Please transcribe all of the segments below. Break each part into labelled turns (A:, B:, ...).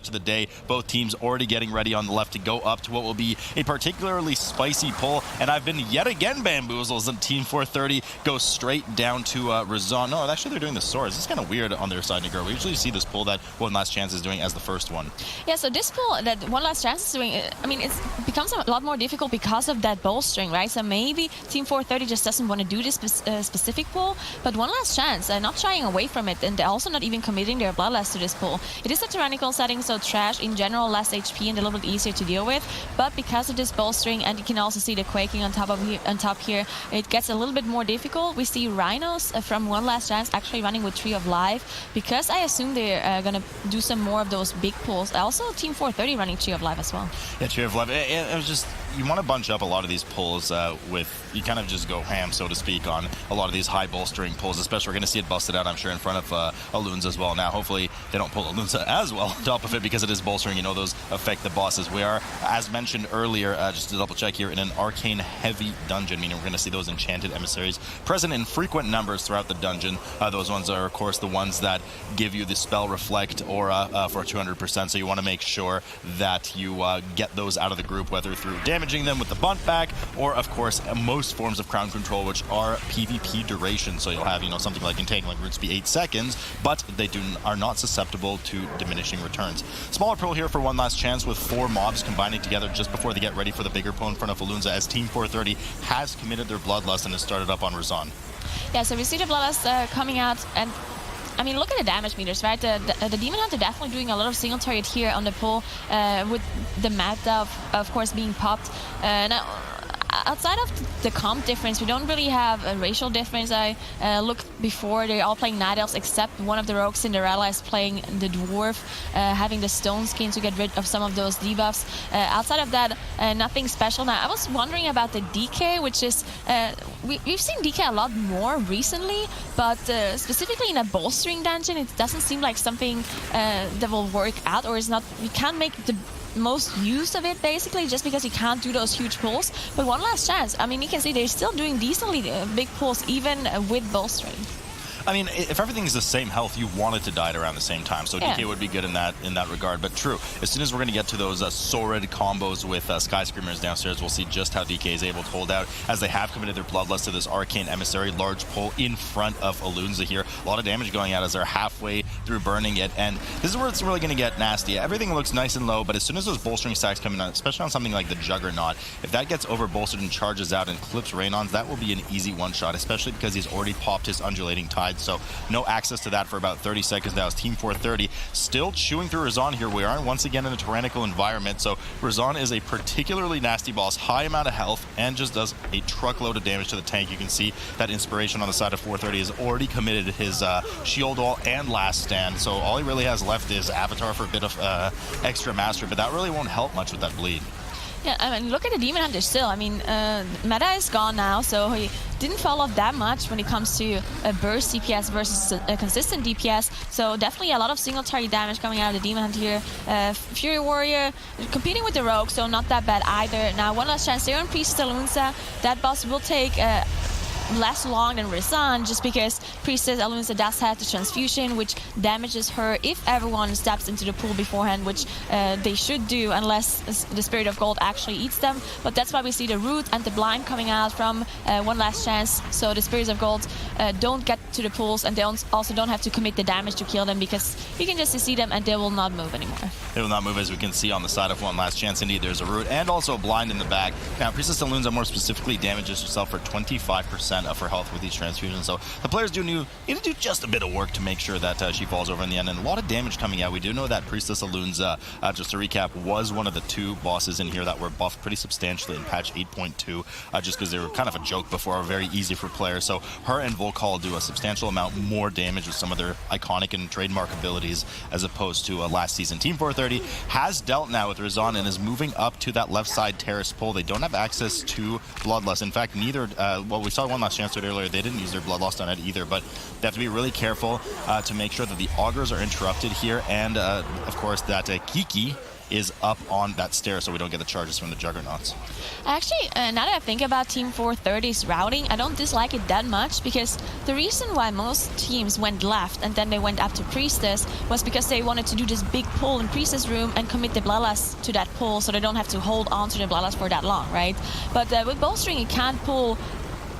A: of the day. Both teams already getting ready on the left to go up to what will be a particularly spicy pull, and I've been yet again bamboozled as Team 430 goes straight down to Rason. No, actually they're doing the swords. It's kind of weird on their side, Nigro. We usually see this pull that One Last Chance is doing as the first one.
B: Yeah, so this pull that One Last Chance is doing, I mean, it becomes a lot more difficult because of that bolstering, right? So maybe Team 430 just doesn't want to do this specific pull, but One Last Chance, not shying away from it, and they're also not even committing their bloodlust to this pull. It is a tyrannical setting, so trash in general, less HP and a little bit easier to deal with, but because of this bolstering, and you can also see the quaking on top here, it gets a little bit more difficult. We see Rhinos from One Last Chance actually running with Tree of Life, because I assume they're going to do some more of those big pulls. Also, Team 430 running Tree of Life as well.
A: Yeah, Tree of Life. It was just, you want to bunch up a lot of these pulls you kind of just go ham, so to speak, on a lot of these high bolstering pulls, especially we're going to see it busted out, I'm sure, in front of Alun'za as well. Now, hopefully, they don't pull Alun'za as well on top of it because it is bolstering. You know, those affect the bosses. We are, as mentioned earlier, just to double check here, in an arcane-heavy dungeon, meaning we're going to see those enchanted emissaries present in frequent numbers throughout the dungeon. Those ones are, of course, the ones that give you the spell reflect aura for 200%, so you want to make sure that you get those out of the group, whether through damaging them with the bunt back, or, of course, most forms of crown control, which are PvP duration. So you'll have, you know, something like entangling roots be 8 seconds, but they are not susceptible to diminishing returns. Smaller pull here for One Last Chance with 4 mobs combining together just before they get ready for the bigger pull in front of Alun'za, as Team 430 has committed their bloodlust and has started up on Rason.
B: Yeah, so we see the bloodlust coming out, and I mean, look at the damage meters, right? The Demon Hunter definitely doing a lot of single target here on the pull, with the Magda, of course, being popped. Now, outside of the comp difference, we don't really have a racial difference. I looked before, they're all playing Night Elves, except one of the rogues, Cinderella, is playing the Dwarf, having the Stone Skin to get rid of some of those debuffs. Outside of that, nothing special. Now, I was wondering about the DK, which is, we've seen DK a lot more recently, but specifically in a bolstering dungeon, it doesn't seem like something that will work out, or is not, we can't make the most use of it, basically, just because you can't do those huge pulls. But One Last Chance, I mean, you can see they're still doing decently big pulls, even with bolstering.
A: I mean, if everything's the same health, you want it to die at around the same time, so DK would be good in that regard. But true, as soon as we're going to get to those Sordid combos with Sky Screamers downstairs, we'll see just how DK is able to hold out, as they have committed their bloodlust to this Arcane Emissary large pull in front of Alun'za here. A lot of damage going out as they're halfway through burning it, and this is where it's really going to get nasty. Everything looks nice and low, but as soon as those bolstering stacks come in, especially on something like the Juggernaut, if that gets over bolstered and charges out and clips Raynons, that will be an easy one-shot, especially because he's already popped his Undulating Tide, so no access to that for about 30 seconds now as Team 430 still chewing through Rason here. We are once again in a tyrannical environment, so Rason is a particularly nasty boss, high amount of health, and just does a truckload of damage to the tank. You can see that Inspiration on the side of 430 has already committed his Shield Wall and Last Stand, so all he really has left is Avatar for a bit of extra mastery, but that really won't help much with that bleed.
B: Yeah, I mean, look at the Demon Hunter still. I mean, meta is gone now, so he didn't fall off that much when it comes to a burst DPS versus a consistent DPS. So definitely a lot of single target damage coming out of the Demon Hunter here. Fury Warrior competing with the Rogue, so not that bad either. Now, One Last Chance there on Priestess of Alun'za. That boss will take less long than Rason, just because Priestess Alun'za does have the transfusion, which damages her if everyone steps into the pool beforehand, which they should do unless the Spirit of Gold actually eats them. But that's why we see the Root and the Blind coming out from One Last Chance, so the Spirits of Gold don't get to the pools, and they also don't have to commit the damage to kill them, because you can just see them and they will not move anymore.
A: They will not move, as we can see on the side of One Last Chance. Indeed, there's a Root and also a Blind in the back. Now, Priestess Alun'za more specifically damages herself for 25% of her health with these transfusions, so the players do need to do just a bit of work to make sure that she falls over in the end, and a lot of damage coming out. We do know that Priestess Alun'za, just to recap, was one of the 2 bosses in here that were buffed pretty substantially in patch 8.2, just because they were kind of a joke before, very easy for players. So her and Vol'kaal do a substantial amount more damage with some of their iconic and trademark abilities as opposed to last season. Team 430 has dealt now with Rason and is moving up to that left side terrace pull. They don't have access to Bloodlust. In fact, neither, well, we saw One Last Chance earlier, they didn't use their Bloodlust on it either, but they have to be really careful to make sure that the augurs are interrupted here, and of course that Kiki is up on that stair so we don't get the charges from the Juggernauts.
B: Actually, now that I think about Team 430's routing, I don't dislike it that much, because the reason why most teams went left and then they went up to Priestess was because they wanted to do this big pull in Priestess room and commit the Bloodlust to that pull so they don't have to hold on to the Bloodlust for that long, right? But with bolstering, you can't pull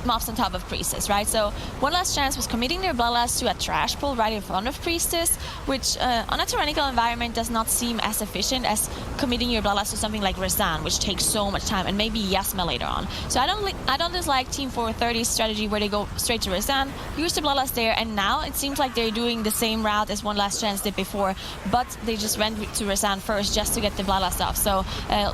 B: mobs on top of Priestess, right? So One Last Chance was committing their Bloodlust to a trash pull right in front of Priestess, which on a tyrannical environment does not seem as efficient as committing your Bloodlust to something like Rason, which takes so much time, and maybe Yazma later on. So I don't dislike Team 430's strategy where they go straight to Rason, use the Bloodlust there, and now it seems like they're doing the same route as One Last Chance did before, but they just went to Rason first just to get the Bloodlust off. So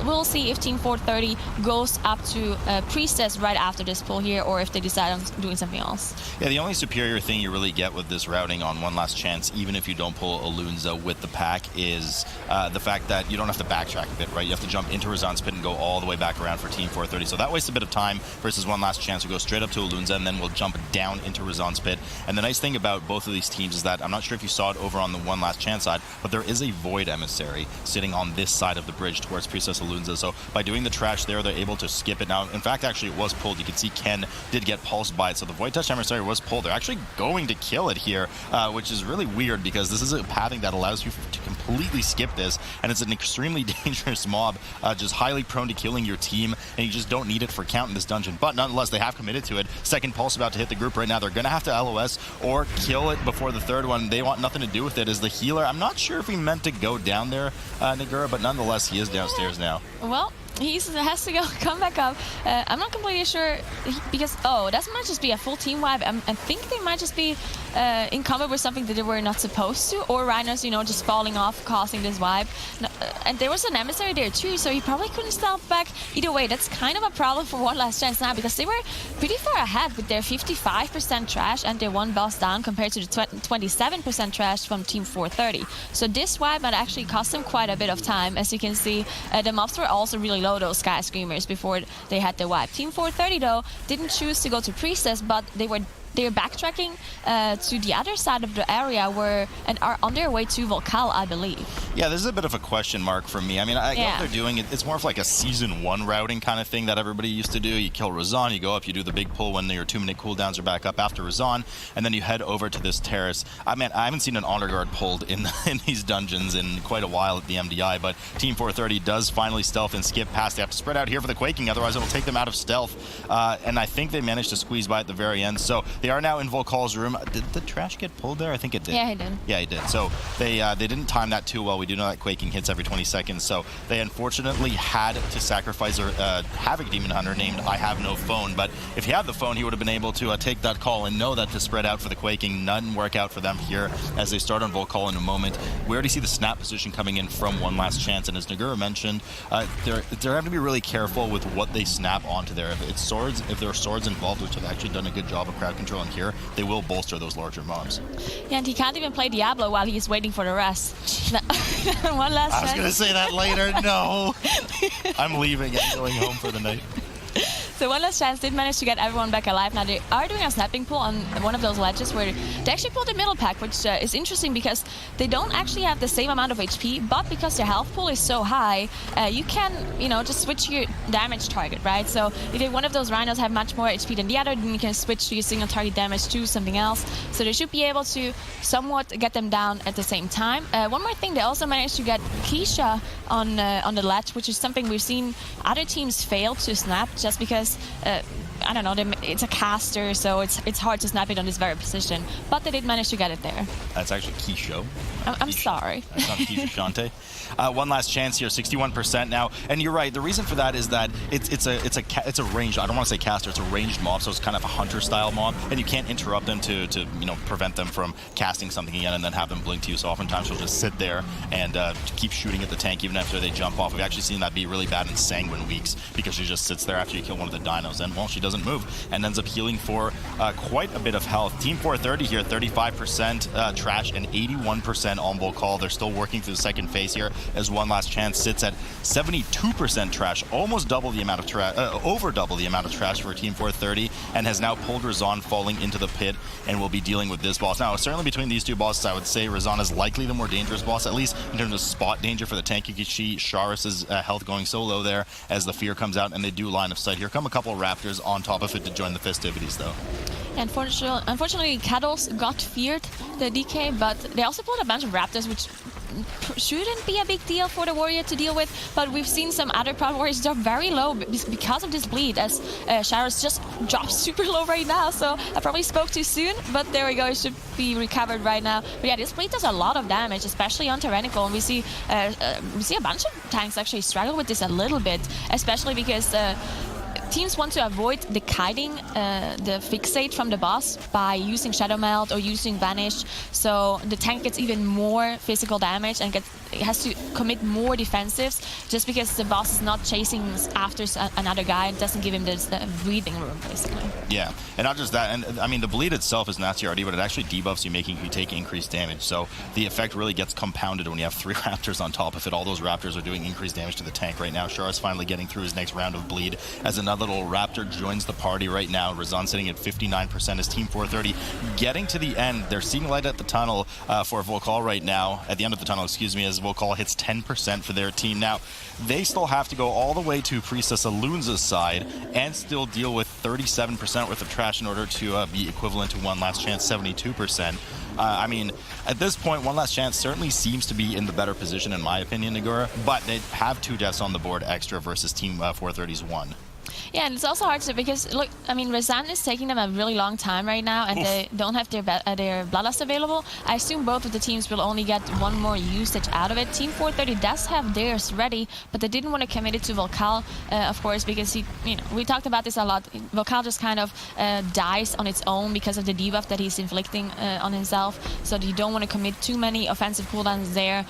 B: we'll see if Team 430 goes up to Priestess right after this pull here, or if they decide on doing something else.
A: Yeah, the only superior thing you really get with this routing on One Last Chance, even if you don't pull Alun'za with the pack, is the fact that you don't have to backtrack a bit, right? You have to jump into Razon's pit and go all the way back around for Team 430. So that wastes a bit of time versus One Last Chance, who goes straight up to Alun'za and then we'll jump down into Razon's pit. And the nice thing about both of these teams is that, I'm not sure if you saw it over on the One Last Chance side, but there is a Void Emissary sitting on this side of the bridge towards Priestess Alun'za. So by doing the trash there, they're able to skip it. Now, in fact, actually, it was pulled. You can see Ken did get pulsed by it, so the Void Touch Emissary was pulled. They're actually going to kill it here, which is really weird because this is a pathing that allows you to completely skip this, and it's an extremely dangerous mob, just highly prone to killing your team, and you just don't need it for count in this dungeon. But nonetheless, they have committed to it. Second pulse about to hit the group right now. They're going to have to LOS or kill it before the third one. They want nothing to do with it as the healer. I'm not sure if he meant to go down there, Nagura, but nonetheless, he is downstairs now.
B: Well, he has to come back up. I'm not completely sure because, that might just be a full team wipe. I think they might just be in combat with something that they were not supposed to, or Rhinos, just falling off, causing this wipe. And there was an emissary there too, so he probably couldn't stealth back. Either way, that's kind of a problem for One Last Chance now, because they were pretty far ahead with their 55% trash and their one boss down compared to the 27% trash from Team 430. So this wipe might actually cost them quite a bit of time. As you can see, the mobs were also really low, those Sky Screamers, before they had the wipe. Team 430 though didn't choose to go to Priestess, but they're backtracking to the other side of the area and are on their way to Vol'kaal, I believe.
A: Yeah, this is a bit of a question mark for me. I mean, I get what they're doing. It's more of like a Season 1 routing kind of thing that everybody used to do. You kill Rason, you go up, you do the big pull when your 2-minute cooldowns are back up after Rason, and then you head over to this terrace. I mean, I haven't seen an honor guard pulled in these dungeons in quite a while at the MDI, but Team 430 does finally stealth and skip past. They have to spread out here for the quaking, otherwise it'll take them out of stealth. And I think they managed to squeeze by at the very end. So they are now in Vol'kaal's room. Did the trash get pulled there? I think it did.
B: Yeah, he did.
A: Yeah, he did. So they didn't time that too well. We do know that quaking hits every 20 seconds. So they unfortunately had to sacrifice a Havoc Demon Hunter named I Have No Phone. But if he had the phone, he would have been able to take that call and know that to spread out for the quaking. None work out for them here as they start on Vol'kaal in a moment. We already see the snap position coming in from One Last Chance. And as Nagura mentioned, they're having to be really careful with what they snap onto there. If there are swords involved, which have actually done a good job of crowd controlling here, they will bolster those larger mobs.
B: Yeah, and he can't even play Diablo while he's waiting for the rest. One last
A: I was going to say that later. No. I'm leaving and going home for the night.
B: So One Last Chance did manage to get everyone back alive. Now they are doing a snapping pull on one of those ledges where they actually pulled the middle pack, which is interesting because they don't actually have the same amount of HP, but because their health pool is so high, you can, just switch your damage target, right? So if one of those rhinos have much more HP than the other, then you can switch to your single target damage to something else. So they should be able to somewhat get them down at the same time. One more thing, they also managed to get Keisha on the ledge, which is something we've seen other teams fail to snap just because I don't know, it's a caster, so it's hard to snap it on this very position. But they did manage to get it there. That's actually
A: Keisho.
B: I'm sorry.
A: That's not Keisha Shante. One Last Chance here, 61% now. And you're right, the reason for that is that it's a ranged, I don't want to say caster, it's a ranged mob, so it's kind of a hunter style mob, and you can't interrupt them to prevent them from casting something again and then have them blink to you. So oftentimes she'll just sit there and keep shooting at the tank even after they jump off. We've actually seen that be really bad in Sanguine weeks because she just sits there after you kill one of the dinos, and well, she does doesn't move and ends up healing for quite a bit of health. Team 430 here, 35% trash and 81% on Vol'kaal. They're still working through the second phase here as One Last Chance sits at 72% trash, almost double the amount of trash, over double the amount of trash for Team 430, and has now pulled Rason falling into the pit and will be dealing with this boss. Now, certainly between these two bosses, I would say Rason is likely the more dangerous boss, at least in terms of spot danger for the tank. You can see Sharis's health going so low there as the fear comes out, and they do line of sight. Here come a couple of Raptors on top of it to join the festivities, though.
B: Unfortunately, Kettles got feared the DK, but they also pulled a bunch of Raptors, which shouldn't be a big deal for the warrior to deal with, but we've seen some other Proud Warriors drop very low because of this bleed, as Sharis just dropped super low right now, so I probably spoke too soon, but there we go, it should be recovered right now. But yeah, this bleed does a lot of damage, especially on Tyrannical, and we see a bunch of tanks actually struggle with this a little bit, especially because teams want to avoid the kiting, the fixate from the boss by using Shadow Melt or using Vanish, so the tank gets even more physical damage and has to commit more defensives just because the boss is not chasing after another guy and doesn't give him this breathing room, basically.
A: Yeah, and not just that, and I mean, the bleed itself is nasty already, but it actually debuffs you, making you take increased damage, so the effect really gets compounded when you have 3 Raptors on top of it. All those Raptors are doing increased damage to the tank right now. Shara's finally getting through his next round of bleed as another little Raptor joins the party right now. Rason sitting at 59% as Team 430 getting to the end. They're seeing light at the tunnel for Vol'kaal right now, at the end of the tunnel, excuse me, as Vol'kaal hits 10% for their team. Now, they still have to go all the way to Priestess of Alun'za's side and still deal with 37% worth of trash in order to be equivalent to One Last Chance, 72%. I mean, at this point, One Last Chance certainly seems to be in the better position, in my opinion, Nagura, but they have 2 deaths on the board extra versus Team 430's 1.
B: Yeah, and it's also hard to, because look, I mean, Rason is taking them a really long time right now, and they don't have their Bloodlust available. I assume both of the teams will only get 1 more usage out of it. Team 430 does have theirs ready, but they didn't want to commit it to Vol'kaal, of course, because we talked about this a lot. Vol'kaal just kind of dies on its own because of the debuff that he's inflicting on himself, so you don't want to commit too many offensive cooldowns there.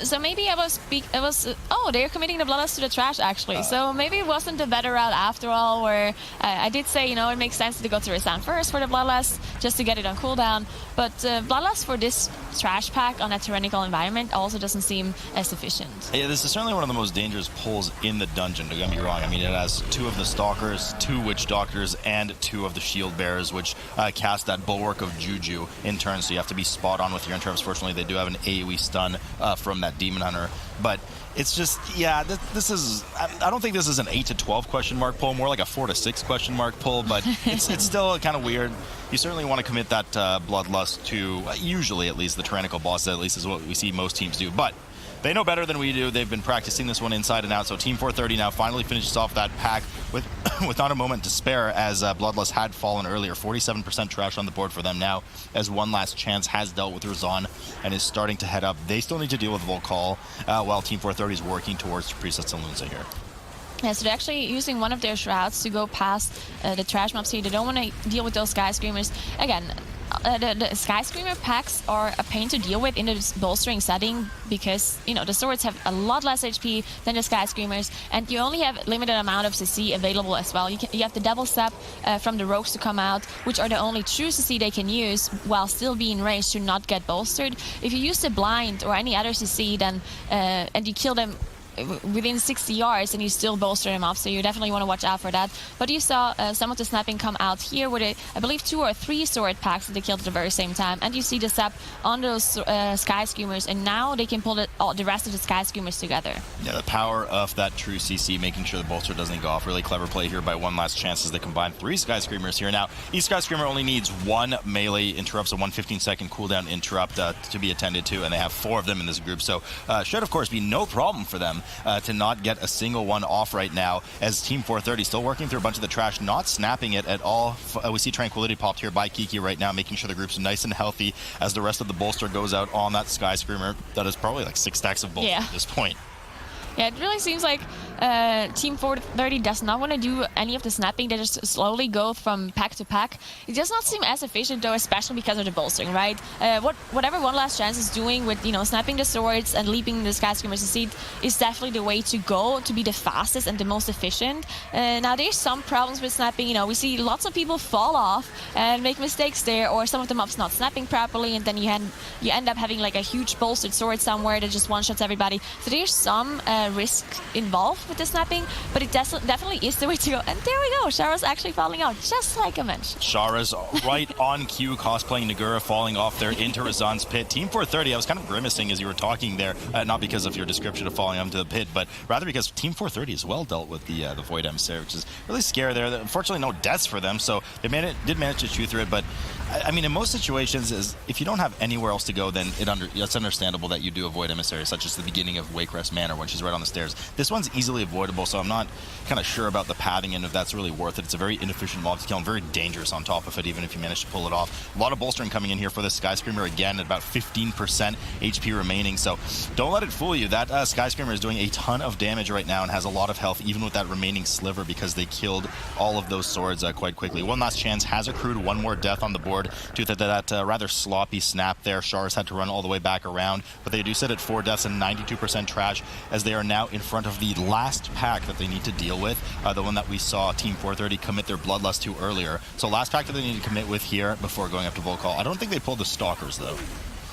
B: So maybe oh, they're committing the Bloodlust to the trash, actually. So maybe it wasn't the better route after all, where I did say, it makes sense to go to Rason first for the Bloodlust, just to get it on cooldown. But Bloodlust for this trash pack on a tyrannical environment also doesn't seem as sufficient. Yeah,
A: this is certainly one of the most dangerous pulls in the dungeon, don't get me wrong. I mean, it has 2 of the Stalkers, 2 Witch Doctors, and 2 of the Shield Bearers, which cast that Bulwark of Juju in turn, so you have to be spot on with your interrupts. Fortunately, they do have an AoE stun from that Demon Hunter, but it's just, yeah, this is, I don't think this is an 8 to 12 question mark pull, more like a 4 to 6 question mark pull, but it's still kind of weird. You certainly want to commit that Bloodlust to, usually at least, the tyrannical boss, at least is what we see most teams do, but they know better than we do. They've been practicing this one inside and out, so Team 430 now finally finishes off that pack without a moment to spare, as Bloodlust had fallen earlier. 47% trash on the board for them now, as One Last Chance has dealt with Rason and is starting to head up. They still need to deal with Vol'kaal, while Team 430 is working towards Priestess of Alun'za here.
B: Yeah, so they're actually using one of their shrouds to go past the trash mobs here. They don't want to deal with those Sky Screamers. Again, the Sky Screamer packs are a pain to deal with in this bolstering setting because, the swords have a lot less HP than the Sky Screamers, and you only have a limited amount of CC available as well. You have the double step from the rogues to come out, which are the only true CC they can use while still being ranged to not get bolstered. If you use the blind or any other CC, then and you kill them within 60 yards and you still bolster them up, so you definitely want to watch out for that. But you saw some of the snapping come out here with, I believe, 2 or 3 sword packs that they killed at the very same time, and you see the sap on those Sky Screamers, and now they can pull the rest of the Sky Screamers together. Yeah,
A: the power of that true CC, making sure the bolster doesn't go off. Really clever play here by One Last Chance as they combine 3 Sky Screamers here. Now, each Sky Screamer only needs 1 melee interrupts, a 115-second cooldown interrupt to be attended to, and they have 4 of them in this group, so should, of course, be no problem for them to not get a single one off right now, as Team 430 still working through a bunch of the trash, not snapping it at all. We see Tranquility popped here by Kiki right now, making sure the group's nice and healthy as the rest of the bolster goes out on that Sky Screamer. That is probably like 6 stacks of bolster at this point.
B: Yeah, it really seems like Team 430 does not want to do any of the snapping. They just slowly go from pack to pack. It does not seem as efficient though, especially because of the bolstering, right? Whatever One Last Chance is doing with, snapping the swords and leaping the skyscreamers to seed is definitely the way to go to be the fastest and the most efficient. Now there's some problems with snapping. We see lots of people fall off and make mistakes there, or some of the mobs not snapping properly, and then you end up having like a huge bolstered sword somewhere that just one-shots everybody. So there's some risk involved with the snapping, but it definitely is the way to go. And there we go, Shara's actually falling out, just like I mentioned.
A: Shara's right on cue, cosplaying Nagura, falling off there into Razon's pit. Team 430, I was kind of grimacing as you were talking there, not because of your description of falling onto the pit, but rather because Team 430 has well dealt with the Void Emissary, which is really scary there. Unfortunately, no deaths for them, so they did manage to chew through it, but I mean, in most situations, if you don't have anywhere else to go, then it's understandable that you do avoid emissaries, such as the beginning of Waycrest Manor when she's right on the stairs. This one's easily avoidable, so I'm not kind of sure about the pathing and if that's really worth it. It's a very inefficient mob to kill and very dangerous on top of it, even if you manage to pull it off. A lot of bolstering coming in here for the Skyscreamer again, at about 15% HP remaining, so don't let it fool you. That Skyscreamer is doing a ton of damage right now and has a lot of health, even with that remaining sliver, because they killed all of those swords quite quickly. One Last Chance has accrued one more death on the board due to that rather sloppy snap there. Shars had to run all the way back around, but they do sit at 4 deaths and 92% trash, as they are now in front of the last pack that they need to deal with, the one that we saw Team 430 commit their Bloodlust to earlier. So last pack that they need to commit with here before going up to Vol'kaal. I don't think they pulled the Stalkers though.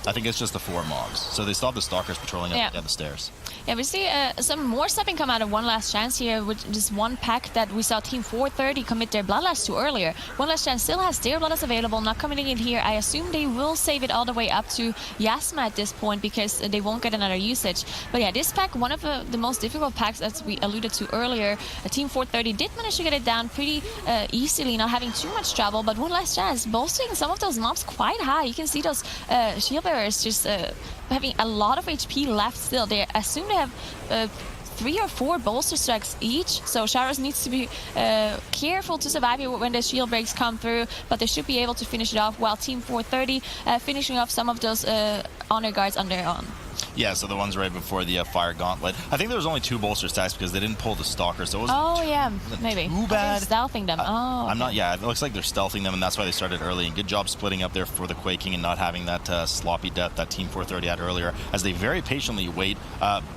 A: I think it's just the 4 mobs. So they still have the Stalkers patrolling up the stairs.
B: Yeah, we see some more stepping come out of One Last Chance here, with just one pack that we saw Team 430 commit their Bloodlust to earlier. One Last Chance still has their Bloodlust available, not committing it here. I assume they will save it all the way up to Yazma at this point, because they won't get another usage. But yeah, this pack, one of the most difficult packs, as we alluded to earlier. Team 430 did manage to get it down pretty easily, not having too much trouble, but One Last Chance bolstering some of those mobs quite high. You can see those shield bearers just having a lot of HP left still. They assume they have 3 or 4 bolster strikes each, so Sharos needs to be careful to survive here when the shield breaks come through, but they should be able to finish it off, while Team 430 finishing off some of those honor guards on their own.
A: Yeah, so the ones right before the Fire Gauntlet. I think there was only 2 bolster stacks because they didn't pull the Stalker, so it wasn't
B: maybe
A: too bad.
B: They're stealthing them.
A: I'm not, it looks like they're stealthing them, and that's why they started early. And good job splitting up there for the Quaking and not having that sloppy death that Team 430 had earlier, as they very patiently wait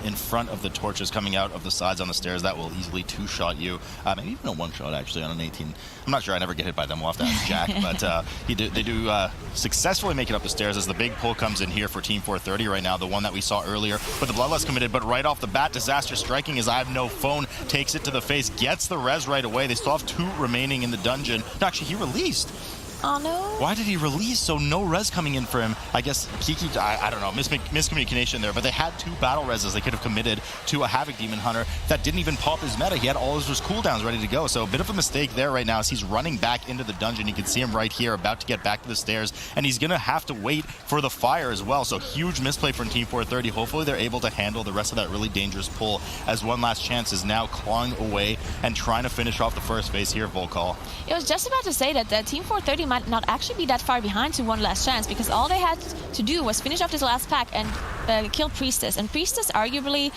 A: in front of the torches coming out of the sides on the stairs. That will easily 2-shot you. Maybe even a 1-shot actually on an 18. I'm not sure, I never get hit by them. We'll have to ask Jack, but they do successfully make it up the stairs as the big pull comes in here for Team 430 right now, the one that we saw earlier. But the Bloodlust committed, but right off the bat, Disaster striking as I have no phone, takes it to the face, gets the res right away. They still have 2 remaining in the dungeon. No, actually, he released.
B: Oh no.
A: Why did he release? So no res coming in for him. I guess Kiki, I don't know, miscommunication there, but they had 2 battle reses they could have committed to a Havoc Demon Hunter that didn't even pop his meta. He had all his cooldowns ready to go. So a bit of a mistake there right now as he's running back into the dungeon. You can see him right here about to get back to the stairs, and he's going to have to wait for the fire as well. So huge misplay from Team 430. Hopefully they're able to handle the rest of that really dangerous pull, as One Last Chance is now clawing away and trying to finish off the first phase here, Vol'kaal.
B: I was just about to say that Team 430 might not actually be that far behind to One Last Chance, because all they had to do was finish off this last pack and kill Priestess. And Priestess arguably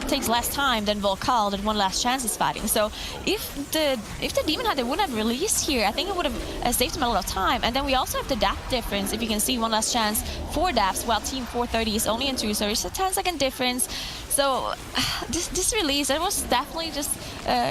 B: takes less time than Vol'kaal, that One Last Chance is fighting. So if the Demon Hunter wouldn't have released here, I think it would have saved him a lot of time. And then we also have the depth difference. If you can see, One Last Chance 4 depths, while Team 430 is only in 2, so it's a 10-second difference. So this release, it was definitely just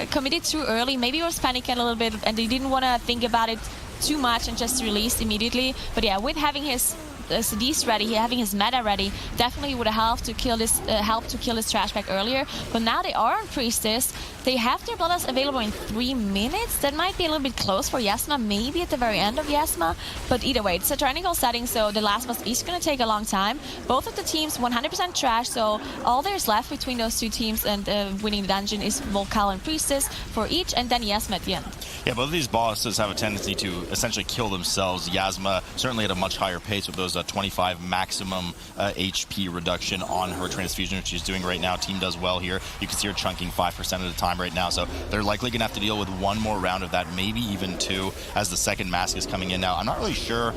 B: committed too early. Maybe it was panicking a little bit and they didn't want to think about it too much and just released immediately. But yeah, with having his CDs ready, having his meta ready, definitely would have helped to kill this trash pack earlier. But now they are on Priestess. They have their Bloodlust available in 3 minutes. That might be a little bit close for Yazma, maybe at the very end of Yazma. But either way, it's a tyrannical setting, so the last boss is going to take a long time. Both of the teams 100% trash, so all there's left between those 2 teams and winning the dungeon is Vol'kaal and Priestess for each, and then Yazma at the end.
A: Yeah, both of these bosses have a tendency to essentially kill themselves. Yazma certainly at a much higher pace with those 25 maximum HP reduction on her transfusion, which she's doing right now. Team does well here. You can see her chunking 5% at a time right now, so they're likely going to have to deal with one more round of that, maybe even two, as the second mask is coming in now. I'm not really sure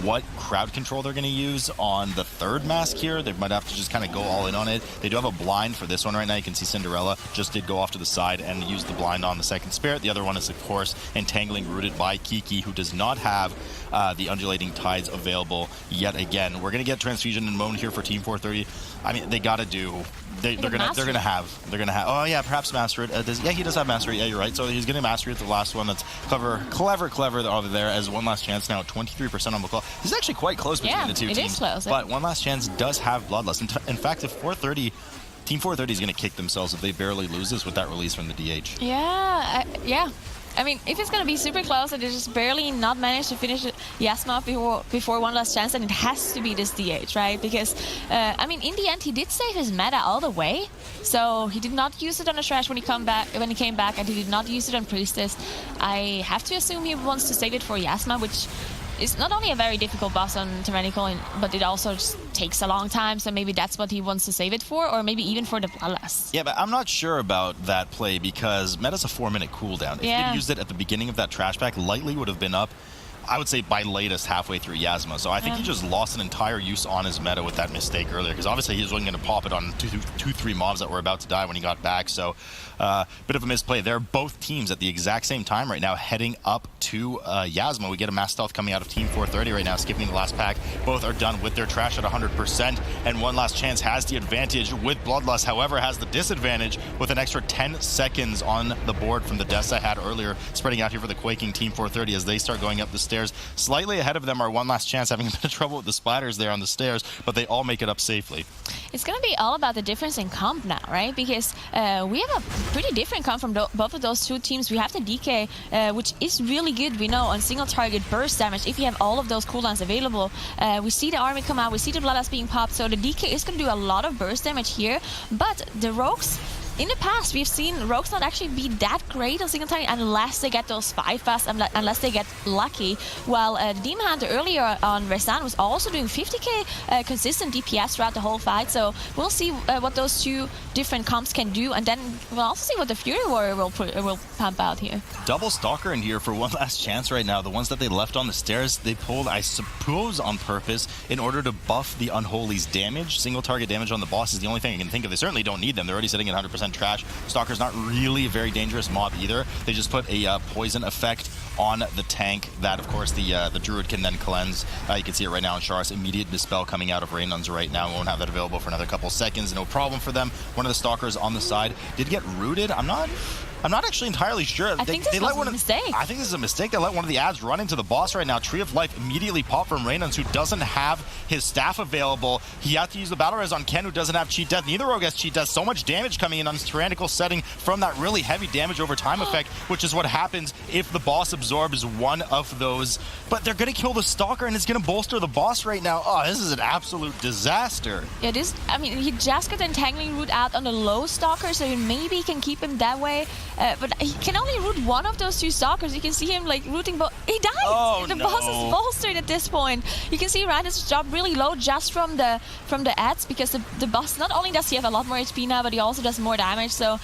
A: what crowd control they're going to use on the third mask here. They might have to just kind of go all in on it. They do have a blind for this one right now. You can see Cinderella just did go off to the side and use the blind on the second spirit. The other one is, of course, Entangling, rooted by Kiki, who does not have the Undulating Tides available yet again. We're going to get Transfusion and Moan here for Team 430. I mean, they got to do... They're gonna have. Oh yeah, perhaps Master It. Yeah, he does have Master It. Yeah, you're right. So he's gonna Master It. The last one. That's clever over there. As one last chance now, 23% on Vol'kaal. This is actually quite close between the two teams.
B: Is close.
A: But one last chance does have Bloodlust. In fact, if 430. Team 430 is going to kick themselves if they barely lose this with that release from the DH.
B: Yeah, yeah. I mean, if it's going to be super close and they just barely not manage to finish Yazma before one last chance, then it has to be this DH, right? Because, I mean, in the end, he did save his meta all the way. So he did not use it on the Trash when he came back, and he did not use it on Priestess. I have to assume he wants to save it for Yazma, which is not only a very difficult boss on Tyrannical, but it also just takes a long time, so maybe that's what he wants to save it for, or maybe even for the Bloodlust.
A: Yeah, but I'm not sure about that play because meta's a 4-minute cooldown. If he used it at the beginning of that trash pack, lightly would have been up, I would say, by latest halfway through Yazma. So I think he just lost an entire use on his meta with that mistake earlier, because obviously he was only going to pop it on 2-3 mobs that were about to die when he got back. So bit of a misplay there. Both teams at the exact same time right now heading up to Yazma. We get a mass stealth coming out of Team 430 right now, skipping the last pack. Both are done with their trash at 100%, and one last chance has the advantage with Bloodlust, however has the disadvantage with an extra 10 seconds on the board from the deaths I had earlier, spreading out here for the quaking Team 430 as they start going up the stairs. Slightly ahead of them are one last chance, having a bit of trouble with the spiders there on the stairs, but they all make it up safely.
B: It's going to be all about the difference in comp now, right? Because we have a pretty different comp from both of those two teams. We have the DK, which is really good, we know, on single target burst damage if you have all of those cooldowns available. We see the army come out, we see the Bloodlust being popped, so the DK is going to do a lot of burst damage here, but the rogues, in the past, we've seen rogues not actually be that great on single target unless they get those 5 fast, unless they get lucky. While the Demon Hunter earlier on Rason was also doing 50k consistent DPS throughout the whole fight. So we'll see what those two different comps can do, and then we'll also see what the Fury Warrior will pump out here.
A: Double Stalker in here for one last chance right now. The ones that they left on the stairs, they pulled, I suppose, on purpose in order to buff the Unholy's damage. Single target damage on the boss is the only thing I can think of. They certainly don't need them. They're already sitting at 100% trash. Stalker's not really a very dangerous mob either. They just put a poison effect on the tank that, of course, the Druid can then cleanse. You can see it right now in Sharas. Immediate Dispel coming out of Raynon's right now. We won't have that available for another couple seconds. No problem for them. One of the Stalkers on the side did get rooted. I'm not actually entirely sure.
B: I think this was a mistake.
A: I think this is a mistake. They let one of the ads run into the boss right now. Tree of Life immediately popped from Raynon's, who doesn't have his staff available. He had to use the Battle Res on Ken, who doesn't have Cheat Death. Neither rogue has Cheat Death. So much damage coming in on this tyrannical setting from that really heavy damage over time effect, which is what happens if the boss absorbs one of those. But they're going to kill the Stalker, and it's going to bolster the boss right now. Oh, this is an absolute disaster.
B: Yeah, I mean, he just got the Entangling Root out on the low Stalker, so maybe he can keep him that way. But he can only root one of those two Stalkers. You can see him like rooting both. He died!
A: Oh,
B: the boss is bolstered at this point. You can see Ryan's job really low just from the ads, because the boss, not only does he have a lot more HP now, but he also does more damage. So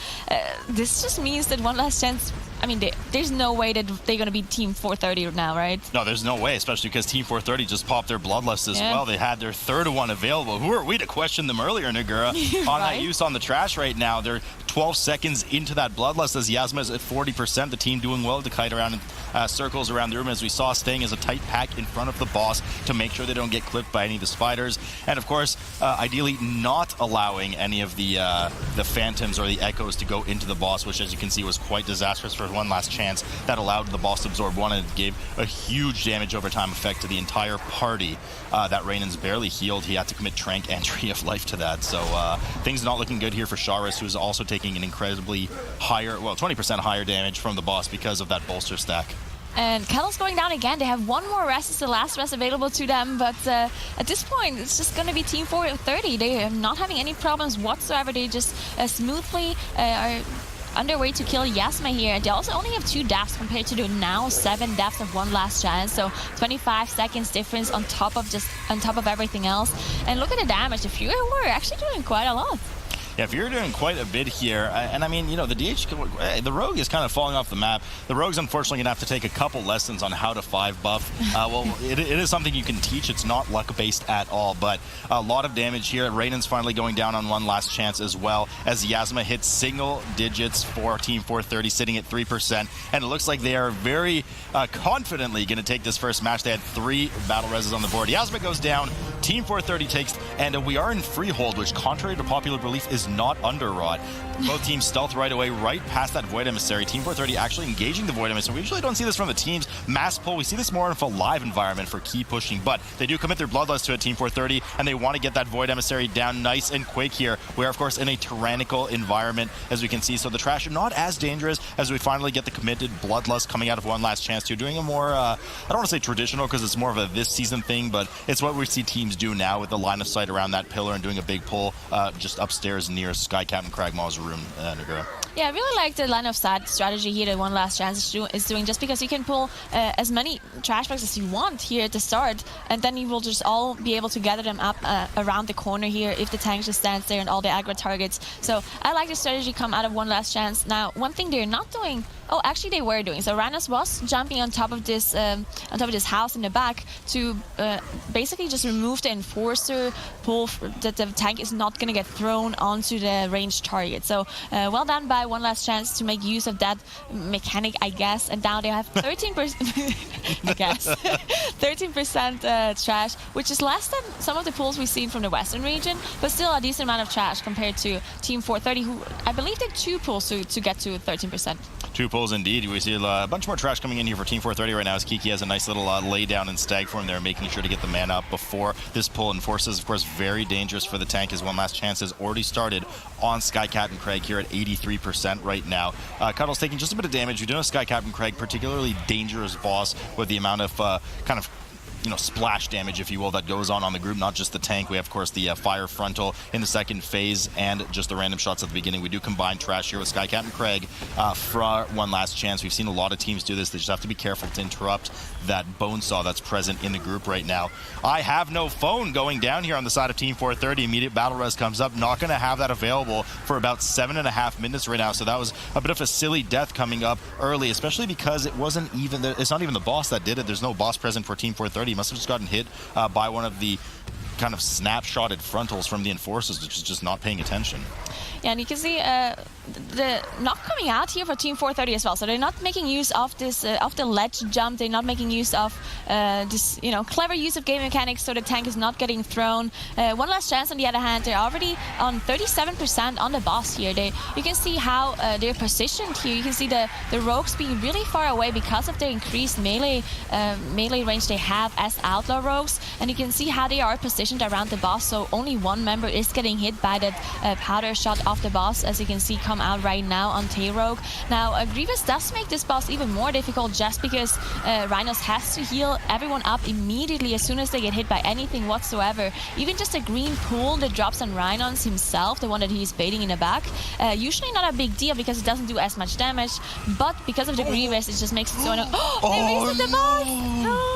B: this just means that one last chance. I mean, there's no way that they're going to beat Team 430 now, right?
A: No, there's no way, especially because Team 430 just popped their Bloodlust as well. They had their third one available. Who are we to question them earlier, Nagura? On that use on the trash right now. They're 12 seconds into that Bloodlust as Yazma is at 40%. The team doing well to kite around in circles around the room, as we saw, staying as a tight pack in front of the boss to make sure they don't get clipped by any of the spiders. And of course, ideally not allowing any of the phantoms or the echoes to go into the boss, which, as you can see, was quite disastrous for one last chance. That allowed the boss to absorb one, and it gave a huge damage over time effect to the entire party. That Raynon's barely healed. He had to commit Trank and Tree of Life to that. So things not looking good here for Sharas, who's also taking an incredibly higher, well, 20% higher damage from the boss because of that bolster stack.
B: And Kettle's going down again. They have one more rest. It's the last rest available to them. But at this point, it's just going to be Team 430. They are not having any problems whatsoever. They just smoothly are underway to kill Yazma here. They also only have 2 deaths compared to the now 7 deaths of One Last Chance. So 25 seconds difference on top of everything else. And look at the damage. The Fury were actually doing quite a lot.
A: Yeah, if you're doing quite a bit here, and I mean, you know, the the Rogue is kind of falling off the map. The Rogue's unfortunately going to have to take a couple lessons on how to 5-buff. Well, it is something you can teach. It's not luck-based at all, but a lot of damage here. Raynon's finally going down on One Last Chance as well, as Yazma hits single digits for Team 430, sitting at 3%. And it looks like they are very confidently going to take this first match. They had 3 battle reses on the board. Yazma goes down, Team 430 takes, and we are in Freehold, which, contrary to popular belief, is not under Rod. Both teams stealth right away, right past that Void Emissary. Team 430 actually engaging the Void Emissary. We usually don't see this from the teams. Mass pull, we see this more of a live environment for key pushing, but they do commit their Bloodlust to it, Team 430, and they want to get that Void Emissary down nice and quick here. We are, of course, in a tyrannical environment, as we can see, so the trash are not as dangerous as we finally get the committed Bloodlust coming out of One Last Chance. You're doing a more, I don't want to say traditional, because it's more of a this season thing, but it's what we see teams do now with the line of sight around that pillar and doing a big pull just upstairs near Sky Captain Kragmaw's room, Nagura.
B: Yeah, I really like the line of sight strategy here that One Last Chance is doing, just because you can pull as many trash bags as you want here at the start, and then you will just all be able to gather them up around the corner here if the tank just stands there and all the aggro targets. So I like the strategy come out of One Last Chance. Now, one thing they're not doing, oh, actually they were doing. So Rhinos was jumping on top of this house in the back to basically just remove the enforcer pull that the tank is not going to get thrown onto the ranged target. So well done by One Last Chance to make use of that mechanic, I guess. And now they have 13%, I guess, 13% trash, which is less than some of the pulls we've seen from the Western region, but still a decent amount of trash compared to Team 430, who I believe did 2 pulls to get to 13%.
A: 2 pulls indeed. We see a bunch more trash coming in here for Team 430 right now, as Kiki has a nice little lay down in stag form there, making sure to get the mana up before this pull. Enforces, of course, very dangerous for the tank, as One Last Chance has already started on Sky Captain Craig here at 83% right now. Cuddle's taking just a bit of damage. We do know Sky Captain Craig, particularly dangerous boss with the amount of kind of, you know, splash damage, if you will, that goes on the group, not just the tank. We have, of course, the fire frontal in the second phase and just the random shots at the beginning. We do combine trash here with Sky Captain Craig for One Last Chance. We've seen a lot of teams do this. They just have to be careful to interrupt that bonesaw that's present in the group right now. I have no phone going down here on the side of Team 430. Immediate battle res comes up. Not going to have that available for about 7.5 minutes right now. So that was a bit of a silly death coming up early, especially because it wasn't even, it's not even the boss that did it. There's no boss present for Team 430. He must have just gotten hit by one of the kind of snapshotted frontals from the enforcers, which is just not paying attention.
B: Yeah, and you can see the knock coming out here for Team 430 as well. So they're not making use of this of the ledge jump. They're not making use of this, you know, clever use of game mechanics, so the tank is not getting thrown. One Last Chance, on the other hand, they're already on 37% on the boss here. You can see how they're positioned here. You can see the rogues being really far away because of the increased melee range they have as outlaw rogues, and you can see how they are positioned around the boss. So only one member is getting hit by that powder shot off the boss, as you can see come out right now on Tail Rogue. Now Grievous does make this boss even more difficult, just because Rhinos has to heal everyone up immediately as soon as they get hit by anything whatsoever. Even just a green pool that drops on Rhinos himself, the one that he's baiting in the back, usually not a big deal because it doesn't do as much damage, but because of the Grievous, it just makes it so annoying. They reset the boss! No!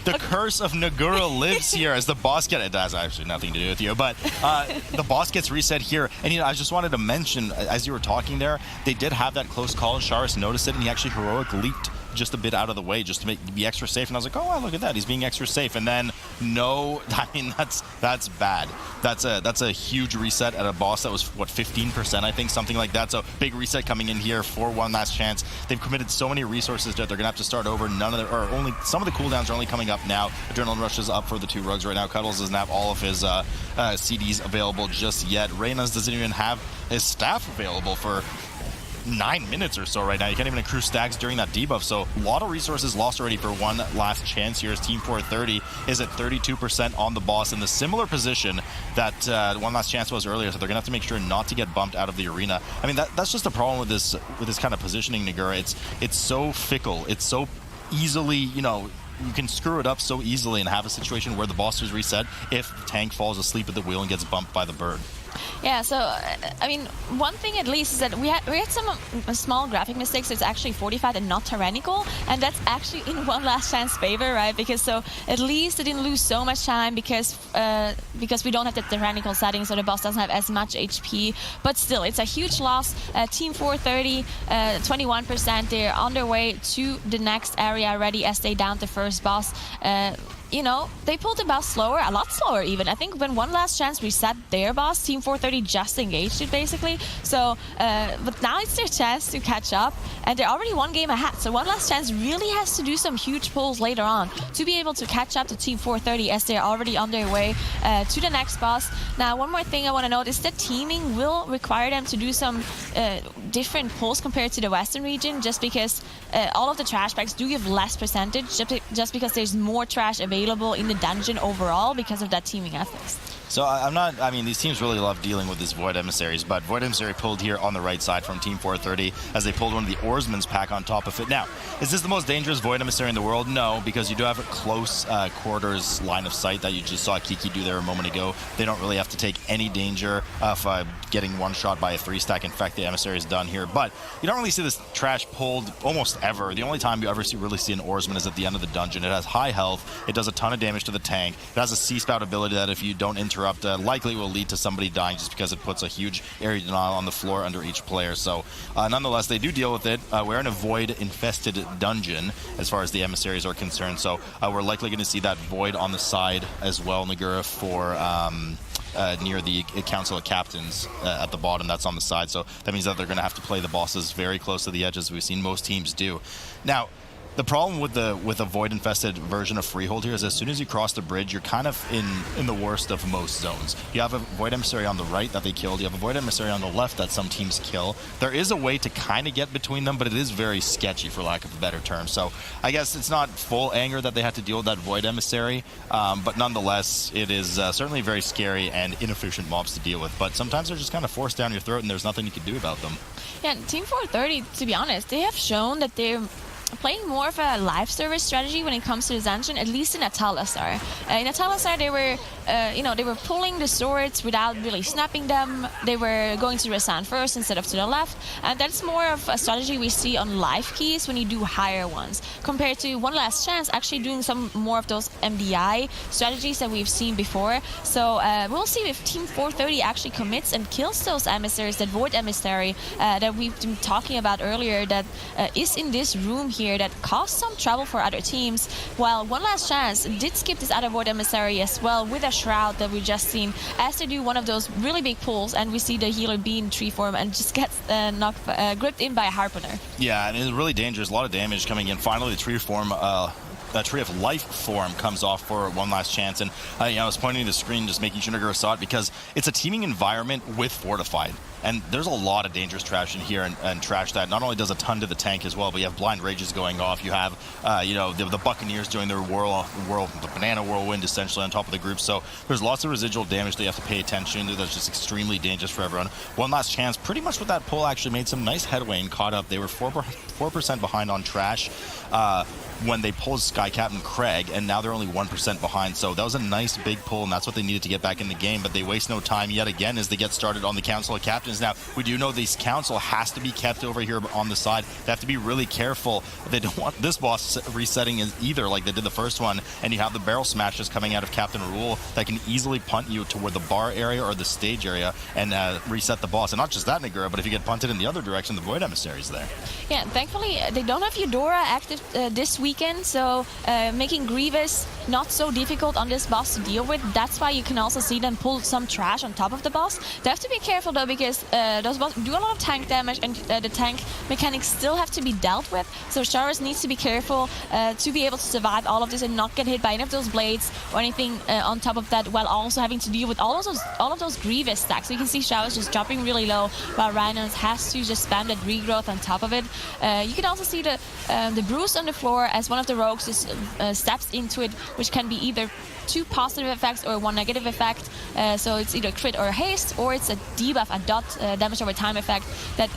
A: The curse of Nagura lives here as the boss gets... It has actually nothing to do with you, but the boss gets reset here. And, you know, I just wanted to mention, as you were talking there, they did have that close call, and Sharis noticed it, and he actually heroic leaped just a bit out of the way just to be extra safe. And I was like, oh, wow, look at that. He's being extra safe. And then, no, I mean, that's bad. That's a huge reset at a boss that was, what, 15%, I think, something like that. So big reset coming in here for One Last Chance. They've committed so many resources that they're going to have to start over. Only some of the cooldowns are only coming up now. Adrenaline Rush is up for the 2 rogues right now. Cuddles doesn't have all of his CDs available just yet. Reyna's doesn't even have his staff available for 9 minutes or so right now. You can't even accrue stacks during that debuff, so a lot of resources lost already for One Last Chance here, as Team 430 is at 32% on the boss in the similar position that One Last Chance was earlier, so they're gonna have to make sure not to get bumped out of the arena. I mean, that's just the problem with this kind of positioning, Nagura. It's so fickle, it's so easily, you know, you can screw it up so easily and have a situation where the boss is reset if the tank falls asleep at the wheel and gets bumped by the bird.
B: Yeah, so I mean, one thing at least is that we had some small graphic mistakes. So it's actually 45 and not tyrannical, and that's actually in One Last Chance favor, right? Because so at least they didn't lose so much time because we don't have the tyrannical setting, so the boss doesn't have as much HP. But still, it's a huge loss. Team 430, 21%. They're on their way to the next area already as they downed the first boss. You know, they pulled the boss slower, a lot slower even. I think when One Last Chance reset their boss, Team 430 just engaged it basically. So, but now it's their chance to catch up, and they're already one game ahead. So One Last Chance really has to do some huge pulls later on to be able to catch up to Team 430 as they're already on their way to the next boss. Now, one more thing I want to note is that teaming will require them to do some different pulls compared to the Western region, just because all of the trash packs do give less percentage, just because there's more trash available in the dungeon overall because of that teaming ethics.
A: So I mean, these teams really love dealing with these Void Emissaries, but Void Emissary pulled here on the right side from Team 430 as they pulled one of the Oarsman's pack on top of it. Now, is this the most dangerous Void Emissary in the world? No, because you do have a close quarters line of sight that you just saw Kiki do there a moment ago. They don't really have to take any danger of getting one shot by a 3-stack. In fact, the Emissary is done here, but you don't really see this trash pulled almost ever. The only time you ever really see an Oarsman is at the end of the dungeon. It has high health, it does a ton of damage to the tank, it has a C-spout ability that if you don't interrupt, likely will lead to somebody dying just because it puts a huge area denial on the floor under each player. So nonetheless, they do deal with it. We're in a void-infested dungeon as far as the emissaries are concerned, so we're likely going to see that void on the side as well, Nagura, for near the Council of Captains at the bottom. That's on the side, so that means that they're going to have to play the bosses very close to the edge, as we've seen most teams do. Now, the problem with a void-infested version of Freehold here is as soon as you cross the bridge, you're kind of in the worst of most zones. You have a Void Emissary on the right that they killed. You have a Void Emissary on the left that some teams kill. There is a way to kind of get between them, but it is very sketchy, for lack of a better term. So I guess it's not full anger that they had to deal with that Void Emissary, but nonetheless, it is certainly very scary and inefficient mobs to deal with. But sometimes they're just kind of forced down your throat, and there's nothing you can do about them.
B: Yeah, Team 430, to be honest, they have shown that they're playing more of a life service strategy when it comes to the dungeon, at least in Atal'Dazar. In Atal'Dazar, they were, they were pulling the swords without really snapping them. They were going to Rason first instead of to the left, and that's more of a strategy we see on life keys when you do higher ones, compared to One Last Chance actually doing some more of those MDI strategies that we've seen before. So we'll see if Team 430 actually commits and kills those emissaries, that Void Emissary that we've been talking about earlier, that is in this room here, that caused some trouble for other teams, while One Last Chance did skip this other Void Emissary as well with a Shroud that we just seen as they do one of those really big pulls, and we see the healer be in tree form and just gets gripped in by a Harpooner.
A: Yeah, and it's really dangerous, a lot of damage coming in. Finally, the tree form that Tree of Life form comes off for One Last Chance, and I was pointing to the screen just making sure Nagura saw it, because it's a teaming environment with Fortified, and there's a lot of dangerous trash in here, and trash that not only does a ton to the tank as well, but you have Blind Rages going off, you have the Buccaneers doing their the banana whirlwind essentially on top of the group, so there's lots of residual damage that you have to pay attention to. That's just extremely dangerous for everyone. One Last Chance, pretty much with that pull, actually made some nice headway and caught up. They were 4% behind on trash when they pulled Sky Captain Craig, and now they're only 1% behind. So that was a nice big pull, and that's what they needed to get back in the game. But they waste no time yet again as they get started on the Council of Captains. Now, we do know this council has to be kept over here on the side. They have to be really careful. They don't want this boss resetting either, like they did the first one. And you have the barrel smashes coming out of Captain Rule that can easily punt you toward the bar area or the stage area and reset the boss. And not just that, Nagura, but if you get punted in the other direction, the Void Emissary's there.
B: Yeah, thankfully they don't have Eudora active this weekend, so making Grievous not so difficult on this boss to deal with. That's why you can also see them pull some trash on top of the boss. They have to be careful though, because those bosses do a lot of tank damage, and the tank mechanics still have to be dealt with. So Sharos needs to be careful to be able to survive all of this and not get hit by any of those blades or anything on top of that, while also having to deal with all of those Grievous stacks. So you can see Sharos just dropping really low, while Rhinos has to just spam that regrowth on top of it. You can also see the bruise on the floor as one of the rogues just steps into it, which can be either 2 positive effects or 1 negative effect. So it's either crit or haste, or it's a debuff, a dot damage over time effect that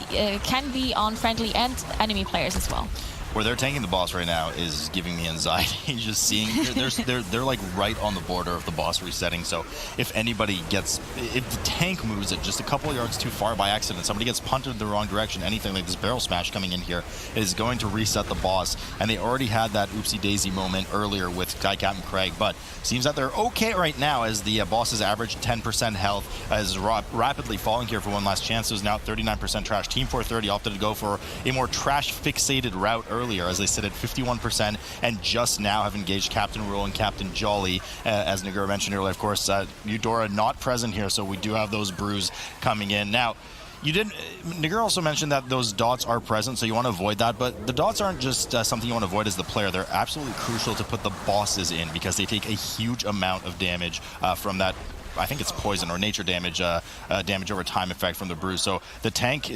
B: can be on friendly and enemy players as well.
A: where they're tanking the boss right now is giving me anxiety. Just seeing they're like right on the border of the boss resetting. So if the tank moves it just a couple of yards too far by accident, somebody gets punted the wrong direction, anything like this barrel smash coming in here is going to reset the boss. And they already had that oopsie daisy moment earlier with Sky Captain Craig, but seems that they're okay right now as the boss's average 10% health is rapidly falling here for one last chance. So it's now 39% trash. Team 430 opted to go for a more trash fixated route earlier as they sit at 51% and just now have engaged Captain Rule and Captain Jolly. As Nagura mentioned earlier, of course, Eudora not present here, so we do have those brews coming in. Now, Nagura also mentioned that those dots are present, so you want to avoid that, but the dots aren't just something you want to avoid as the player. They're absolutely crucial to put the bosses in because they take a huge amount of damage from that. I think it's poison or nature damage, damage over time effect from the bruise. So the tank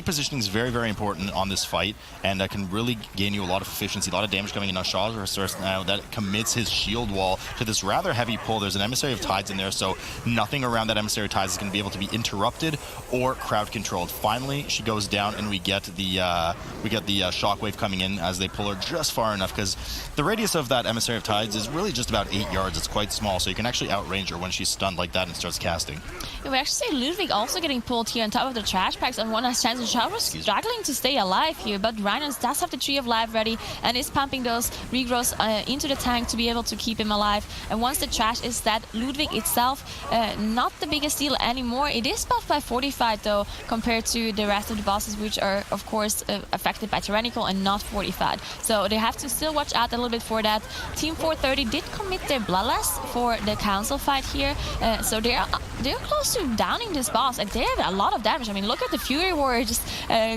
A: positioning is very, very important on this fight, and can really gain you a lot of efficiency, a lot of damage coming in on Shaw's resource now that commits his shield wall to this rather heavy pull. There's an Emissary of Tides in there, so nothing around that Emissary of Tides is going to be able to be interrupted or crowd controlled. Finally, she goes down, and we get the shockwave coming in as they pull her just far enough, because the radius of that Emissary of Tides is really just about 8 yards. It's quite small, so you can actually outrange her when she's stunned like that and starts casting.
B: We actually see Ludwig also getting pulled here on top of the trash packs on one last chance. And Shaw was struggling to stay alive here, but Rhinus does have the Tree of Life ready and is pumping those regrowths into the tank to be able to keep him alive. And once the trash is dead, Ludwig itself, not the biggest deal anymore. It is buffed by Fortified though, compared to the rest of the bosses, which are of course affected by Tyrannical and not Fortified. So they have to still watch out a little bit for that. Team 430 did commit their Bloodlust for the council fight here, so they're close to downing this boss, and they have a lot of damage. I mean, look at the Fury Warrior just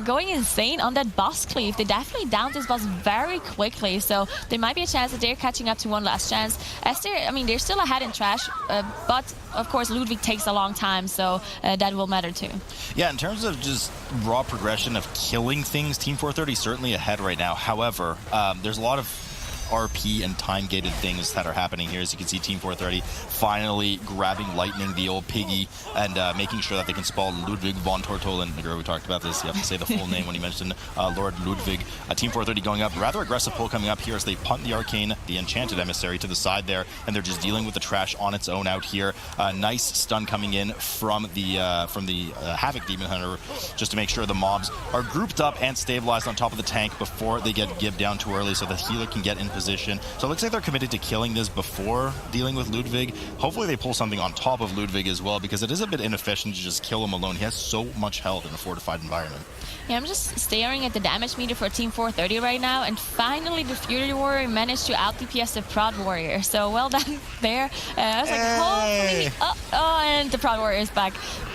B: going insane on that boss cleave. They definitely downed this boss very quickly, so there might be a chance that they're catching up to one last chance. As they're still ahead in trash, but of course Ludwig takes a long time, so that will matter too.
A: Yeah, in terms of just raw progression of killing things, Team 430 certainly ahead right now. However, there's a lot of RP and time-gated things that are happening here. As you can see, Team 430 finally grabbing Lightning, the old piggy, and making sure that they can spell Ludwig von Tortollan. We talked about this. You have to say the full name when you mentioned Lord Ludwig. Team 430 going up. Rather aggressive pull coming up here as they punt the Arcane, the Enchanted Emissary, to the side there, and they're just dealing with the trash on its own out here. Nice stun coming in from the Havoc Demon Hunter, just to make sure the mobs are grouped up and stabilized on top of the tank before they get gibbed down too early, so the healer can get in position. So it looks like they're committed to killing this before dealing with Ludwig. Hopefully they pull something on top of Ludwig as well, because it is a bit inefficient to just kill him alone. He has so much health in a fortified environment.
B: Yeah, I'm just staring at the damage meter for Team 430 right now, and finally the Fury Warrior managed to out-DPS the Prod Warrior. So well done there. I was like, hopefully... and the Prod Warrior is back.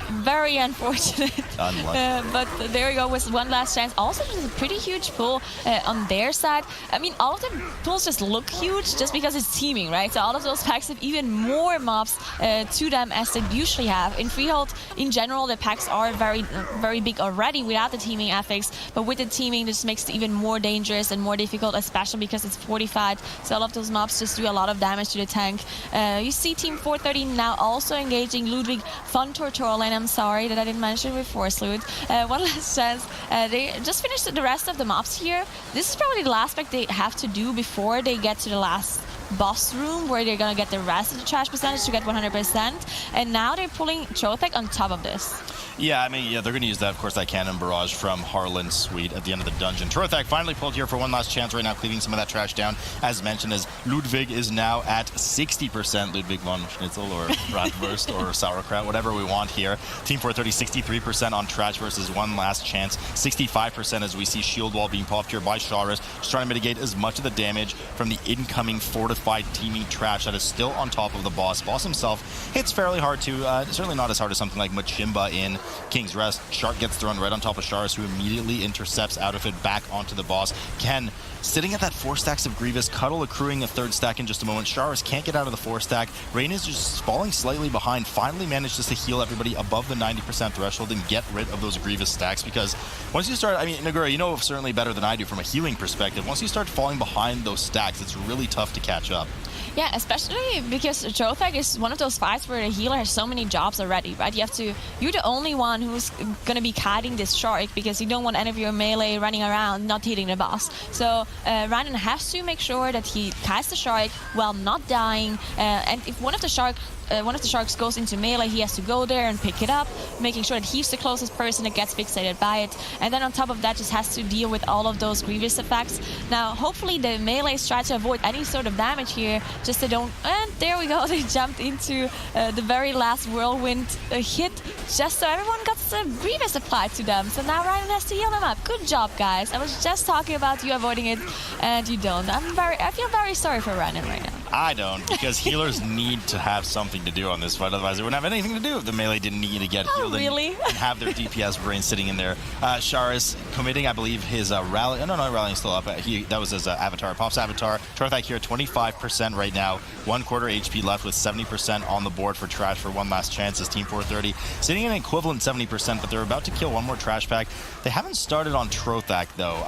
B: Very unfortunate. But there we go with one last chance. Also, just a pretty huge pull on their side. I mean, all of the pulls just look huge just because it's teaming, right? So all of those packs have even more mobs to them as they usually have. In Freehold, in general, the packs are very, very big already without the teaming affix. But with the teaming, this makes it even more dangerous and more difficult, especially because it's fortified. So all of those mobs just do a lot of damage to the tank. You see Team 430 now also engaging Ludwig von Tortollan. I'm sorry that I didn't mention before, Slud. One last chance. They just finished the rest of the mobs here. This is probably the last pack they have to do before they get to the last boss room, where they're gonna get the rest of the trash percentage to get 100%. And now they're pulling Trothek on top of this.
A: Yeah, I mean, they're going to use that, of course, that cannon barrage from Harlan Sweete at the end of the dungeon. Trothek finally pulled here for one last chance right now, cleaving some of that trash down. As mentioned, as Ludwig is now at 60%. Ludwig von Schnitzel or Bratwurst or Sauerkraut, whatever we want here. Team 430, 63% on trash versus one last chance. 65% as we see shield wall being popped here by Sharis, just trying to mitigate as much of the damage from the incoming fortified teaming trash that is still on top of the boss. Boss himself hits fairly hard too. Certainly not as hard as something like Machimba in King's Rest. Shark gets thrown right on top of Sharis, who immediately intercepts out of it back onto the boss. Ken, sitting at that 4 stacks of Grievous, Cuddle accruing a 3rd stack in just a moment. Sharis can't get out of the 4 stack. Rain is just falling slightly behind, finally manages to heal everybody above the 90% threshold and get rid of those Grievous stacks, because once you start, I mean, Nagura, you know certainly better than I do from a healing perspective, once you start falling behind those stacks, it's really tough to catch up.
B: Yeah, especially because Trothag is one of those fights where the healer has so many jobs already, right? You're the only one who's going to be kiting this shark because you don't want any of your melee running around not hitting the boss. So Ranon has to make sure that he kites the shark while not dying, and if one of the sharks goes into melee, he has to go there and pick it up, making sure that he's the closest person that gets fixated by it. And then on top of that, just has to deal with all of those grievous effects. Now, hopefully the melees try to avoid any sort of damage here, just they don't... And there we go, they jumped into the very last whirlwind hit, just so everyone got some grievous applied to them. So now Ryan has to heal them up. Good job, guys. I was just talking about you avoiding it, and you don't. I feel very sorry for Ryan right now.
A: I don't, because healers need to have something to do on this fight, otherwise they wouldn't have anything to do if the melee didn't need to get healed
B: really?
A: and have their DPS brain sitting in there. Sharis committing, I believe, his rally. No, rallying's still up. That was his avatar, Pop's avatar. Torthak here, 25% right now. 1/4 HP left with 70% on the board for trash for one last chance. As Team 430 sitting in an equivalent 70%, but they're about to kill one more trash pack. They haven't started on Trothak though.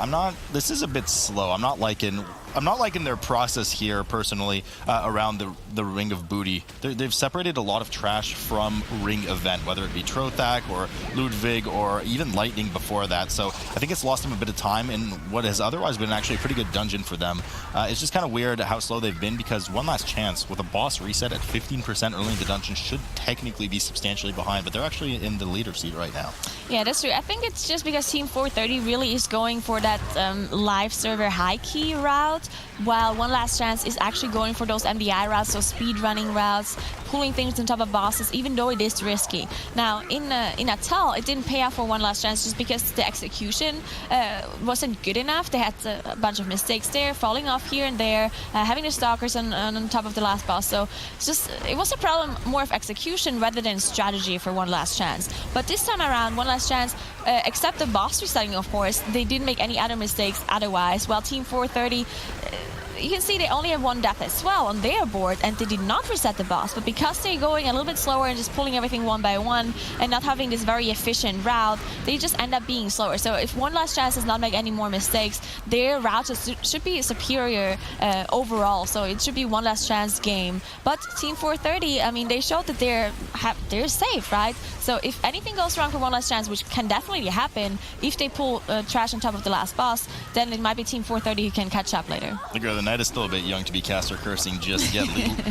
A: This is a bit slow. I'm not liking their process here personally around the Ring of Booty. They've separated a lot of trash from Ring Event, whether it be Trothak or Ludwig or even Lightning before that. So I think it's lost them a bit of time in what has otherwise been actually a pretty good dungeon for them. It's just kind of weird how slow they've been, because one last chance with a boss reset at 15% early in the dungeon should technically be substantially behind, but they're actually in the leader seat right now.
B: Yeah, that's true. I think it's just because Team 430 really is going for that live server high key route, while One Last Chance is actually going for those MDI routes, so speed running routes, pulling things on top of bosses, even though it is risky. Now, in Atal, it didn't pay off for One Last Chance just because the execution wasn't good enough. They had a bunch of mistakes there, falling off here and there, having the stalkers on top of the last boss. So it was a problem more of execution rather than strategy for One Last Chance. But this time around, One Last Chance, except the boss resetting, of course, they didn't make any other mistakes otherwise, while Team 430... you can see they only have one death as well on their board, and they did not reset the boss. But because they're going a little bit slower and just pulling everything one by one and not having this very efficient route, they just end up being slower. So if One Last Chance does not make any more mistakes, their route should be superior overall. So it should be One Last Chance game. But Team 430, I mean, they showed that they're safe, right? So if anything goes wrong for One Last Chance, which can definitely happen, if they pull trash on top of the last boss, then it might be Team 430 who can catch up later.
A: The night is still a bit young to be caster cursing just yet.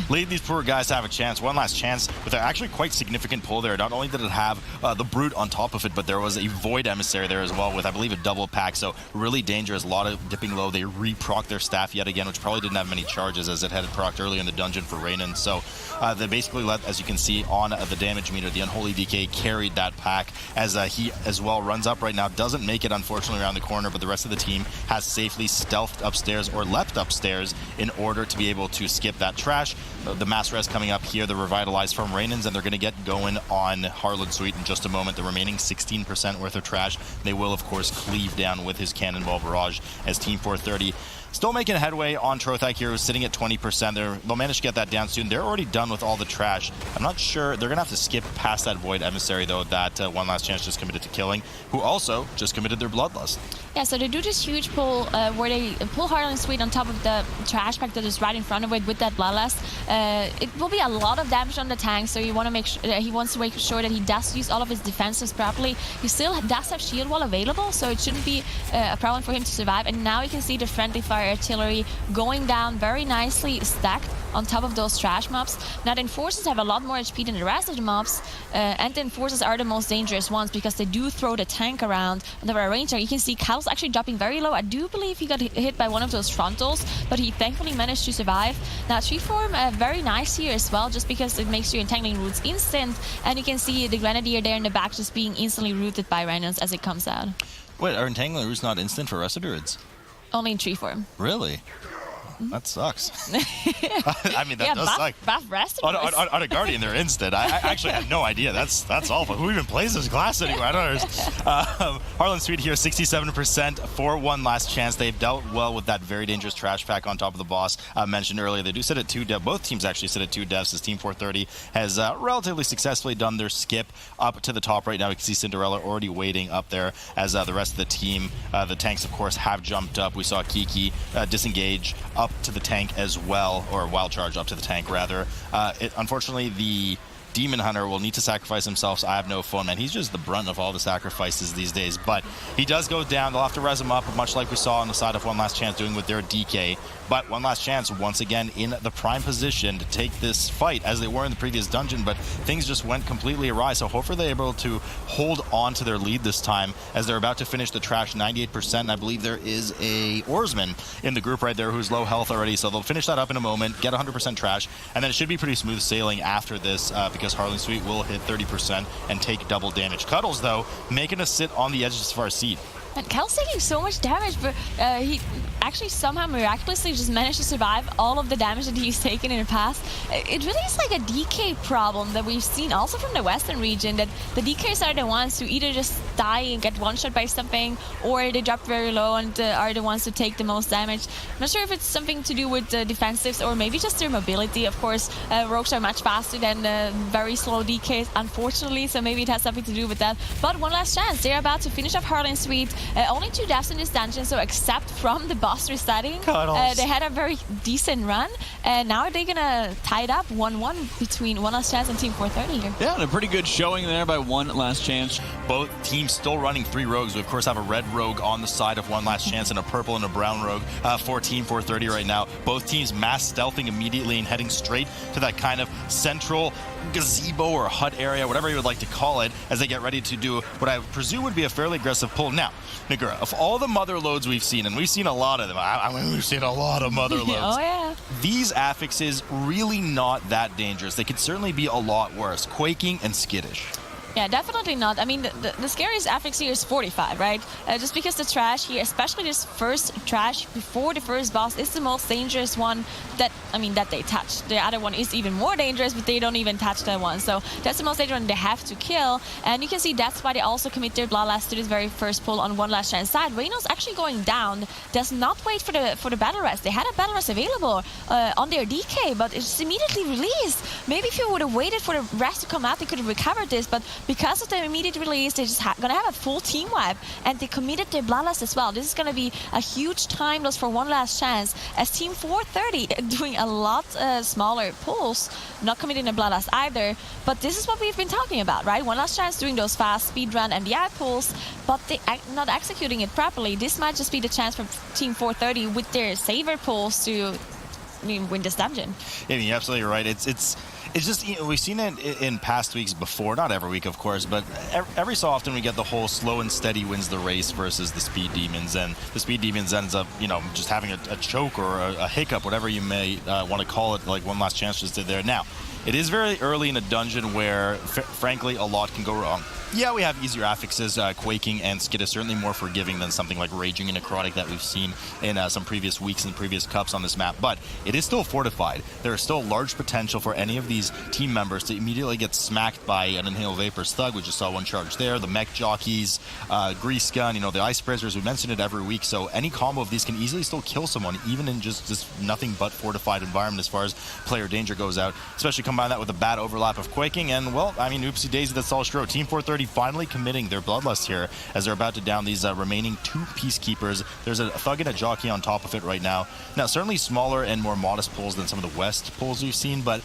A: Lead these poor guys to have a chance. One last chance with an actually quite significant pull there. Not only did it have the Brute on top of it, but there was a Void Emissary there as well with, I believe, a double pack. So really dangerous. A lot of dipping low. They re-proc their staff yet again, which probably didn't have many charges as it had procced earlier in the dungeon for Ranon. So they basically let, as you can see on the damage meter, the Unholy DK carried that pack as he as well runs up right now. Doesn't make it, unfortunately, around the corner, but the rest of the team has safely stealthed upstairs or leapt upstairs in order to be able to skip that trash. The mass res coming up here, the revitalized from Raynons, and they're going to get going on Harlan Sweete in just a moment. The remaining 16% worth of trash, they will of course cleave down with his Cannonball Barrage as Team 430 still making headway on Trothak here, who's sitting at 20%. They'll manage to get that down soon. They're already done with all the trash. I'm not sure. They're going to have to skip past that Void Emissary, though, that One Last Chance just committed to killing, who also just committed their Bloodlust.
B: Yeah, so they do this huge pull where they pull Harlan Sweete on top of the trash pack that is right in front of it with that Bloodlust. It will be a lot of damage on the tank, so you want to make sure he wants to make sure that he does use all of his defenses properly. He still does have shield wall available, so it shouldn't be a problem for him to survive. And now you can see the friendly fire artillery going down very nicely stacked on top of those trash mobs. Now the Enforcers have a lot more HP than the rest of the mobs, and the Enforcers are the most dangerous ones because they do throw the tank around on the ranger. You can see Kyle's actually dropping very low. I do believe he got hit by one of those frontals, but he thankfully managed to survive. Now Tree Form very nice here as well, just because it makes your entangling roots instant, and you can see the Grenadier there in the back just being instantly rooted by Rhinos as it comes out.
A: Wait, are entangling roots not instant for Residurids?
B: Only in Tree Form.
A: Really? That sucks. I mean, that does suck.
B: Buff rest
A: on a Guardian, they're instant. I actually had no idea. That's awful. Who even plays this class anymore? I don't understand. Harlan Sweete here, 67% for One Last Chance. They've dealt well with that very dangerous trash pack on top of the boss mentioned earlier. They do sit at 2 dev. Both teams actually sit at 2 devs as Team 430 has relatively successfully done their skip up to the top right now. We can see Cinderella already waiting up there as the rest of the team, the tanks, of course, have jumped up. We saw Kiki disengage up up to the tank as well, or wild charge up to the tank rather. Unfortunately, the Demon Hunter will need to sacrifice himself, so I have no phone, man. He's just the brunt of all the sacrifices these days, but he does go down. They'll have to res him up, much like we saw on the side of One Last Chance doing with their DK. But One Last Chance, once again, in the prime position to take this fight, as they were in the previous dungeon, but things just went completely awry, so hopefully they're able to hold on to their lead this time, as they're about to finish the trash 98%, and I believe there is a oarsman in the group right there who's low health already, so they'll finish that up in a moment, get 100% trash, and then it should be pretty smooth sailing after this, because Harlan Sweete will hit 30% and take double damage. Cuddles, though, making us sit on the edges of our seat.
B: And Kel's taking so much damage, but he actually somehow miraculously just managed to survive all of the damage that he's taken in the past. It really is like a DK problem that we've seen also from the Western region, that the DKs are the ones who either just die and get one-shot by something, or they drop very low and are the ones who take the most damage. I'm not sure if it's something to do with the defensives or maybe just their mobility. Of course, rogues are much faster than very slow DKs, unfortunately, so maybe it has something to do with that. But One Last Chance, they're about to finish off Harlan Sweete. Only 2 deaths in this dungeon, so except from the boss resetting, they had a very decent run. And now they're gonna tie it up 1-1 between One Last Chance and Team 430 here.
C: Yeah, and a pretty good showing there by One Last Chance.
A: Both teams still running 3 rogues. We, of course, have a red rogue on the side of One Last Chance and a purple and a brown rogue for Team 430 right now. Both teams mass stealthing immediately and heading straight to that kind of central gazebo or hut area, whatever you would like to call it, as they get ready to do what I presume would be a fairly aggressive pull. Now, Nagura, of all the Motherlodes we've seen, and we've seen a lot of them, I mean, we've seen a lot of Motherlodes.
B: Oh, yeah.
A: These affixes really not that dangerous. They could certainly be a lot worse. Quaking and skittish.
B: Yeah, definitely not. I mean, the scariest affix here is 45, right? Just because the trash here, especially this first trash before the first boss, is the most dangerous one that they touch. The other one is even more dangerous, but they don't even touch that one. So that's the most dangerous one they have to kill. And you can see that's why they also commit their Bloodlust to this very first pull on One Last Chance side. Reyno's actually going down, does not wait for the battle rest. They had a battle rest available on their DK, but it's just immediately released. Maybe if you would have waited for the rest to come out, they could have recovered this, but because of the immediate release, they're just gonna have a full team wipe, and they committed their Bloodlust as well. This is gonna be a huge time loss for One Last Chance, as Team 430 doing a lot smaller pulls, not committing a Bloodlust either. But this is what we've been talking about, right? One Last Chance doing those fast speedrun MDI pulls, but they not executing it properly. This might just be the chance for Team 430 with their saver pulls to win this dungeon.
A: Yeah, you're absolutely right. It's just, we've seen it in past weeks before, not every week, of course, but every so often we get the whole slow and steady wins the race versus the speed demons, and the speed demons ends up, just having a choke or a hiccup, whatever you may want to call it, like One Last Chance just did there. Now, it is very early in a dungeon where, frankly, a lot can go wrong. Yeah, we have easier affixes, Quaking and Skid is certainly more forgiving than something like Raging and Necrotic that we've seen in some previous weeks and previous cups on this map, but it is still fortified. There is still large potential for any of these team members to immediately get smacked by an Inhale Vapor's Thug. We just saw one charge there, the Mech Jockeys, Grease Gun, the Ice Prisoners, we mention it every week, so any combo of these can easily still kill someone, even in just this nothing but fortified environment as far as player danger goes out, especially combine that with a bad overlap of Quaking, and, well, I mean, oopsie daisy, that's all true. Team 430 finally committing their Bloodlust here as they're about to down these remaining 2 Peacekeepers. There's a Thug and a Jockey on top of it right now. Now, certainly smaller and more modest pulls than some of the West pulls we've seen, but,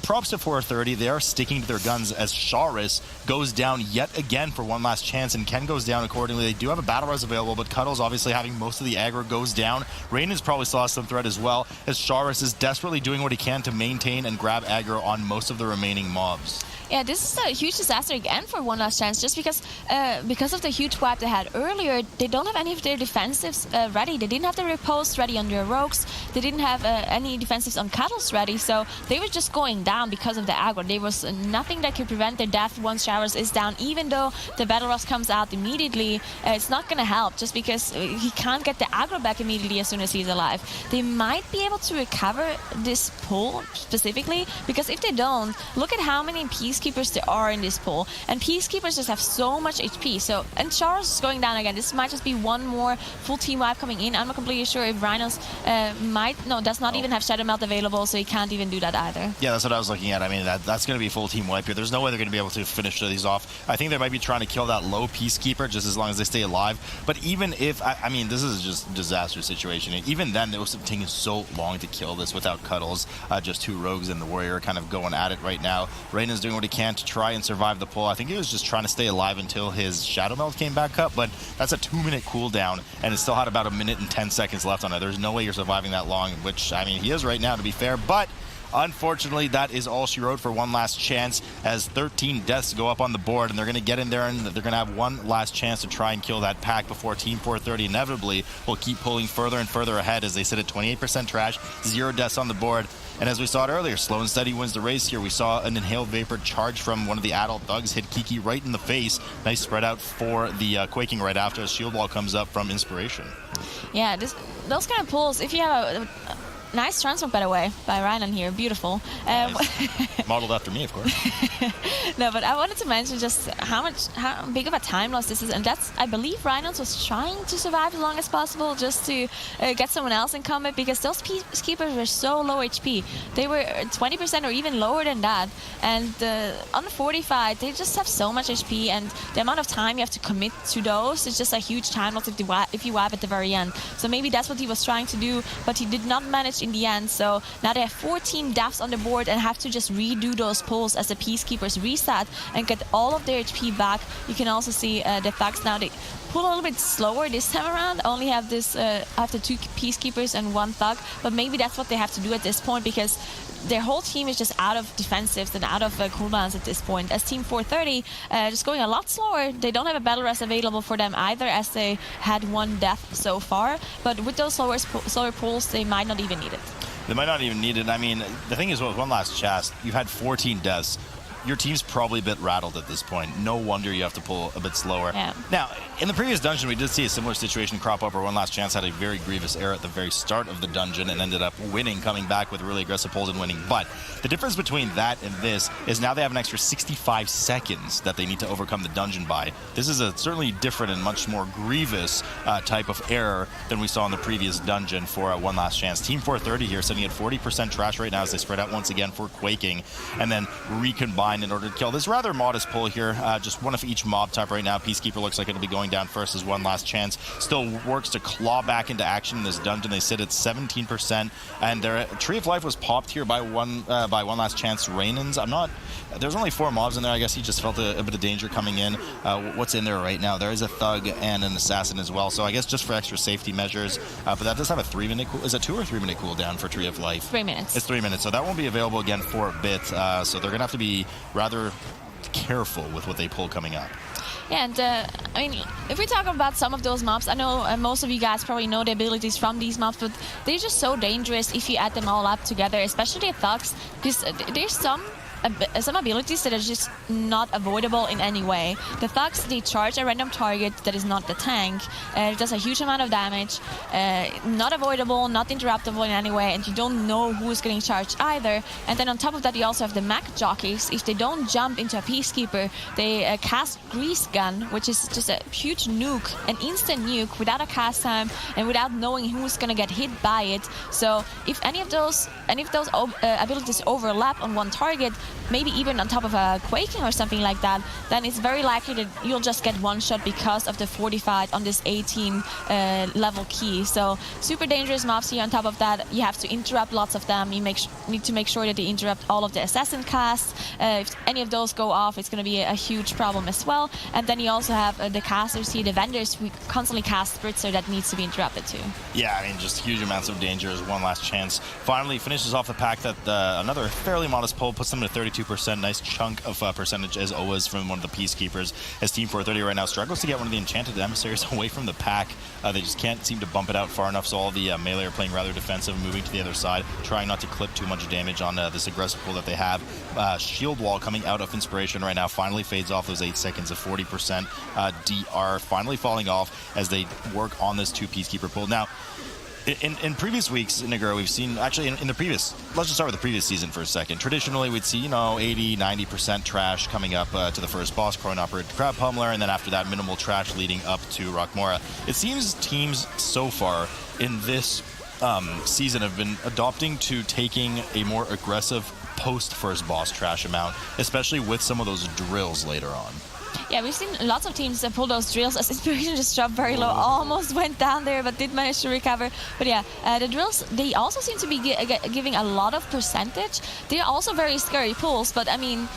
A: props to 430. They are sticking to their guns as Sharis goes down yet again for One Last Chance, and Ken goes down accordingly. They do have a battle res available, but Cuddles obviously having most of the aggro goes down. Rain's probably saw some threat as well, as Sharis is desperately doing what he can to maintain and grab aggro on most of the remaining mobs.
B: Yeah, this is a huge disaster again for One Last Chance, just because of the huge wipe they had earlier. They don't have any of their defensives ready. They didn't have the riposte ready on their rogues. They didn't have any defensives on Cuddles ready, so they were just going down because of the aggro. There was nothing that could prevent their death once Showers is down. Even though the Battle Rust comes out immediately, it's not going to help, just because he can't get the aggro back immediately as soon as he's alive. They might be able to recover this pull specifically, because if they don't, look at how many Peacekeepers Peacekeepers there are in this pool. And Peacekeepers just have so much HP. So, and Charles is going down again. This might just be one more full team wipe coming in. I'm not completely sure if Rhinos does not even have Shadow Melt available, so he can't even do that either.
A: Yeah, that's what I was looking at. I mean, that's going to be a full team wipe here. There's no way they're going to be able to finish these off. I think they might be trying to kill that low Peacekeeper just as long as they stay alive. But even if, I mean, this is just a disaster situation. Even then, it was taking so long to kill this without Cuddles. Just two rogues and the warrior kind of going at it right now. Reyna's doing what he can to try and survive the pull. I think he was just trying to stay alive until his Shadow Melt came back up, but that's a 2-minute cooldown, and it still had about 1 minute and 10 seconds left on it. There's no way you're surviving that long, which, I mean, he is right now, to be fair, but unfortunately, that is all she wrote for one last chance, as 13 deaths go up on the board, and they're going to get in there and they're going to have one last chance to try and kill that pack before Team 430 inevitably will keep pulling further and further ahead as they sit at 28% trash, 0 deaths on the board. And as we saw it earlier, Slow and Steady wins the race here. We saw an Inhaled Vapor charge from one of the adult thugs hit Kiki right in the face. Nice spread out for the Quaking right after as Shield Wall comes up from Inspiration.
B: Yeah, those kind of pulls, if you have a nice transmog, by the way, by Rylan here. Beautiful.
A: Nice. Modeled after me, of course.
B: No, but I wanted to mention just how big of a time loss this is. And that's, I believe Rhinos was trying to survive as long as possible just to get someone else in combat, because those Peacekeepers were so low HP. They were 20% or even lower than that. And on the 45, they just have so much HP. And the amount of time you have to commit to those is just a huge time loss if you wipe at the very end. So maybe that's what he was trying to do, but he did not manage in the end. So now they have 14 deaths on the board and have to just redo those pulls as the Peacekeepers reset and get all of their HP back. You can also see the facts now. They pull a little bit slower this time around. Only have this after 2 Peacekeepers and 1 thug, but maybe that's what they have to do at this point, because their whole team is just out of defensives and out of cooldowns at this point. As Team 430 just going a lot slower. They don't have a battle rest available for them either, as they had 1 death so far. But with those slower pulls, they might not even need it.
A: They might not even need it. I mean, the thing is, with one last chast, you've had 14 deaths. Your team's probably a bit rattled at this point. No wonder you have to pull a bit slower.
B: Yeah.
A: Now, in the previous dungeon, we did see a similar situation crop up where One Last Chance had a very grievous error at the very start of the dungeon and ended up winning, coming back with really aggressive pulls and winning. But the difference between that and this is now they have an extra 65 seconds that they need to overcome the dungeon by. This is a certainly different and much more grievous type of error than we saw in the previous dungeon for One Last Chance. Team 430 here sitting at 40% trash right now as they spread out once again for Quaking and then recombine in order to kill. This rather modest pull here, just one of each mob type right now. Peacekeeper looks like it'll be going down first as One Last Chance. Still works to claw back into action in this dungeon. They sit at 17%, and their Tree of Life was popped here by One Last Chance Rainans. There's only 4 mobs in there. I guess he just felt a bit of danger coming in. What's in there right now? There is a thug and an assassin as well. So I guess just for extra safety measures. But that does have a 3-minute is it 2 or 3 minute cooldown for Tree of Life?
B: 3 minutes.
A: It's 3 minutes. So that won't be available again for a bit. So they're going to have to be rather careful with what they pull coming up.
B: Yeah, and I mean, if we talk about some of those mobs, I know most of you guys probably know the abilities from these mobs, but they're just so dangerous if you add them all up together, especially the thugs, because there's some abilities that are just not avoidable in any way. The thugs, they charge a random target that is not the tank. It does a huge amount of damage. Not avoidable, not interruptible in any way, and you don't know who is getting charged either. And then on top of that, you also have the mech jockeys. If they don't jump into a Peacekeeper, they cast Grease Gun, which is just a huge nuke, an instant nuke without a cast time and without knowing who's gonna get hit by it. So if any of those abilities overlap on one target, maybe even on top of a Quaking or something like that, then it's very likely that you'll just get one shot because of the 45 on this 18 level key. So super dangerous mobs here. On top of that, you have to interrupt lots of them. You need to make sure that they interrupt all of the assassin casts. If any of those go off, it's going to be a huge problem as well. And then you also have the casters here, the vendors who constantly cast Spritzer that needs to be interrupted too.
A: Yeah, I mean, just huge amounts of danger as One Last Chance finally finishes off the pack that another fairly modest pull puts them at 32%. Nice chunk of percentage as always from one of the Peacekeepers, as Team 430 right now struggles to get one of the Enchanted Emissaries away from the pack. They just can't seem to bump it out far enough, so all the melee are playing rather defensive, moving to the other side, trying not to clip too much damage on this aggressive pull that they have. Shield Wall coming out of Inspiration right now finally fades off those 8 seconds of 40%. DR finally falling off as they work on this 2 Peacekeeper pull. Now, In previous weeks, Nagura, we've seen, actually in the previous, let's just start with the previous season for a second. Traditionally, we'd see, 80, 90% trash coming up to the first boss, coin-operated Crab Pummeler, and then after that, minimal trash leading up to Rockmora. It seems teams so far in this season have been adopting to taking a more aggressive post-first boss trash amount, especially with some of those drills later on.
B: Yeah, we've seen lots of teams pull those drills as Inspiration just dropped very low, almost went down there, but did manage to recover. But yeah, the drills, they also seem to be giving a lot of percentage. They're also very scary pulls, but I mean,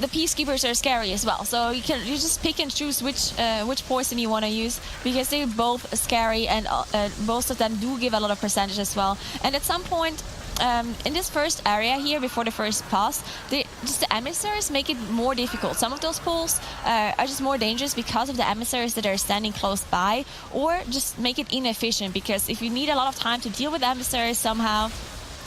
B: the Peacekeepers are scary as well. So you just pick and choose which poison you want to use, because they're both scary, and both of them do give a lot of percentage as well. And at some point, in this first area here, before the first pass, just the emissaries make it more difficult. Some of those pulls are just more dangerous because of the emissaries that are standing close by, or just make it inefficient, because if you need a lot of time to deal with emissaries somehow,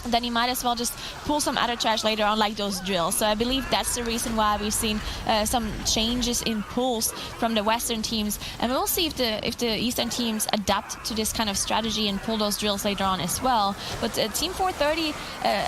B: then you might as well just pull some other trash later on, like those drills. So I believe that's the reason why we've seen some changes in pulls from the Western teams, and we'll see if the Eastern teams adapt to this kind of strategy and pull those drills later on as well. But Team 430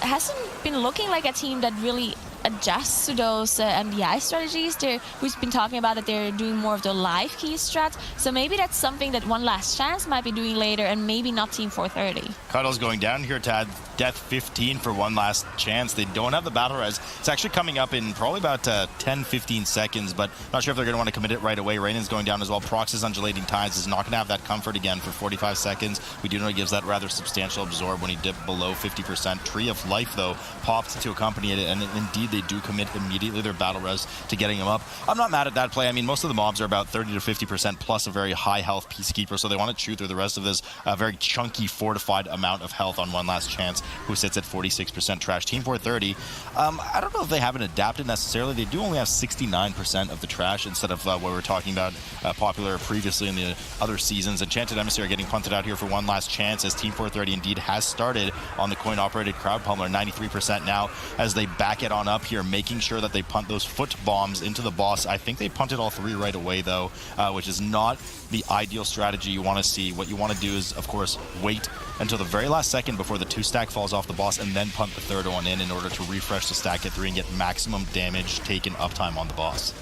B: hasn't been looking like a team that really adjusts to those MDI strategies. We've been talking about that they're doing more of the live key strat, so maybe that's something that One Last Chance might be doing later, and maybe not Team 430.
A: Cuddle's going down here, Tad. Death 15 for One Last Chance. They don't have the battle res. It's actually coming up in probably about 10-15 seconds, but not sure if they're going to want to commit it right away. Raynon's going down as well. Prox's Undulating Tides is not going to have that comfort again for 45 seconds. We do know he gives that rather substantial absorb when he dipped below 50%. Tree of Life, though, popped to accompany it, and indeed they do commit immediately their battle res to getting him up. I'm not mad at that play. I mean, most of the mobs are about 30 to 50% plus a very high health Peacekeeper, so they want to chew through the rest of this very chunky, fortified amount of health on One Last Chance, who sits at 46% trash. Team 430, I don't know if they haven't adapted necessarily. They do only have 69% of the trash instead of what we were talking about popular previously in the other seasons. Enchanted Emissary getting punted out here for One Last Chance, as Team 430 indeed has started on the coin-operated Crowd Pummeler, 93% now as they back it on up here, making sure that they punt those foot bombs into the boss. I think they punted all three right away, though, which is not the ideal strategy you want to see. What you want to do is, of course, wait until the very last second before the 2-stack falls off the boss, and then punt the third one in order to refresh the stack at 3 and get maximum damage taken uptime on the boss.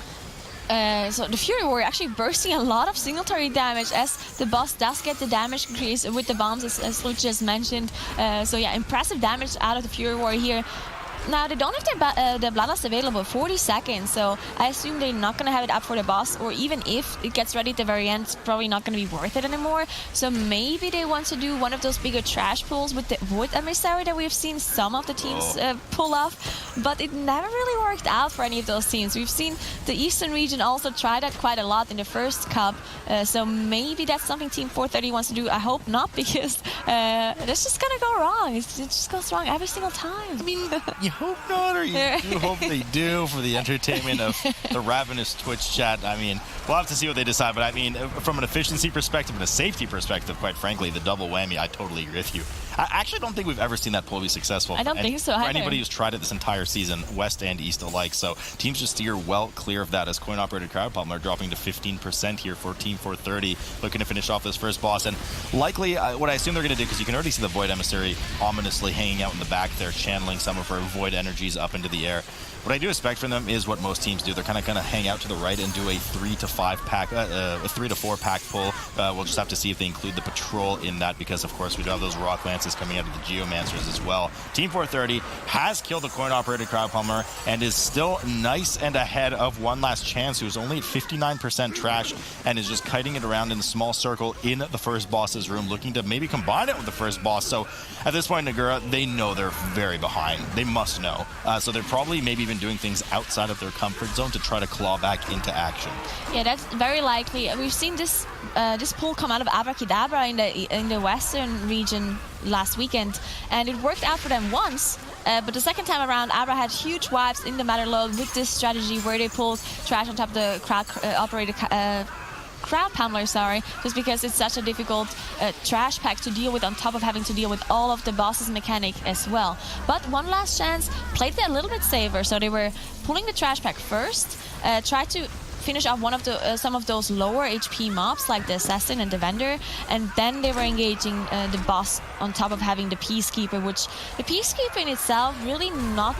B: So the Fury Warrior actually bursting a lot of single target damage, as the boss does get the damage increase with the bombs, as Luke just mentioned. So yeah, impressive damage out of the Fury Warrior here. Now, they don't have the Bloodlust available 40 seconds, so I assume they're not going to have it up for the boss, or even if it gets ready at the very end, it's probably not going to be worth it anymore. So maybe they want to do one of those bigger trash pulls with the Wood Emissary that we've seen some of the teams pull off, but it never really worked out for any of those teams. We've seen the Eastern region also try that quite a lot in the first cup, so maybe that's something Team 430 wants to do. I hope not, because that's just going to go wrong. It just goes wrong every single time.
A: I mean, you hope not, or you do hope they do for the entertainment of the ravenous Twitch chat. I mean, we'll have to see what they decide, but I mean, from an efficiency perspective and a safety perspective, quite frankly, the double whammy, I totally agree with you. I actually don't think we've ever seen that pull be successful.
B: I don't think so either.
A: For anybody who's tried it this entire season, West and East alike. So teams just steer well clear of that, as coin-operated Crowd Pummeler dropping to 15% here for Team 430, looking to finish off this first boss. And likely, what I assume they're going to do, because you can already see the Void Emissary ominously hanging out in the back there, channeling some of her Void energies up into the air. What I do expect from them is what most teams do. They're kind of going to hang out to the right and do a 3 to 4 pack pull. We'll just have to see if they include the patrol in that, because of course we do have those Rock Lances coming out of the Geomancers as well. Team 430 has killed the coin-operated Crowd Pummeler and is still nice and ahead of One Last Chance, who's only at 59% trash and is just kiting it around in a small circle in the first boss's room, looking to maybe combine it with the first boss. So at this point, Nagura, they know they're very behind. They must know. So they're probably maybe even doing things outside of their comfort zone to try to claw back into action.
B: Yeah, that's very likely. We've seen this pull come out of Abracadabra in the Western region last weekend, and it worked out for them once. But the second time around, Abra had huge wipes in the Motherlode with this strategy where they pulled trash on top of the operated Crowd Pummeler, just because it's such a difficult trash pack to deal with, on top of having to deal with all of the boss's mechanic as well. But One Last Chance played it a little bit safer, so they were pulling the trash pack first, tried to finish off one of the some of those lower HP mobs like the Assassin and the Vendor, and then they were engaging the boss on top of having the Peacekeeper, which the Peacekeeper in itself really not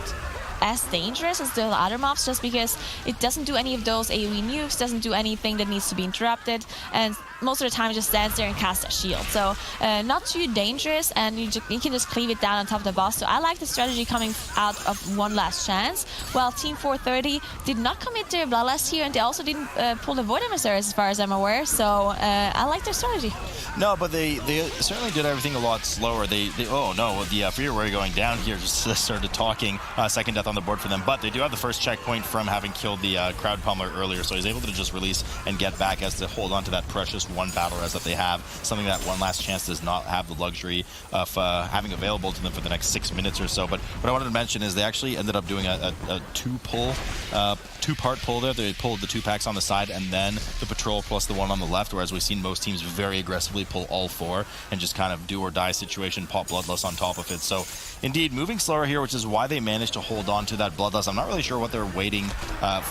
B: as dangerous as the other mobs, just because it doesn't do any of those AoE nukes, doesn't do anything that needs to be interrupted, and most of the time it just stands there and casts a shield. So not too dangerous, and you can just cleave it down on top of the boss. So I like the strategy coming out of One Last Chance. Well, Team 430 did not commit their Bloodlust here, and they also didn't pull the Void Emissaries as far as I'm aware. So I like their strategy.
A: No, but they certainly did everything a lot slower. Oh no, the Freehold going down here just started talking. Second death on the board for them, but they do have the first checkpoint from having killed the crowd pummeler earlier, so he's able to just release and get back as to hold on to that precious one battle res that they have, something that One Last Chance does not have the luxury of having available to them for the next 6 minutes or so. But what I wanted to mention is they actually ended up doing a two-part pull there. They pulled the 2 packs on the side and then the patrol plus the one on the left, whereas we've seen most teams very aggressively pull all 4 and just kind of do or die situation, pop Bloodlust on top of it. So indeed, moving slower here, which is why they managed to hold on to that Bloodlust. I'm not really sure what they're waiting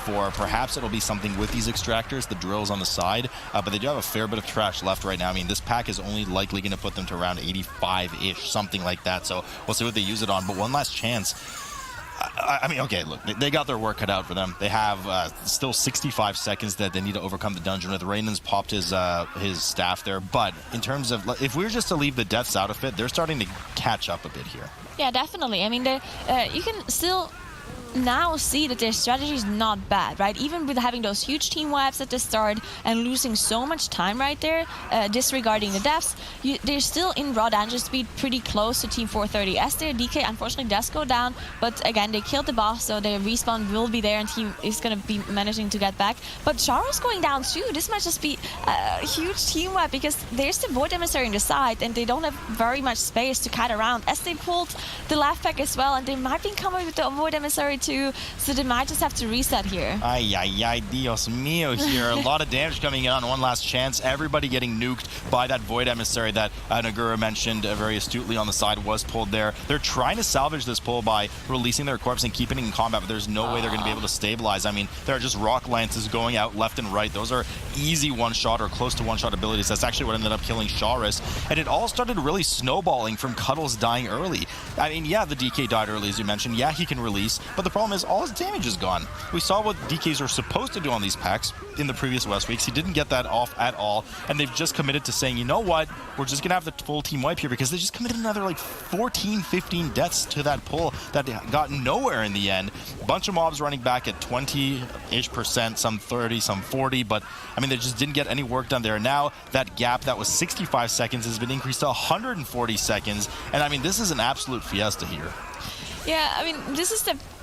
A: for. Perhaps it'll be something with these extractors, the drills on the side, but they do have a fair bit of trash left right now. I mean, this pack is only likely going to put them to around 85-ish, something like that. So we'll see what they use it on. But One Last Chance, I mean, okay, look, they got their work cut out for them. They have still 65 seconds that they need to overcome the dungeon with. Raynon's popped his staff there, but in terms of, if we were just to leave the deaths out of it, they're starting to catch up a bit here.
B: Yeah, definitely. I mean, you can still now see that their strategy is not bad, right? Even with having those huge team wipes at the start and losing so much time right there, disregarding the deaths, they're still in raw danger speed pretty close to Team 430. As their DK unfortunately does go down, but again, they killed the boss, so their respawn will be there and team is going to be managing to get back. But Charo's going down too. This might just be a huge team wipe because there's the Void Emissary on the side and they don't have very much space to cut around, as they pulled the left pack as well, and they might be coming with the Void Emissary too, so they might just have to reset here.
A: Ay, Dios mío here. A lot of damage coming in on One Last Chance. Everybody getting nuked by that Void Emissary that Nagura mentioned very astutely on the side was pulled there. They're trying to salvage this pull by releasing their corpse and keeping it in combat, but there's no way they're going to be able to stabilize. I mean, there are just rock lances going out left and right. Those are easy one-shot or close to one-shot abilities. That's actually what ended up killing Charis. And it all started really snowballing from Cuddles dying early. I mean, yeah, the DK died early, as you mentioned. Yeah, he can release, but the problem is all his damage is gone. We saw what DKs are supposed to do on these packs in the previous West weeks. He didn't get that off at all, and they've just committed to saying, you know what, we're just gonna have the full team wipe here, because they just committed another like 14, 15 deaths to that pull that got nowhere in the end. A bunch of mobs running back at 20-ish%, some 30, some 40, but I mean, they just didn't get any work done there. Now that gap that was 65 seconds has been increased to 140 seconds, and I mean, this is an absolute fiesta here.
B: Yeah, I mean,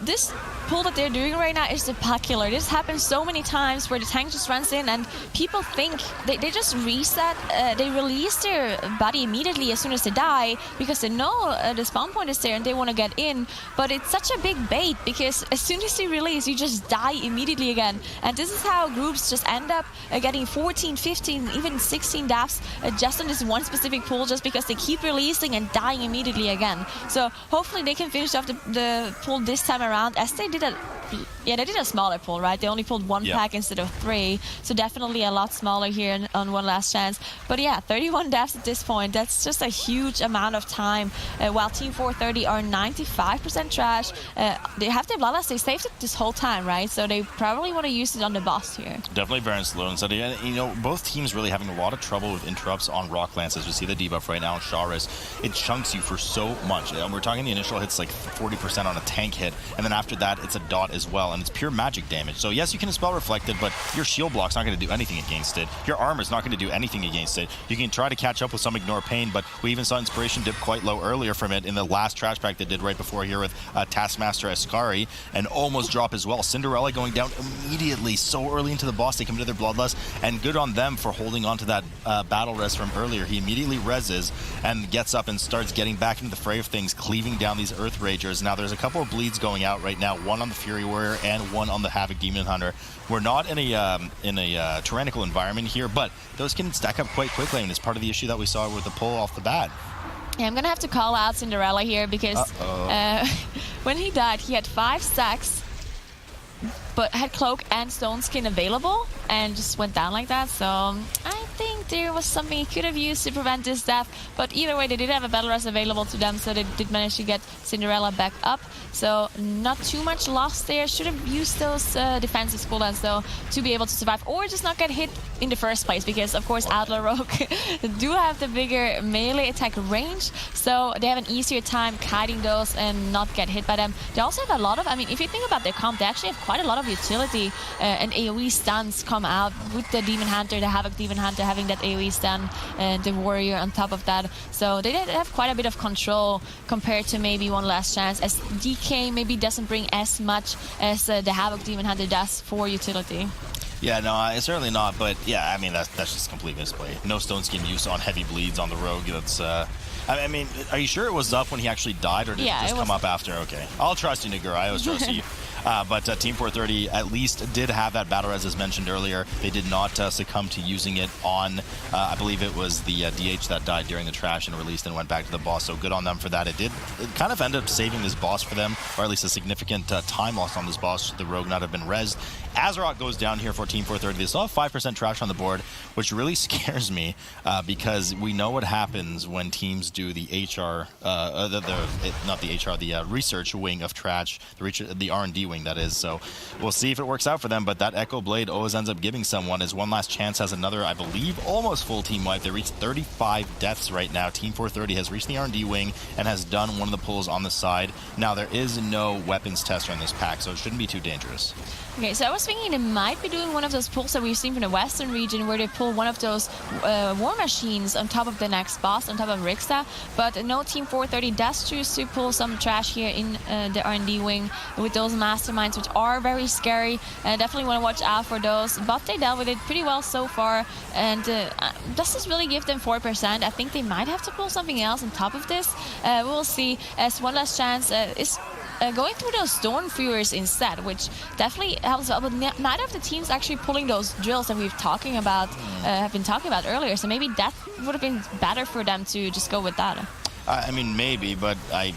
B: this pull that they're doing right now is the pack killer. This happens so many times where the tank just runs in and people think they just reset, they release their body immediately as soon as they die because they know the spawn point is there and they want to get in. But it's such a big bait because as soon as you release, you just die immediately again. And this is how groups just end up getting 14, 15, even 16 deaths just on this one specific pull, just because they keep releasing and dying immediately again. So hopefully they can finish off the pull this time around, as they did they did a smaller pull, right? They only pulled one pack instead of 3, so definitely a lot smaller here on One Last Chance. But yeah, 31 deaths at this point, that's just a huge amount of time, while Team 430 are 95% trash. They have their Bloodlust, they saved it this whole time, right? So they probably want to use it on the boss here.
A: Definitely very slow and steady. And, you know, both teams really having a lot of trouble with interrupts on Rock Lances. We see the debuff right now on Charis. It chunks you for so much. We're talking the initial hits like 40% on a tank hit, and then after that, it's a dot as well, and it's pure magic damage. So yes, you can spell Reflected, but your shield block's not going to do anything against it. Your armor's not going to do anything against it. You can try to catch up with some Ignore Pain, but we even saw Inspiration dip quite low earlier from it in the last trash pack they did right before here with Taskmaster Ascari, and almost drop as well. Cinderella going down immediately so early into the boss. They committed their Bloodlust, and good on them for holding on to that battle res from earlier. He immediately reses and gets up and starts getting back into the fray of things, cleaving down these Earth Ragers. Now there's a couple of bleeds going out right now, one on the Fury Warrior and one on the Havoc Demon Hunter. We're not in a tyrannical environment here, but those can stack up quite quickly, and it's part of the issue that we saw with the pull off the bat.
B: Yeah, I'm gonna have to call out Cinderella here because when he died, he had 5 stacks but had Cloak and Stone Skin available and just went down like that. So I think there was something he could have used to prevent this death. But either way, they did have a Battle Res available to them, so they did manage to get Cinderella back up. So not too much loss there. Should have used those defensive cooldowns though to be able to survive, or just not get hit in the first place, because of course Adler Rogue do have the bigger melee attack range, so they have an easier time kiting those and not get hit by them. They also have a lot of, I mean, if you think about their comp, they actually have quite a lot of utility and AoE stuns come out with the Demon Hunter, the Havoc Demon Hunter having that AoE stun, and the Warrior on top of that. So they have quite a bit of control compared to maybe One Last Chance, as DK maybe doesn't bring as much as the Havoc Demon Hunter does for utility.
A: Yeah, no, it's certainly not, but yeah, I mean, that's just complete misplay. No Stone Skin use on heavy bleeds on the Rogue. That's, I mean, are you sure it was up when he actually died, or did it just come up after? Okay. I'll trust you, Nagura. I always trust you. But Team 430 at least did have that Battle Res as mentioned earlier. They did not succumb to using it on, I believe it was the DH that died during the trash and released and went back to the boss, so good on them for that. It kind of ended up saving this boss for them, or at least a significant time loss on this boss should the Rogue not have been rezzed. Azeroth goes down here for Team 430. They still have 5% trash on the board, which really scares me because we know what happens when teams do the HR, not the HR, the research wing of trash, the R&D wing, that is. So we'll see if it works out for them, but that Echo Blade always ends up giving someone, as One Last Chance has another, I believe, almost full team wipe. They reached 35 deaths right now. Team 430 has reached the R&D wing and has done one of the pulls on the side. Now, there is no weapons tester in this pack, so it shouldn't be too dangerous.
B: Okay, so I was thinking they might be doing one of those pulls that we've seen from the Western region, where they pull one of those war machines on top of the next boss, on top of Rixxa. But no, Team 430 does choose to pull some trash here in the R&D wing with those masterminds, which are very scary. Definitely want to watch out for those. But they dealt with it pretty well so far. And does this really give them 4%? I think they might have to pull something else on top of this. We'll see, as One Last Chance is going through those Storm Furies instead, which definitely helps out. But neither of the teams actually pulling those drills that we've have been talking about earlier. So maybe that would have been better for them to just go with that.
A: I mean, maybe, but I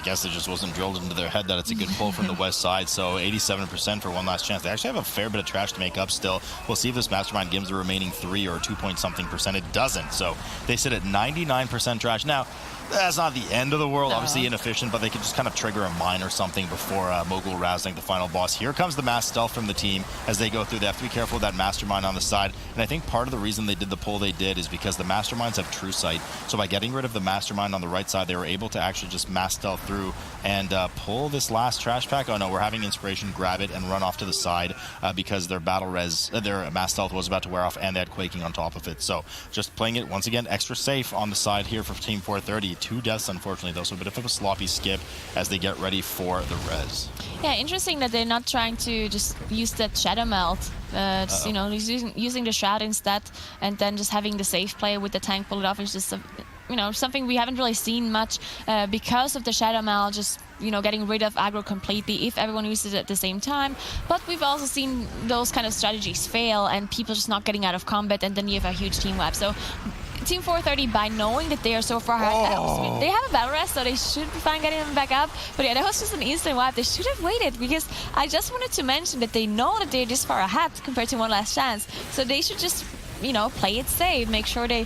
A: guess it just wasn't drilled into their head that it's a good pull from the west side. So 87% for One Last Chance. They actually have a fair bit of trash to make up still. We'll see if this Mastermind gives the remaining 3 or 2-point-something%. It doesn't. So they sit at 99% trash. Now, that's not the end of the world, obviously inefficient, but they could just kind of trigger a mine or something before Mogul Razdunk, the final boss. Here comes the mass stealth from the team as they go through. They have to be careful with that Mastermind on the side. And I think part of the reason they did the pull they did is because the Masterminds have true sight. So by getting rid of the Mastermind on the right side, they were able to actually just mass stealth through and pull this last trash pack. Oh no, we're having Inspiration grab it and run off to the side because their battle res, their mass stealth was about to wear off, and they had Quaking on top of it. So just playing it once again extra safe on the side here for Team 430. 2 deaths, unfortunately, though, so a bit of a sloppy skip as they get ready for the res.
B: Yeah, interesting that they're not trying to just use that Shadow Melt. Just, you know, using the Shroud instead, and then just having the safe play with the tank pull it off is just you know, something we haven't really seen much because of the Shadow Melt, just, you know, getting rid of aggro completely if everyone uses it at the same time. But we've also seen those kind of strategies fail and people just not getting out of combat, and then you have a huge team wipe. So Team 430, by knowing that they are so far ahead, they have a battle rest, so they should be fine getting them back up. But yeah, that was just an instant wipe. They should have waited, because I just wanted to mention that they know that they're this far ahead compared to One Last Chance. So they should just, you know, play it safe, make sure they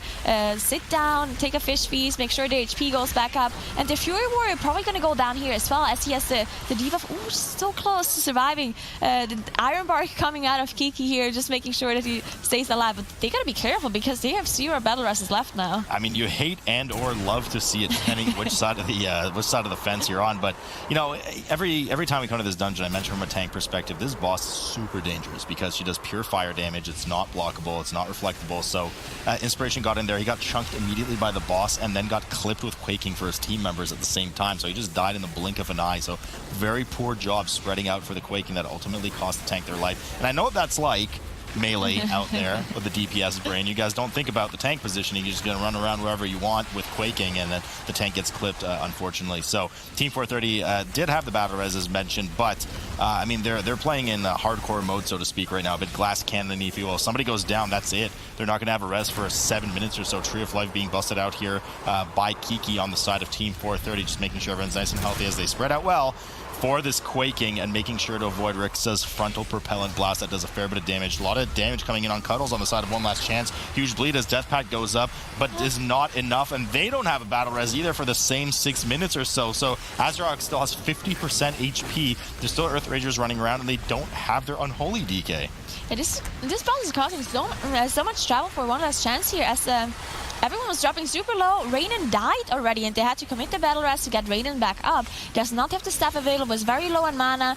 B: sit down, take a fish feast, make sure their HP goes back up. And the Fury Warrior probably going to go down here as well, as he has the debuff. Ooh, so close to surviving. The Iron Bark coming out of Kiki here, just making sure that he stays alive. But they got to be careful, because they have 0 battle rests left now. I
A: mean, you hate and or love to see it, depending which side of the fence you're on. But, you know, every time we come to this dungeon, I mentioned from a tank perspective, this boss is super dangerous because she does pure fire damage. It's not blockable. It's not reflectable. So Inspiration got in there. He got chunked immediately by the boss and then got clipped with Quaking for his team members at the same time. So he just died in the blink of an eye. So very poor job spreading out for the Quaking that ultimately cost the tank their life. And I know what that's like. Melee out there with the DPS brain. You guys don't think about the tank positioning. You're just going to run around wherever you want with Quaking, and then the tank gets clipped, unfortunately. So Team 430 did have the battle res, as mentioned, but I mean, they're playing in hardcore mode, so to speak, right now. A bit glass cannon, if you will. If somebody goes down, that's it. They're not going to have a res for 7 minutes or so. Tree of Life being busted out here by Kiki on the side of Team 430, just making sure everyone's nice and healthy as they spread out well. for this Quaking and making sure to avoid Rixxa's frontal propellant blast that does a fair bit of damage. A lot of damage coming in on Cuddles on the side of One Last Chance. Huge bleed as Death Pact goes up, but is not enough, and they don't have a battle res either for the same 6 minutes or so. So Azarok still has 50% HP. There's still Earth Ragers running around, and they don't have their Unholy DK.
B: Yeah, this boss is causing so much trouble for One Last Chance here, as everyone was dropping super low. Raiden died already, and they had to commit the battle rest to get Raiden back up. Does not have the staff available, is very low on mana.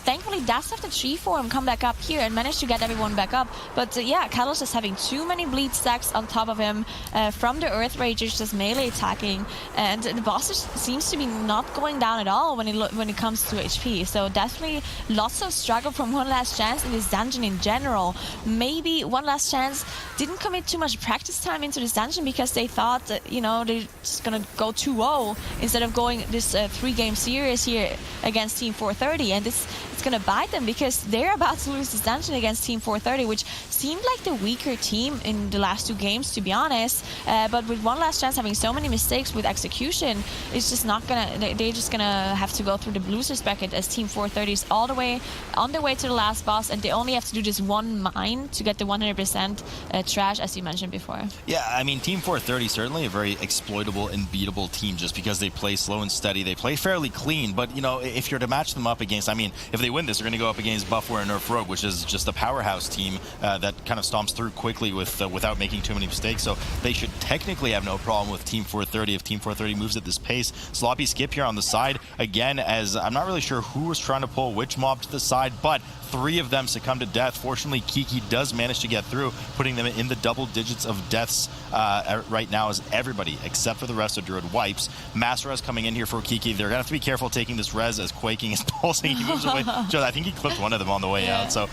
B: Thankfully, does have the tree form come back up here and manage to get everyone back up. But yeah, Kalos is having too many bleed stacks on top of him from the Earth Ragers just melee attacking, and the boss seems to be not going down at all when it comes to HP. So definitely lots of struggle from One Last Chance in this dungeon in general. Maybe One Last Chance didn't commit too much practice time into this dungeon because they thought that, you know, they're just gonna go 2-0 instead of going this 3-game series here against Team 430, and it's gonna bite them because they're about to lose this dungeon against Team 430, which seemed like the weaker team in the last 2 games, to be honest. But with One Last Chance having so many mistakes with execution, it's just not gonna. They're just gonna have to go through the losers bracket as Team 430 is all the way on their way to the last boss, and they only have to do this one mine to get the 100% trash, as you mentioned before.
A: Yeah, I mean, Team 430 certainly a very exploitable and beatable team just because they play slow and steady. They play fairly clean, but you know, if you're to match them up against, I mean, if they win this, they're going to go up against Buffware and Nerf Rogue, which is just a powerhouse team that kind of stomps through quickly without making too many mistakes. So they should technically have no problem with Team 430 if Team 430 moves at this pace. Sloppy skip here on the side again, as I'm not really sure who was trying to pull which mob to the side, but 3 of them succumb to death. Fortunately, Kiki does manage to get through, putting them in the double digits of deaths right now as everybody, except for the rest of Druid, wipes. Mass res coming in here for Kiki. They're going to have to be careful taking this res as Quaking is pulsing. He moves away. I think he clipped one of them on the way out. So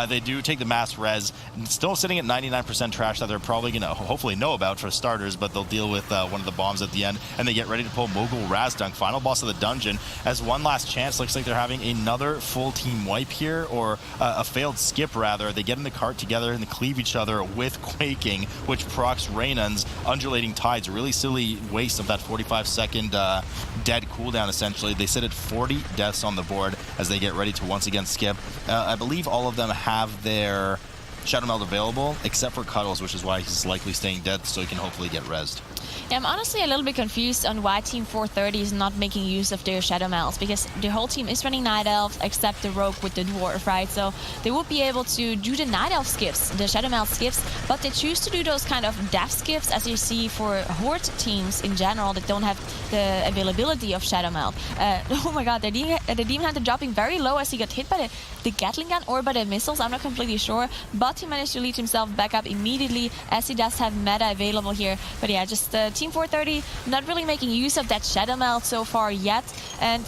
A: they do take the mass res. Still sitting at 99% trash that they're probably going to hopefully know about for starters, but they'll deal with one of the bombs at the end, and they get ready to pull Mogul Razdunk, final boss of the dungeon, as One Last Chance looks like they're having another full team wipe here, or a failed skip rather. They get in the cart together and they cleave each other with Quaking, which procs Raynon's Undulating Tides. Really silly waste of that 45-second dead cooldown, essentially. They sit at 40 deaths on the board as they get ready to once again skip. I believe all of them have their Shadow Meld available, except for Cuddles, which is why he's likely staying dead, so he can hopefully get rezzed.
B: Yeah, I'm honestly a little bit confused on why Team 430 is not making use of their Shadow Melds, because the whole team is running Night Elves except the Rogue with the Dwarf, right? So they would be able to do the Night Elf skips, the Shadow Meld skips, but they choose to do those kind of death skips, as you see for Horde teams in general that don't have the availability of Shadow Meld. Oh my god, the Demon Hunter dropping very low as he got hit by the Gatling gun or by the missiles, I'm not completely sure, but he managed to lead himself back up immediately as he does have meta available here. But yeah, just Team 430 not really making use of that Shadow Meld so far yet, and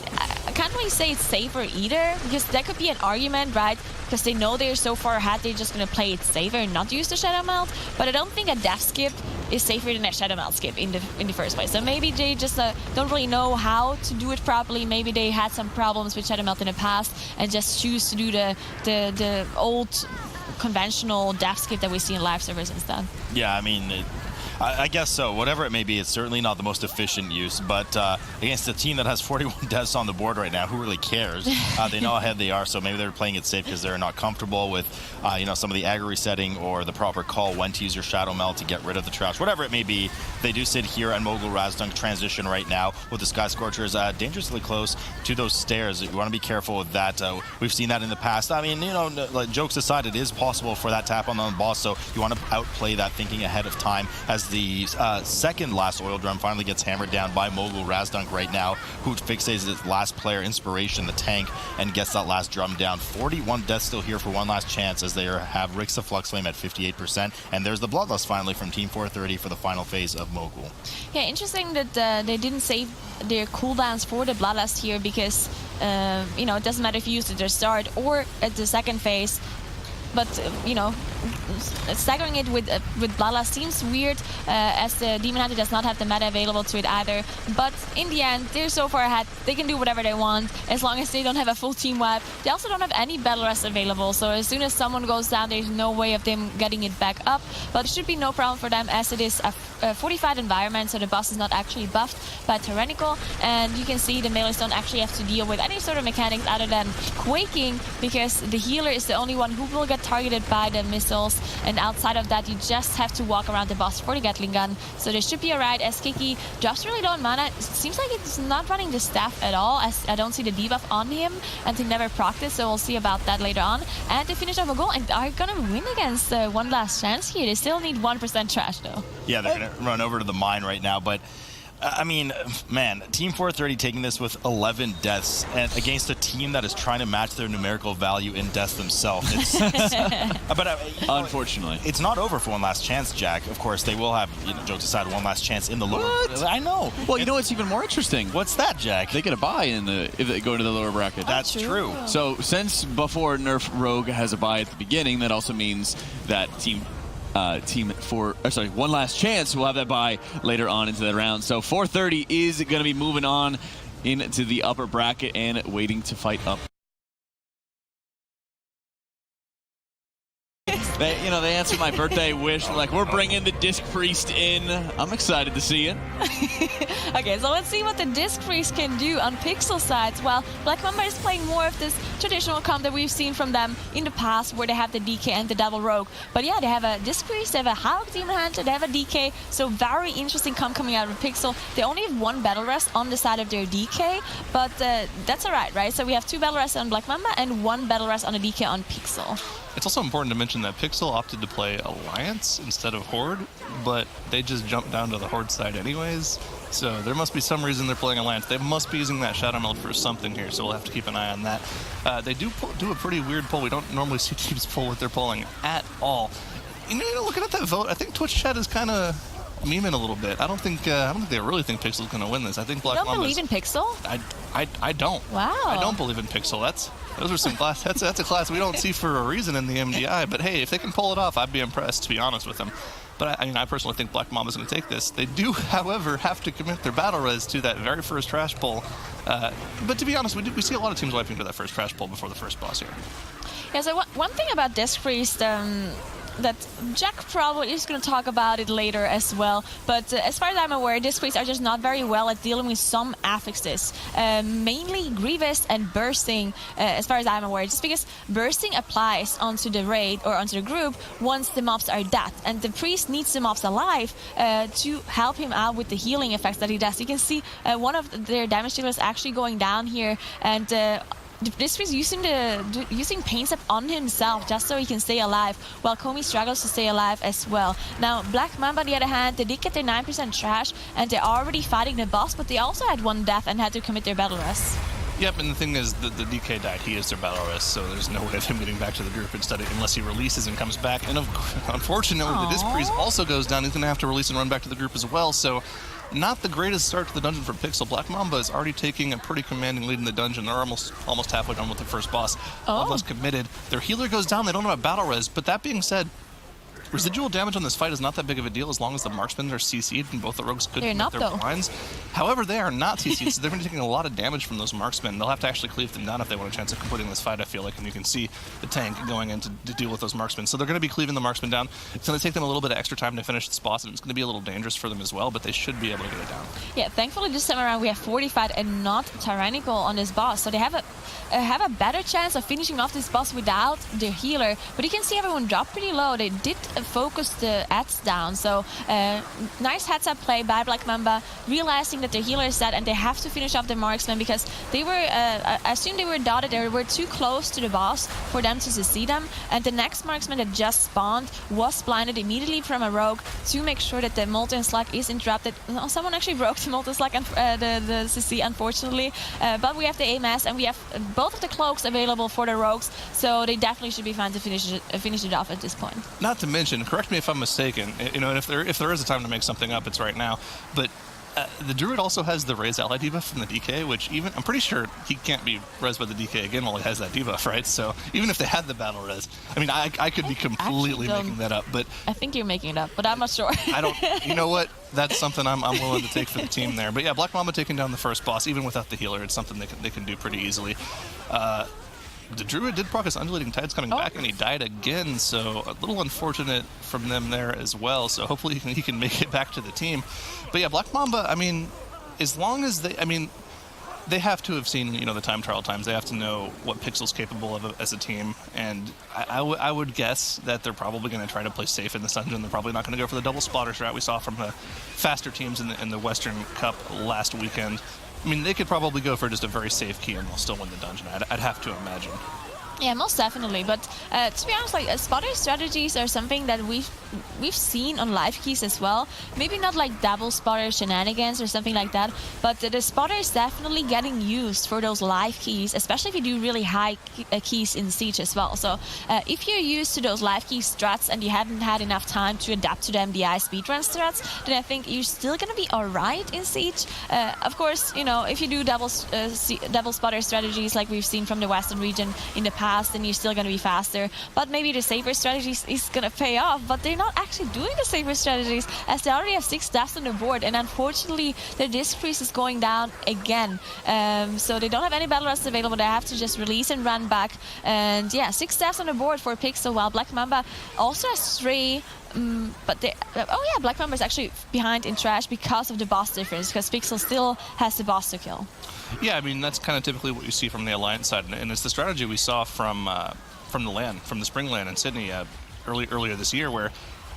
B: I can't really say it's safer either, because that could be an argument, right? Because they know they're so far ahead, they're just going to play it safer and not use the Shadow Meld, but I don't think a death skip is safer than a Shadow Meld skip in the first place. So maybe they just don't really know how to do it properly. Maybe they had some problems with Shadow Meld in the past and just choose to do the old conventional death skip that we see in live servers instead.
A: Yeah, I mean, I guess so. Whatever it may be, it's certainly not the most efficient use, but against a team that has 41 deaths on the board right now, who really cares? They know how ahead they are, so maybe they're playing it safe because they're not comfortable with some of the aggro resetting or the proper call when to use your Shadow Meld to get rid of the trash. Whatever it may be, they do sit here on Mogul Razdunk transition right now with the Sky Scorchers dangerously close to those stairs. You want to be careful with that. We've seen that in the past. I mean, like, jokes aside, it is possible for that tap on the boss, so you want to outplay that thinking ahead of time, as the second last oil drum finally gets hammered down by Mogul Razdunk right now, who fixates its last player, Inspiration, the tank, and gets that last drum down. 41 deaths still here for One Last Chance, as they have Rixxa Fluxflame at 58%, and there's the Bloodlust finally from Team 430 for the final phase of Mogul.
B: Yeah, interesting that they didn't save their cooldowns for the Bloodlust here, because it doesn't matter if you use it at the start or at the second phase. but you know, staggering it with Bloodlust seems weird, as the Demon Hunter does not have the meta available to it either. But in the end, they're so far ahead, they can do whatever they want as long as they don't have a full team wipe. They also don't have any battle rest available, so as soon as someone goes down, there's no way of them getting it back up. But it should be no problem for them, as it is a fortified environment, so the boss is not actually buffed by Tyrannical, and you can see the melees don't actually have to deal with any sort of mechanics other than quaking, because the healer is the only one who will get targeted by the missiles, and outside of that you just have to walk around the boss for the Gatling gun. So they should be alright, as Kiki drops really low on mana. It seems like it's not running the staff at all, as I don't see the debuff on him, and he never procced it, so we'll see about that later on. And they finish off a goal and are gonna win against One Last Chance here. They still need 1% trash though.
A: Yeah, they're gonna run over to the mine right now, but I mean, man, Team 430 taking this with 11 deaths and against a team that is trying to match their numerical value in deaths themselves. But
C: unfortunately,
A: it's not over for One Last Chance, Jack. Of course, they will have, jokes aside, one last chance in the lower.
C: What?
A: I know.
C: Well, you know what's even more interesting?
A: What's that, Jack?
C: They get a buy if they go to the lower bracket.
A: That's true.
C: So since before Nerf Rogue has a buy at the beginning, that also means that One Last Chance will have that bye later on into the round. So 430 is going to be moving on into the upper bracket and waiting to fight up. They answered my birthday wish. Like, we're bringing the Disc Priest in. I'm excited to see it.
B: Okay, so let's see what the Disc Priest can do on pixel sides. Well, Black Mamba is playing more of this traditional comp that we've seen from them in the past, where they have the DK and the double rogue. But yeah, they have a Disc Priest, they have a Havoc Demon Hunter, they have a DK. So very interesting comp coming out of pixel. They only have one battle rest on the side of their DK, but that's alright, right? So we have two battle rests on Black Mamba and one battle rest on a DK on pixel.
D: It's also important to mention that Pixel opted to play Alliance instead of Horde, but they just jumped down to the Horde side anyways. So there must be some reason they're playing Alliance. They must be using that Shadow Meld for something here, so we'll have to keep an eye on that. They do a pretty weird pull. We don't normally see teams pull what they're pulling at all. Looking at that vote, I think Twitch chat is kind of memeing a little bit. I don't think they really think Pixel's going to win this. I think Black Mamba.
B: You don't believe in Pixel?
D: I don't.
B: Wow.
D: I don't believe in Pixel. Those are some class. That's a class we don't see for a reason in the MDI. But hey, if they can pull it off, I'd be impressed, to be honest with them. But I personally think Black Mamba's going to take this. They do, however, have to commit their battle res to that very first trash pull. But to be honest, we see a lot of teams wiping to that first trash pull before the first boss here.
B: Yeah. So one thing about Disc Priest, that Jack probably is going to talk about it later as well, but as far as I'm aware, Disc Priests are just not very well at dealing with some affixes, mainly Grievous and Bursting, as far as I'm aware, just because Bursting applies onto the raid or onto the group once the mobs are dead, and the Priest needs the mobs alive to help him out with the healing effects that he does. You can see one of their damage dealers actually going down here, and Disc Priest using Pain Step on himself just so he can stay alive, while Komi struggles to stay alive as well. Now, Black Mamba, on the other hand, they did get their 9% trash, and they're already fighting the boss, but they also had one death and had to commit their battle rest.
D: Yep, and the thing is, the DK died. He is their battle rest, so there's no way of him getting back to the group unless he releases and comes back. And unfortunately, the Disc Priest also goes down. He's going to have to release and run back to the group as well, so not the greatest start to the dungeon for Pixel. Black Mamba is already taking a pretty commanding lead in the dungeon. They're almost halfway done with the first boss. One less committed. Their healer goes down. They don't have a battle res, but that being said, residual damage on this fight is not that big of a deal as long as the marksmen are CC'd and both the rogues could commit their blinds. However, they are not CC'd, so they're going to be taking a lot of damage from those marksmen. They'll have to actually cleave them down if they want a chance of completing this fight, I feel like, and you can see the tank going in to deal with those marksmen. So they're going to be cleaving the marksmen down. It's going to take them a little bit of extra time to finish this boss, and it's going to be a little dangerous for them as well, but they should be able to get it down.
B: Yeah, thankfully this time around we have fortified and not tyrannical on this boss, so they have a better chance of finishing off this boss without their healer. But you can see everyone drop pretty low. They did focus the ads down, so nice heads-up play by Black Mamba, realizing that their healer is dead and they have to finish off the marksman because they were, I assume they were dotted, they were too close to the boss for them to CC them, and the next marksman that just spawned was blinded immediately from a rogue to make sure that the Molten Slug is interrupted. No, someone actually broke the Molten Slug and the CC, unfortunately, but we have the AMS and we have both of the cloaks available for the rogues, so they definitely should be fine to finish it off at this point.
D: Not to mention, correct me if I'm mistaken, and if there is a time to make something up, it's right now, but The Druid also has the Raise Ally debuff from the DK, which I'm pretty sure he can't be res by the DK again while he has that debuff, right? So even if they had the battle res, I mean, I could be completely making that up, but
B: I think you're making it up, but I'm not sure.
D: I don't. You know what? That's something I'm willing to take for the team there. But yeah, Black Mamba taking down the first boss, even without the healer, it's something they can do pretty easily. The Druid did proc his Undulating Tides coming back, and he died again, so a little unfortunate from them there as well. So hopefully he can make it back to the team. But yeah, Black Mamba, I mean, as long as they have to have seen, the time trial times. They have to know what Pixel's capable of as a team, and I would guess that they're probably going to try to play safe in this dungeon. They're probably not going to go for the double spotter strat we saw from the faster teams in the Western Cup last weekend. I mean, they could probably go for just a very safe key and they'll still win the dungeon. I'd have to imagine.
B: Yeah, most definitely. But to be honest, like spotter strategies are something that we've seen on live keys as well. Maybe not like double spotter shenanigans or something like that, but the spotter is definitely getting used for those live keys, especially if you do really high keys in Siege as well. So if you're used to those live key strats and you haven't had enough time to adapt to the MDI speedrun strats, then I think you're still gonna be alright in Siege. Of course, if you do double spotter strategies like we've seen from the Western region in the past, then you're still going to be faster. But maybe the safer strategies is going to pay off, but they're not actually doing the safer strategies as they already have 6 deaths on the board, and unfortunately their disc freeze is going down again. So they don't have any battle rests available. They have to just release and run back. And yeah, 6 deaths on the board for Pixel, while Black Mamba also has 3. But Black Mamba is actually behind in trash because of the boss difference, because Pixel still has the boss to kill.
D: Yeah, I mean, that's kind of typically what you see from the Alliance side, and it's the strategy we saw from the Spring LAN in Sydney earlier this year, where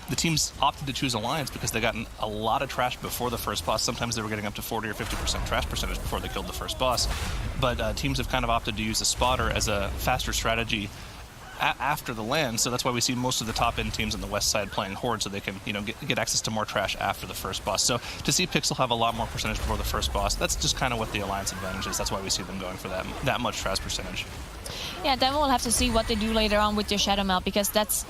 D: the teams opted to choose Alliance because they got a lot of trash before the first boss. Sometimes they were getting up to 40 or 50% trash percentage before they killed the first boss. But teams have kind of opted to use the spotter as a faster strategy after the LAN, so that's why we see most of the top-end teams on the west side playing Horde, so they can, get access to more trash after the first boss. So to see Pixel have a lot more percentage before the first boss, that's just kind of what the Alliance advantage is. That's why we see them going for that much trash percentage.
B: Yeah, then we'll have to see what they do later on with their Shadow Melt, because that's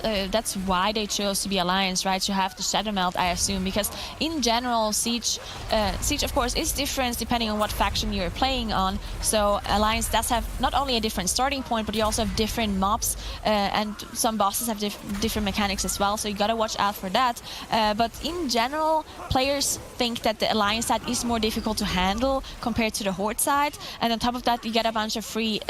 B: why they chose to be Alliance, right? To have the Shadow Melt, I assume, because in general, Siege of course is different depending on what faction you're playing on. So Alliance does have not only a different starting point, but you also have different mobs, and some bosses have different mechanics as well. So you gotta watch out for that. But in general, players think that the Alliance side is more difficult to handle compared to the Horde side, and on top of that, you get a bunch of free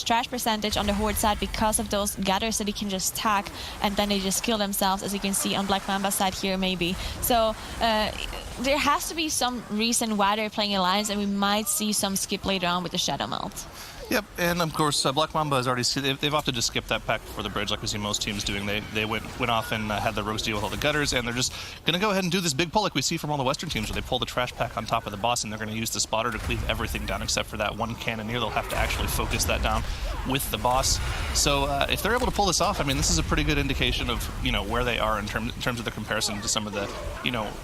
B: trash percentage on the Horde side because of those gutters that you can just tag, and then they just kill themselves, as you can see on Black Mamba side here maybe. So there has to be some reason why they're playing Alliance, and we might see some skip later on with the Shadow Melt.
D: Yep, and of course, Black Mamba has already they've opted to skip that pack before the bridge, like we see most teams doing. They went off and had the rogues deal with all the gutters, and they're just going to go ahead and do this big pull like we see from all the Western teams, where they pull the trash pack on top of the boss, and they're going to use the spotter to cleave everything down except for that one cannoneer. They'll have to actually focus that down with the boss. So if they're able to pull this off, I mean, this is a pretty good indication of where they are in terms of the comparison to some of the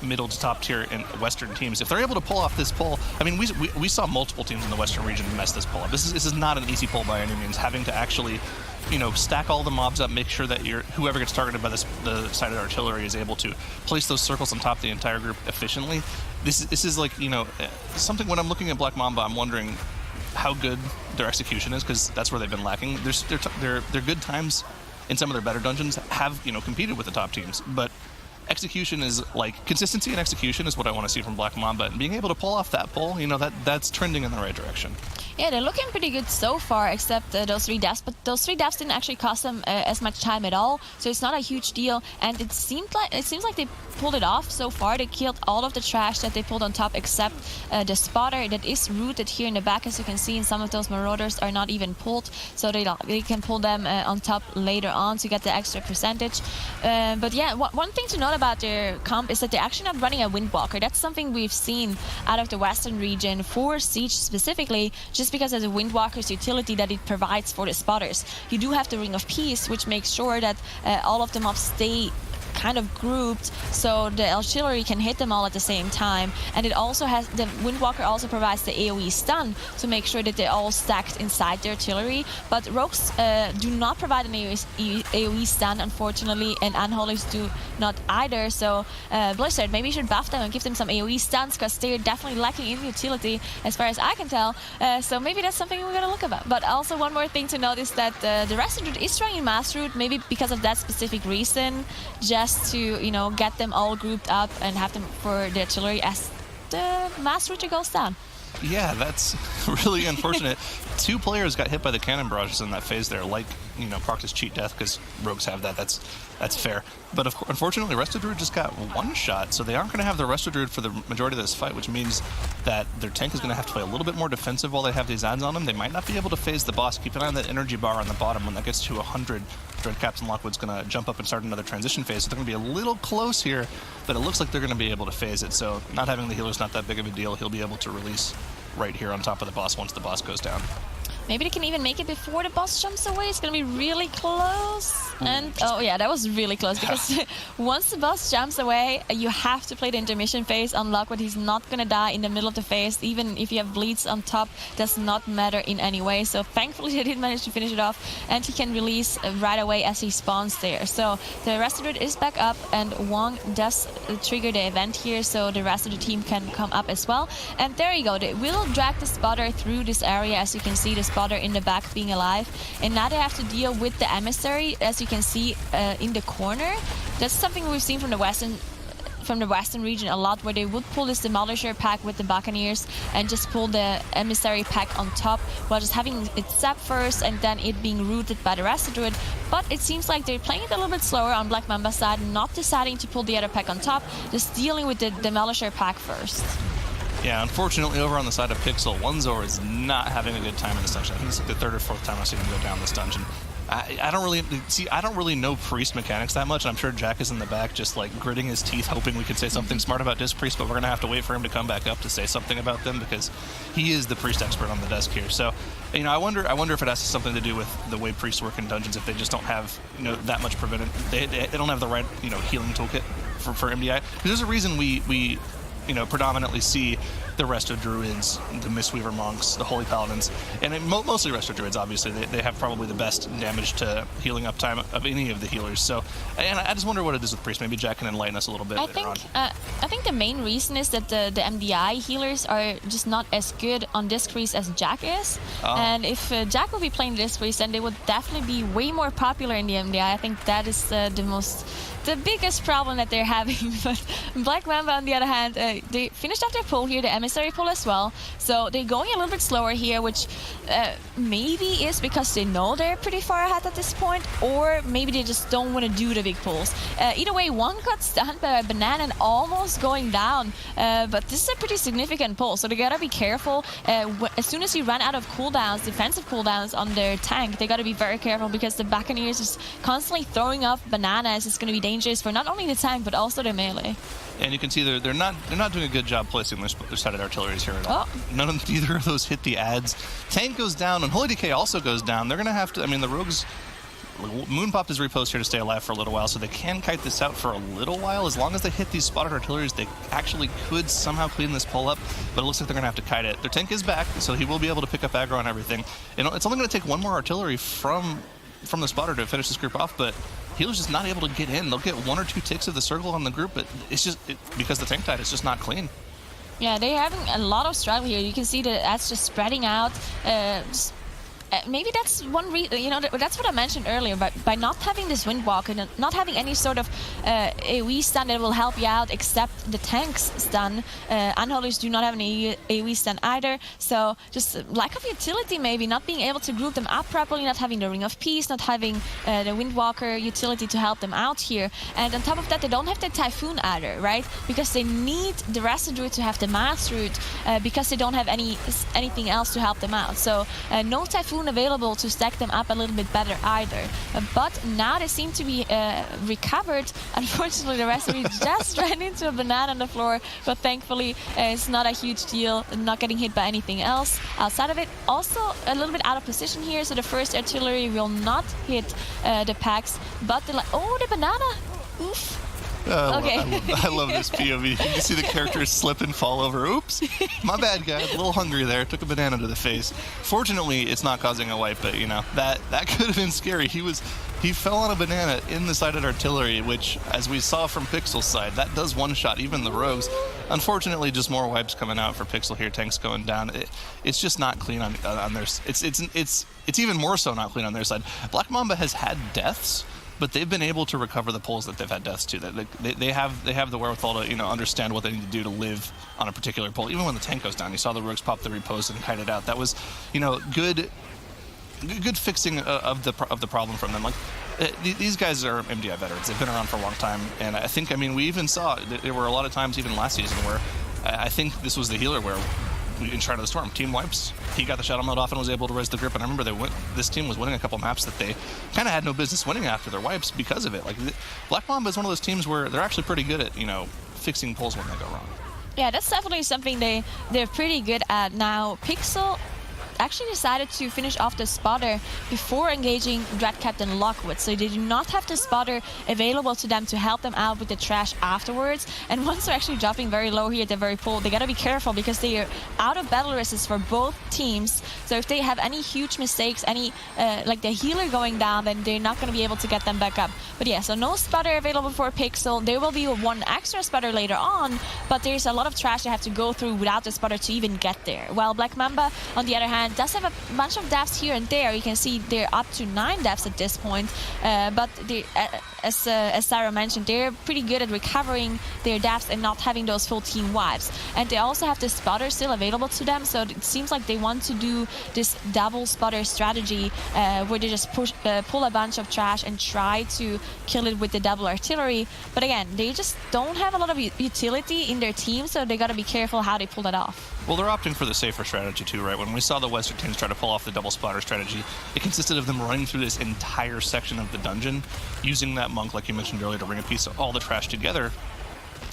D: middle to top tier in Western teams. If they're able to pull off this pull, I mean, we saw multiple teams in the Western region mess this pull up. This is not an easy pull by any means. Having to actually stack all the mobs up, make sure that whoever gets targeted by the side of the artillery is able to place those circles on top of the entire group efficiently. This is like something. When I'm looking at Black Mamba, I'm wondering how good their execution is, because that's where they've been lacking. Their good times in some of their better dungeons have competed with the top teams, but execution is consistency and execution is what I want to see from Black Mamba, and being able to pull off that pull, that's trending in the right direction.
B: Yeah, they're looking pretty good so far, except those 3 deaths. But those 3 deaths didn't actually cost them as much time at all, so it's not a huge deal. And it seems like they pulled it off so far. They killed all of the trash that they pulled on top, except the spotter that is rooted here in the back, as you can see. And some of those Marauders are not even pulled, so they can pull them on top later on to get the extra percentage. But yeah, one thing to note about their comp is that they're actually not running a Windwalker. That's something we've seen out of the Western region for Siege specifically, just because of the Windwalker's utility that it provides for the spotters. You do have the Ring of Peace, which makes sure that all of the mobs stay kind of grouped so the artillery can hit them all at the same time. And it also has, the Windwalker also provides the AoE stun to make sure that they're all stacked inside the artillery. But rogues do not provide an AoE stun, unfortunately, and unholies do not either. So Blizzard, maybe you should buff them and give them some AoE stuns, because they're definitely lacking in utility as far as I can tell. So maybe that's something we're gonna look about. But also one more thing to note is that the Resident is trying in Mass Route, maybe because of that specific reason, just to, you know, get them all grouped up and have them for the artillery as the Mass Route goes down.
D: Yeah, that's really unfortunate. 2 players got hit by the cannon barrages in that phase there, like, you know, Proctus cheat death, because rogues have that. That's fair. But unfortunately, Resto Druid just got 1 shot, so they aren't going to have the Resto Druid for the majority of this fight, which means that their tank is going to have to play a little bit more defensive while they have these ads on them. They might not be able to phase the boss. Keep an eye on that energy bar on the bottom. When that gets to 100, Dread Captain Lockwood's going to jump up and start another transition phase. So they're going to be a little close here, but it looks like they're going to be able to phase it. So not having the healer's not that big of a deal. He'll be able to release right here on top of the boss once the boss goes down.
B: Maybe they can even make it before the boss jumps away. It's going to be really close. And, oh yeah, that was really close, because once the boss jumps away, you have to play the intermission phase on Lockwood. He's not going to die in the middle of the phase. Even if you have bleeds on top, does not matter in any way. So thankfully they did manage to finish it off, and he can release right away as he spawns there. So the rest of it is back up, and Wong does trigger the event here, so the rest of the team can come up as well. And there you go. They will drag the spotter through this area. As you can see, the spotter in the back being alive, and now they have to deal with the emissary, as you can see in the corner. That's something we've seen from the western region a lot, where they would pull this Demolisher pack with the Buccaneers and just pull the emissary pack on top, while just having it zap first and then it being rooted by the rest of it. But it seems like they're playing it a little bit slower on Black Mamba's side, not deciding to pull the other pack on top, just dealing with the Demolisher pack first.
D: Yeah, unfortunately, over on the side of Pixel, Onezor is not having a good time in this dungeon. I think it's like the 3rd or 4th time I've seen him go down this dungeon. I don't really know Priest mechanics that much, and I'm sure Jack is in the back just like gritting his teeth, hoping we could say something smart about Disc Priest, but we're gonna have to wait for him to come back up to say something about them, because he is the Priest expert on the desk here. So, you know, I wonder if it has something to do with the way Priests work in dungeons, if they just don't have, you know, that much preventive. They don't have the right, you know, healing toolkit for MDI. Because there's a reason we you know, predominantly see the Resto Druids, the Mistweaver Monks, the Holy Paladins, and mostly Resto Druids, obviously. They have probably the best damage to healing uptime of any of the healers. So, and I just wonder what it is with Priest. Maybe Jack can enlighten us a little bit later on.
B: I think the main reason is that the MDI healers are just not as good on Disc Priest as Jack is. Oh. And if Jack would be playing Disc Priest, then they would definitely be way more popular in the MDI. I think that is the biggest problem that they're having. But Black Mamba, on the other hand, they finished off their pull here, the emissary pull as well. So they're going a little bit slower here, which maybe is because they know they're pretty far ahead at this point, or maybe they just don't want to do the big pulls. Either way, one got stunned by a banana and almost going down, but this is a pretty significant pull, so they gotta be careful. As soon as you run out of cooldowns, defensive cooldowns on their tank, they gotta be very careful, because the Buccaneers is constantly throwing off bananas. It's gonna be dangerous for not only the tank but also the melee.
D: And you can see they're not doing a good job placing their side of artilleries here at all. Neither of those hit the ads. Tank goes down, and Holy Decay also goes down. They're gonna have to. I mean, the rogues. Moon popped his repost here to stay alive for a little while, so they can kite this out for a little while. As long as they hit these spotted artilleries, they actually could somehow clean this pull up, but it looks like they're going to have to kite it. Their tank is back, so he will be able to pick up aggro and everything. You know, it's only going to take one more artillery from the spotter to finish this group off, but Healer's just not able to get in. They'll get 1 or 2 ticks of the circle on the group, but it's just because the tank tide is just not clean.
B: Yeah, they're having a lot of struggle here. You can see that that's just spreading out. Maybe that's one reason, you know, that's what I mentioned earlier, but by not having this Windwalker and not having any sort of AoE stun that will help you out except the tank's stun, Unholies do not have an AoE stun either, so just lack of utility maybe, not being able to group them up properly, not having the Ring of Peace, not having the Windwalker utility to help them out here, and on top of that they don't have the Typhoon either, right? Because they need the rest of Druid to have the Mass Route, because they don't have anything else to help them out, so no Typhoon available to stack them up a little bit better either. But now they seem to be recovered. Unfortunately, the rest of it just ran into a banana on the floor, but thankfully it's not a huge deal, not getting hit by anything else outside of it. Also a little bit out of position here, so the first artillery will not hit the packs, but they're like, oh, the banana Oof.
D: Okay.
B: Okay.
D: I love this POV. You can see the characters slip and fall over. Oops, my bad, guys. A little hungry there. Took a banana to the face. Fortunately, it's not causing a wipe, but you know that could have been scary. He fell on a banana in the sided artillery, which, as we saw from Pixel's side, that does one-shot even the rogues. Unfortunately, just more wipes coming out for Pixel here. Tanks going down. It's just not clean on their. It's even more so not clean on their side. Black Mamba has had deaths, but they've been able to recover the pulls that they've had deaths to. They have the wherewithal to understand what they need to do to live on a particular pull. Even when the tank goes down, you saw the rogues pop the repose and kite it out. That was good fixing of the problem from them. Like these guys are MDI veterans. They've been around for a long time, and I think we even saw there were a lot of times even last season where I think this was the healer where. In Shrine of the Storm, team wipes. He got the shadow mode off and was able to raise the grip. And I remember this team was winning a couple maps that they kind of had no business winning after their wipes because of it. Like Black Mamba is one of those teams where they're actually pretty good at fixing pulls when they go wrong.
B: Yeah, that's definitely something they're pretty good at. Now, Pixel actually decided to finish off the spotter before engaging Dread Captain Lockwood, so they do not have the spotter available to them to help them out with the trash afterwards. And once they're actually dropping very low here at the very pool, they gotta be careful because they are out of battle resist for both teams. So if they have any huge mistakes, any like the healer going down, then they're not gonna be able to get them back up. But yeah, so no spotter available for Pixel. There will be one extra spotter later on, but there's a lot of trash they have to go through without the spotter to even get there. While Black Mamba, on the other hand, does have a bunch of deaths here and there. You can see they're up to 9 deaths at this point, but as Sarah mentioned, they're pretty good at recovering their deaths and not having those full team wipes. And they also have the spotter still available to them, so it seems like they want to do this double spotter strategy where they just pull a bunch of trash and try to kill it with the double artillery. But again, they just don't have a lot of utility in their team, so they gotta be careful how they pull that off.
D: Well, they're opting for the safer strategy too, right? When we saw the Western teams try to pull off the double splatter strategy, it consisted of them running through this entire section of the dungeon, using that monk, like you mentioned earlier, to bring a piece of all the trash together,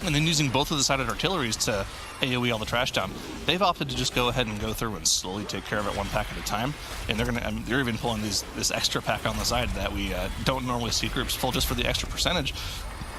D: and then using both of the sided artilleries to AoE all the trash down. They've opted to just go ahead and go through and slowly take care of it one pack at a time, and they're even pulling this extra pack on the side that we don't normally see groups pull just for the extra percentage.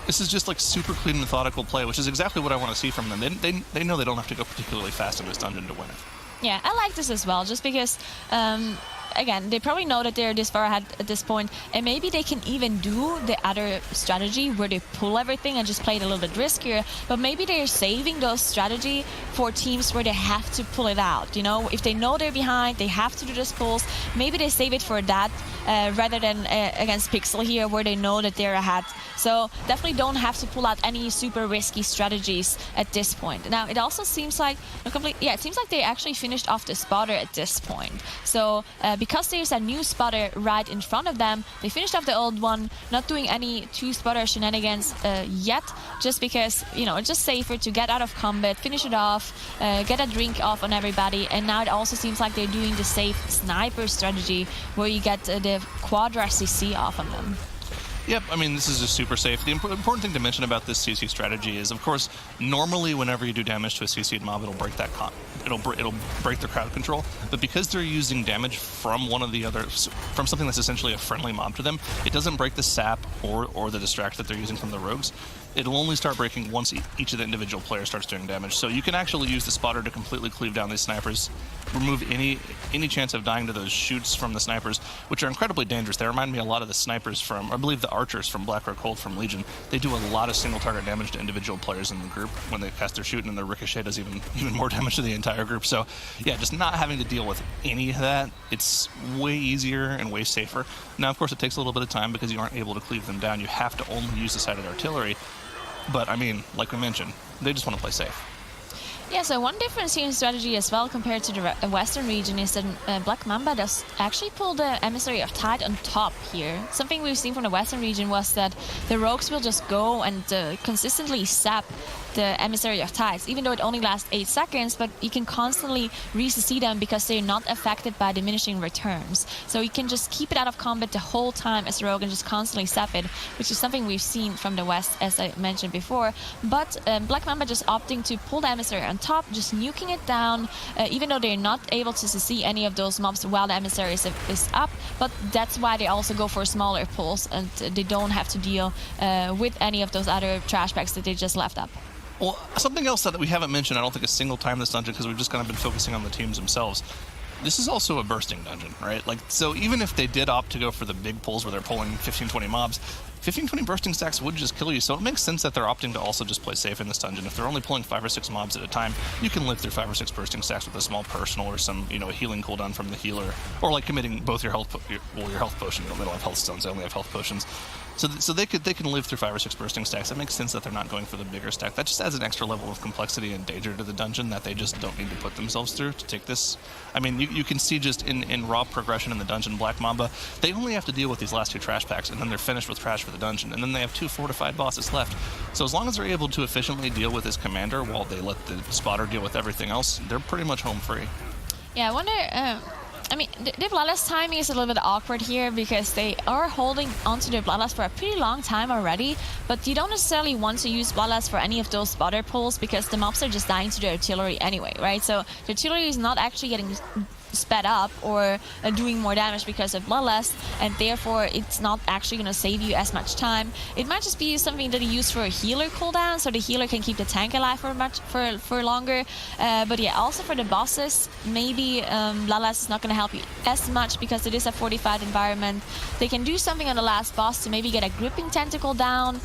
D: This is just like super clean, methodical play, which is exactly what I want to see from them. They know they don't have to go particularly fast in this dungeon to win it.
B: Yeah, I like this as well, just because, again, they probably know that they're this far ahead at this point, and maybe they can even do the other strategy where they pull everything and just play it a little bit riskier, but maybe they're saving those strategy for teams where they have to pull it out. If they know they're behind, they have to do those pulls, maybe they save it for that rather than against Pixel here where they know that they're ahead. So definitely don't have to pull out any super risky strategies at this point. Now, it also seems like it seems like they actually finished off the spotter at this point. So because there's a new spotter right in front of them, they finished off the old one, not doing any 2-spotter shenanigans yet, just because, it's just safer to get out of combat, finish it off, get a drink off on everybody. And now it also seems like they're doing the safe sniper strategy where you get the Quadra CC off on them.
D: Yep, this is just super safe. The important thing to mention about this CC strategy is, of course, normally whenever you do damage to a CC'd mob, it'll break that it'll break their crowd control. But because they're using damage from one of the other, from something that's essentially a friendly mob to them, it doesn't break the sap or the distract that they're using from the rogues. It'll only start breaking once each of the individual players starts doing damage. So you can actually use the spotter to completely cleave down these snipers, remove any chance of dying to those shoots from the snipers, which are incredibly dangerous. They remind me a lot of the snipers from, I believe the archers from Blackrock Cold from Legion. They do a lot of single target damage to individual players in the group when they cast their shoot, and their ricochet does even more damage to the entire group. So yeah, just not having to deal with any of that, it's way easier and way safer. Now, of course, it takes a little bit of time because you aren't able to cleave them down. You have to only use the sided artillery. But, like we mentioned, they just want to play safe.
B: Yeah, so one difference here in strategy as well compared to the Western region is that Black Mamba does actually pull the Emissary of Tide on top here. Something we've seen from the Western region was that the rogues will just go and consistently sap the Emissary of Tides, even though it only lasts 8 seconds, but you can constantly re-CC them because they're not affected by diminishing returns. So you can just keep it out of combat the whole time as a rogue and just constantly sap it, which is something we've seen from the West, as I mentioned before. But Black Mamba just opting to pull the Emissary on top, just nuking it down, even though they're not able to see any of those mobs while the emissary is up. But that's why they also go for smaller pulls, and they don't have to deal with any of those other trash packs that they just left up.
D: Well, something else that we haven't mentioned, I don't think a single time in this dungeon, because we've just kind of been focusing on the teams themselves. This is also a bursting dungeon, right? Like, so even if they did opt to go for the big pulls where they're pulling 15-20 mobs, 15-20 bursting stacks would just kill you. So it makes sense that they're opting to also just play safe in this dungeon. If they're only pulling 5 or 6 mobs at a time, you can live through 5 or 6 bursting stacks with a small personal or some, you know, a healing cooldown from the healer, or like committing both your health, your health potion. They don't have health stones; they only have health potions. So they can live through 5 or 6 bursting stacks. That makes sense that they're not going for the bigger stack. That just adds an extra level of complexity and danger to the dungeon that they just don't need to put themselves through to take this. I mean, you can see just in raw progression in the dungeon, Black Mamba, they only have to deal with these last 2 trash packs, and then they're finished with trash for the dungeon, and then they have 2 fortified bosses left. So as long as they're able to efficiently deal with his commander while they let the spotter deal with everything else, they're pretty much home free.
B: Yeah, I wonder. I mean, the Bloodlust timing is a little bit awkward here because they are holding onto their Bloodlust for a pretty long time already, but you don't necessarily want to use Bloodlust for any of those spotter pulls because the mobs are just dying to their artillery anyway, right? So the artillery is not actually getting sped up or doing more damage because of Bloodlust, and therefore it's not actually going to save you as much time. It might just be something that you use for a healer cooldown, so the healer can keep the tank alive for longer. But yeah, also for the bosses, maybe Bloodlust is not going to help you as much because it is a fortified environment. They can do something on the last boss to maybe get a gripping tentacle down,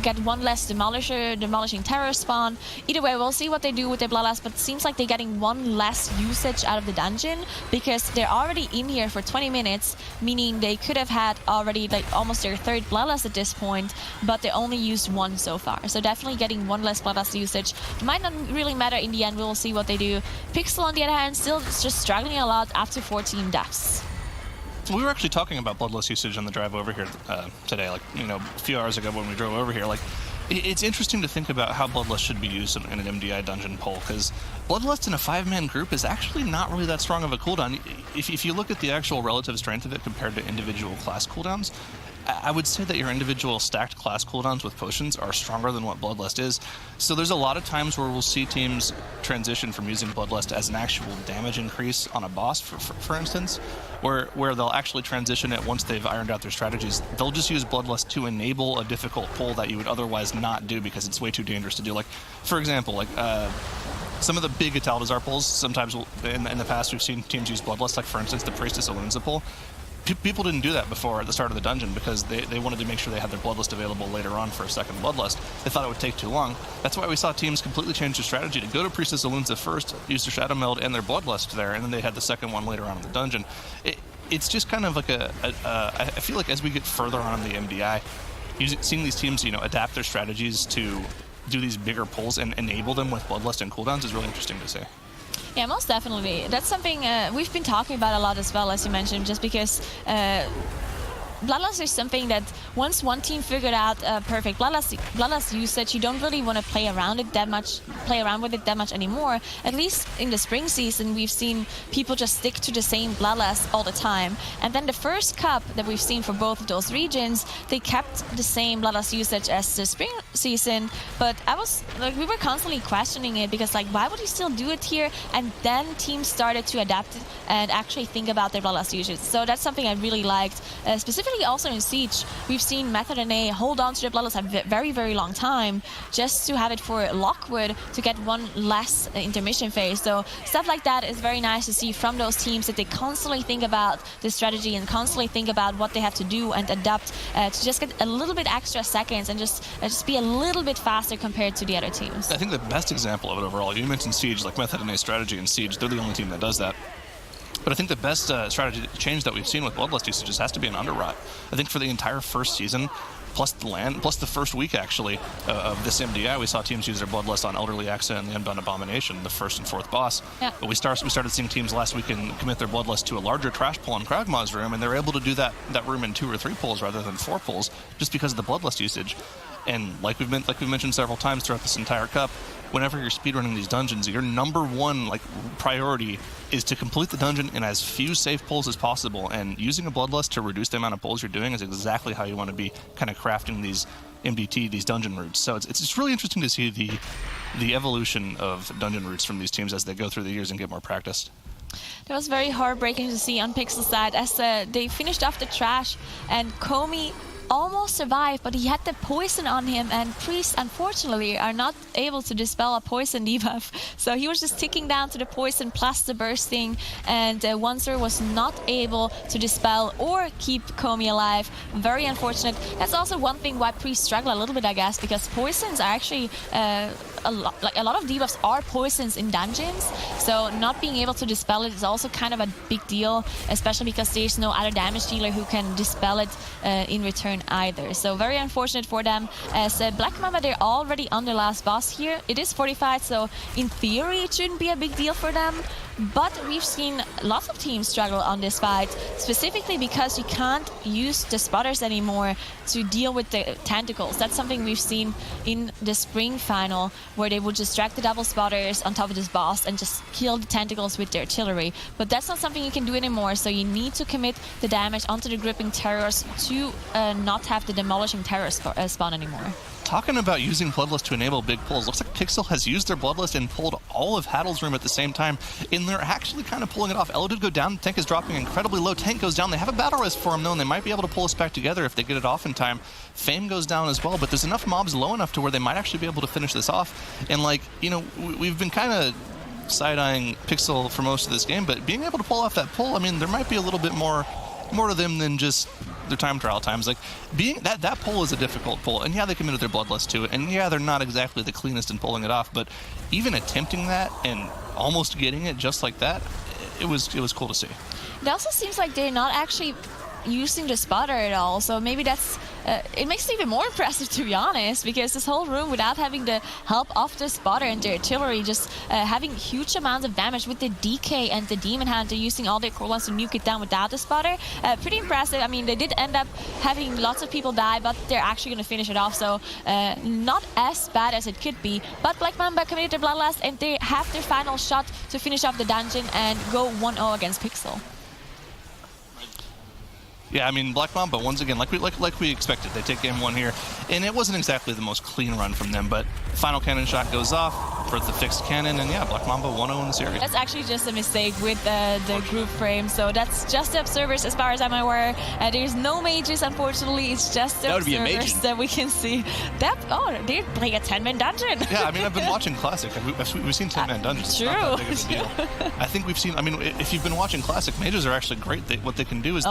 B: get 1 less demolishing terror spawn. Either way, we'll see what they do with their Bloodlust, but it seems like they're getting 1 less usage out of the dungeon because they're already in here for 20 minutes, meaning they could have had already like almost their 3rd Bloodlust at this point, but they only used 1 so far. So definitely getting 1 less Bloodlust usage. Might not really matter in the end, we'll see what they do. Pixel on the other hand, still just struggling a lot after 14 deaths.
D: We were actually talking about Bloodlust usage on the drive over here today, like, you know, a few hours ago when we drove over here. Like, it's interesting to think about how Bloodlust should be used in an MDI dungeon poll, because Bloodlust in a 5-man group is actually not really that strong of a cooldown. If you look at the actual relative strength of it compared to individual class cooldowns, I would say that your individual stacked class cooldowns with potions are stronger than what Bloodlust is. So there's a lot of times where we'll see teams transition from using Bloodlust as an actual damage increase on a boss, for instance, where they'll actually transition it once they've ironed out their strategies. They'll just use Bloodlust to enable a difficult pull that you would otherwise not do because it's way too dangerous to do. Like, for example, like some of the big Atal'Dazar pulls, sometimes in the past we've seen teams use Bloodlust, like for instance the Priestess of Alun'za pull. People didn't do that before at the start of the dungeon because they wanted to make sure they had their Bloodlust available later on for a second Bloodlust. They thought it would take too long. That's why we saw teams completely change their strategy to go to Priestess of Alun'za first, use their Shadow Meld and their Bloodlust there, and then they had the second one later on in the dungeon. It's just kind of like I feel like as we get further on in the MDI, seeing these teams, you know, adapt their strategies to do these bigger pulls and enable them with Bloodlust and cooldowns is really interesting to see.
B: Yeah, most definitely. That's something we've been talking about a lot as well, as you mentioned, just because Bloodlust is something that once one team figured out perfect Bloodlust usage, you don't really want to play around with it that much anymore. At least in the spring season, we've seen people just stick to the same Bloodlust all the time. And then the first cup that we've seen for both of those regions, they kept the same Bloodlust usage as the spring season. But we were constantly questioning it because, like, why would you still do it here? And then teams started to adapt it and actually think about their Bloodlust usage. So that's something I really liked, specifically also in Siege. We've seen Method and A hold on to their Bloodlust a very, very long time just to have it for Lockwood to get 1 less intermission phase. So stuff like that is very nice to see from those teams, that they constantly think about the strategy and constantly think about what they have to do and adapt to just get a little bit extra seconds and just be a little bit faster compared to the other teams.
D: I think the best example of it overall, you mentioned Siege, like Method and A strategy in Siege, they're the only team that does that. But I think the best strategy change that we've seen with Bloodlust usages has to be an Underrot. I think for the entire first season, plus the first week actually of this MDI, we saw teams use their Bloodlust on Elderly Axa and the Unbound Abomination, the 1st and 4th boss. Yeah. But we started seeing teams last weekend commit their Bloodlust to a larger trash pull in Kragmaw's room, and they're able to do that room in 2 or 3 pulls rather than 4 pulls just because of the Bloodlust usage. And like we've mentioned several times throughout this entire cup, whenever you're speedrunning these dungeons, your number one priority is to complete the dungeon in as few safe pulls as possible. And using a Bloodlust to reduce the amount of pulls you're doing is exactly how you want to be kind of crafting these MDT, these dungeon routes. So it's just really interesting to see the evolution of dungeon routes from these teams as they go through the years and get more practiced.
B: That was very heartbreaking to see on Pixel's side as they finished off the trash and Komi almost survived, but he had the poison on him, and Priest, unfortunately, are not able to dispel a poison debuff. So he was just ticking down to the poison plus the bursting, and Wanzer was not able to dispel or keep Komi alive. Very unfortunate. That's also one thing why Priest struggle a little bit, I guess, because poisons are actually a lot of debuffs are poisons in dungeons, so not being able to dispel it is also kind of a big deal, especially because there's no other damage dealer who can dispel it in return either. So very unfortunate for them. As Black Mamba, they're already on the last boss here. It is 45, so in theory it shouldn't be a big deal for them. But we've seen lots of teams struggle on this fight, specifically because you can't use the spotters anymore to deal with the tentacles. That's something we've seen in the spring final, where they would just drag the double spotters on top of this boss and just kill the tentacles with their artillery. But that's not something you can do anymore, so you need to commit the damage onto the gripping terrors to not have the demolishing terror spawn anymore.
D: Talking about using Bloodlust to enable big pulls, looks like Pixel has used their Bloodlust and pulled all of Haddle's room at the same time, and they're actually kind of pulling it off. Elo did go down, tank is dropping incredibly low, tank goes down. They have a battle res for him though, and they might be able to pull us back together if they get it off in time. Fame goes down as well, but there's enough mobs low enough to where they might actually be able to finish this off. And we've been kind of side-eyeing Pixel for most of this game, but being able to pull off that pull, I mean, there might be a little bit more to them than just their time trial times. Like, being that pull is a difficult pull, and yeah, they committed their Bloodlust to it, and yeah, they're not exactly the cleanest in pulling it off, but even attempting that and almost getting it just like that, it was cool to see.
B: It also seems like they're not actually using the spotter at all, so maybe that's it makes it even more impressive, to be honest, because this whole room, without having the help of the spotter and the artillery, just having huge amounts of damage with the DK and the Demon Hunter using all their cooldowns to nuke it down without the spotter. Pretty impressive. I mean, they did end up having lots of people die, but they're actually going to finish it off, so not as bad as it could be. But Black Mamba committed their Bloodlust, and they have their final shot to finish off the dungeon and go 1-0 against Pixel.
D: Yeah, I mean, Black Mamba, once again, like we expected, they take game one here, and it wasn't exactly the most clean run from them, but final cannon shot goes off for the fixed cannon, and yeah, Black Mamba 1-0 in the series.
B: That's actually just a mistake with the group frame, so that's just the observers as far as I'm aware. There's no mages, unfortunately, it's just the observers that we can see. They're playing a 10-man dungeon.
D: Yeah, I mean, I've been watching Classic. We've seen 10-man dungeons.
B: True.
D: It's not that big of a deal. I think we've seen, I mean, if you've been watching Classic, mages are actually great. What they can do is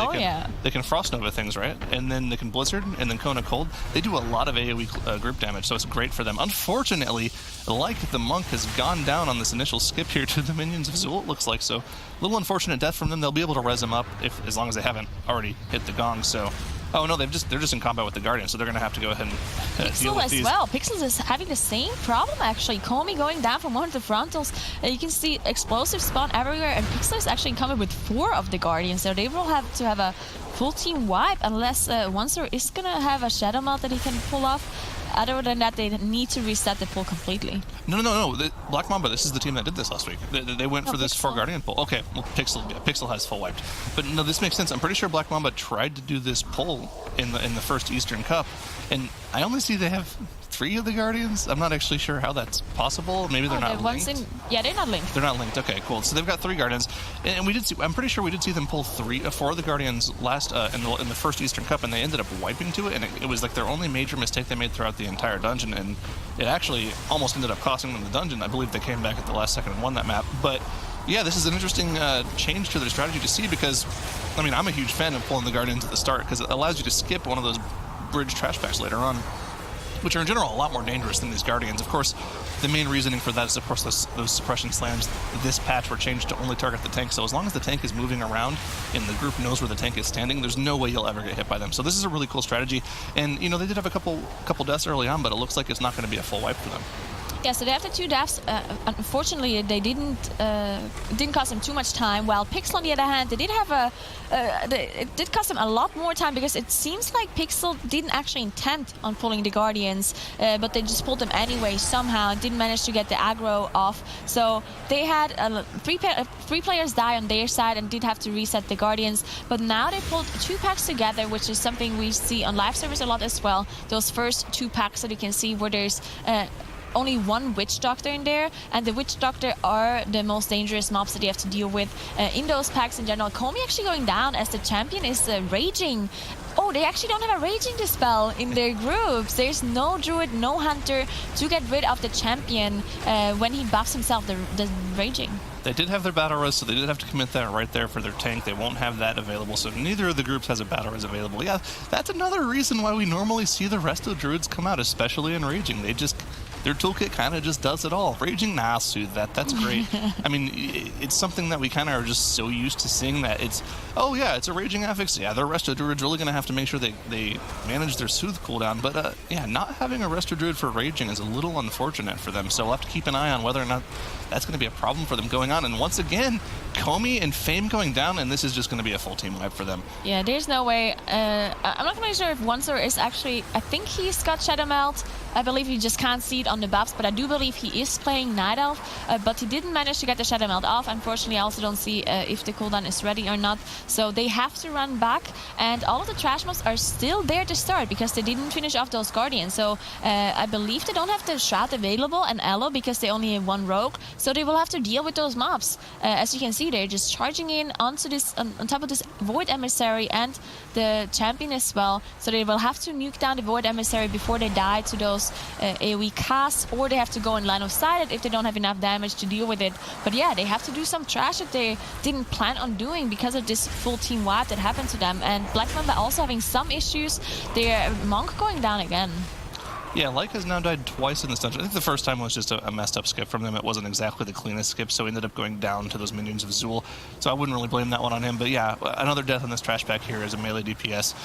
D: they can Frost Nova things, right? And then they can Blizzard, and then Kona Cold. They do a lot of AoE group damage, so it's great for them. Unfortunately, like the Monk has gone down on this initial skip here to the minions of Zul, it looks like. So, a little unfortunate death from them. They'll be able to res him up as long as they haven't already hit the gong. So, oh no, they're just in combat with the Guardian, so they're going to have to go ahead and deal with these.
B: Well. Pixel is having the same problem, actually. Komi going down from one of the frontals. You can see explosive spawn everywhere, and Pixel is actually in combat with 4 of the Guardians, so they will have to have a full team wipe unless Wanzer is going to have a Shadow Melt that he can pull off. Other than that, they need to reset the pull completely.
D: No. Black Mamba, this is the team that did this last week. They went for this 4 Guardian pull. Okay, well, Pixel has full wiped. But no, this makes sense. I'm pretty sure Black Mamba tried to do this pull in the first Eastern Cup, and I only see they have 3 of the Guardians. I'm not actually sure how that's possible. Maybe they're not linked.
B: Yeah, they're not linked.
D: They're not linked. Okay, cool. So they've got 3 Guardians, and we did see. I'm pretty sure we did see them pull 4 of the Guardians last in the first Eastern Cup, and they ended up wiping to it, and it was like their only major mistake they made throughout the entire dungeon, and it actually almost ended up costing them the dungeon. I believe they came back at the last second and won that map, but. Yeah, this is an interesting change to their strategy to see, because, I mean, I'm a huge fan of pulling the Guardians at the start because it allows you to skip one of those bridge trash packs later on, which are in general a lot more dangerous than these Guardians. Of course, the main reasoning for that is, of course, those suppression slams this patch were changed to only target the tank. So as long as the tank is moving around and the group knows where the tank is standing, there's no way you'll ever get hit by them. So this is a really cool strategy. And, you know, they did have a couple deaths early on, but it looks like it's not going to be a full wipe for them.
B: Yeah, so they have the 2 deaths. Unfortunately, they didn't cost them too much time. While Pixel, on the other hand, they did have it did cost them a lot more time because it seems like Pixel didn't actually intend on pulling the Guardians, but they just pulled them anyway somehow and didn't manage to get the aggro off. So they had 3 players die on their side and did have to reset the Guardians. But now they pulled 2 packs together, which is something we see on live servers a lot as well. Those first 2 packs that you can see where there's only 1 Witch Doctor in there, and the Witch Doctor are the most dangerous mobs that you have to deal with in those packs in general. Komi actually going down as the champion is raging. Oh, they actually don't have a Raging Dispel in their groups. There's no Druid, no Hunter to get rid of the champion when he buffs himself, the Raging.
D: They did have their Battle Res, so they did have to commit that right there for their tank. They won't have that available, so neither of the groups has a Battle Res available. Yeah, that's another reason why we normally see the rest of the Druids come out, especially in Raging. Their toolkit kind of just does it all. Raging, nah, I'll soothe that. That's great. I mean, it's something that we kind of are just so used to seeing that it's, oh yeah, it's a Raging affix. Yeah, the Resto Druid's really going to have to make sure they manage their Soothe cooldown. But yeah, not having a Resto Druid for Raging is a little unfortunate for them. So we'll have to keep an eye on whether or not that's going to be a problem for them going on. And once again, Komi and Fame going down, and this is just going to be a full team wipe for them.
B: Yeah, there's no way. I'm not really sure if Onzer is actually, I think he's got Shadow Melt. I believe you just can't see it on the buffs, but I do believe he is playing Night Elf, but he didn't manage to get the Shadow Melt off. Unfortunately, I also don't see if the cooldown is ready or not, so they have to run back, and all of the trash mobs are still there to start because they didn't finish off those Guardians, so I believe they don't have the Shroud available and Elo because they only have 1 Rogue, so they will have to deal with those mobs. As you can see, they're just charging in onto this, on top of this Void Emissary and the champion as well, so they will have to nuke down the Void Emissary before they die to those AoE casts, or they have to go in line of sight if they don't have enough damage to deal with it. But yeah, they have to do some trash that they didn't plan on doing because of this full team wipe that happened to them. And Black Mamba also having some issues. Their Monk going down again.
D: Yeah, Lyke has now died twice in this dungeon. I think the first time was just a messed up skip from them. It wasn't exactly the cleanest skip, so he ended up going down to those minions of Zul. So I wouldn't really blame that one on him. But yeah, another death in this trash pack here is a melee DPS.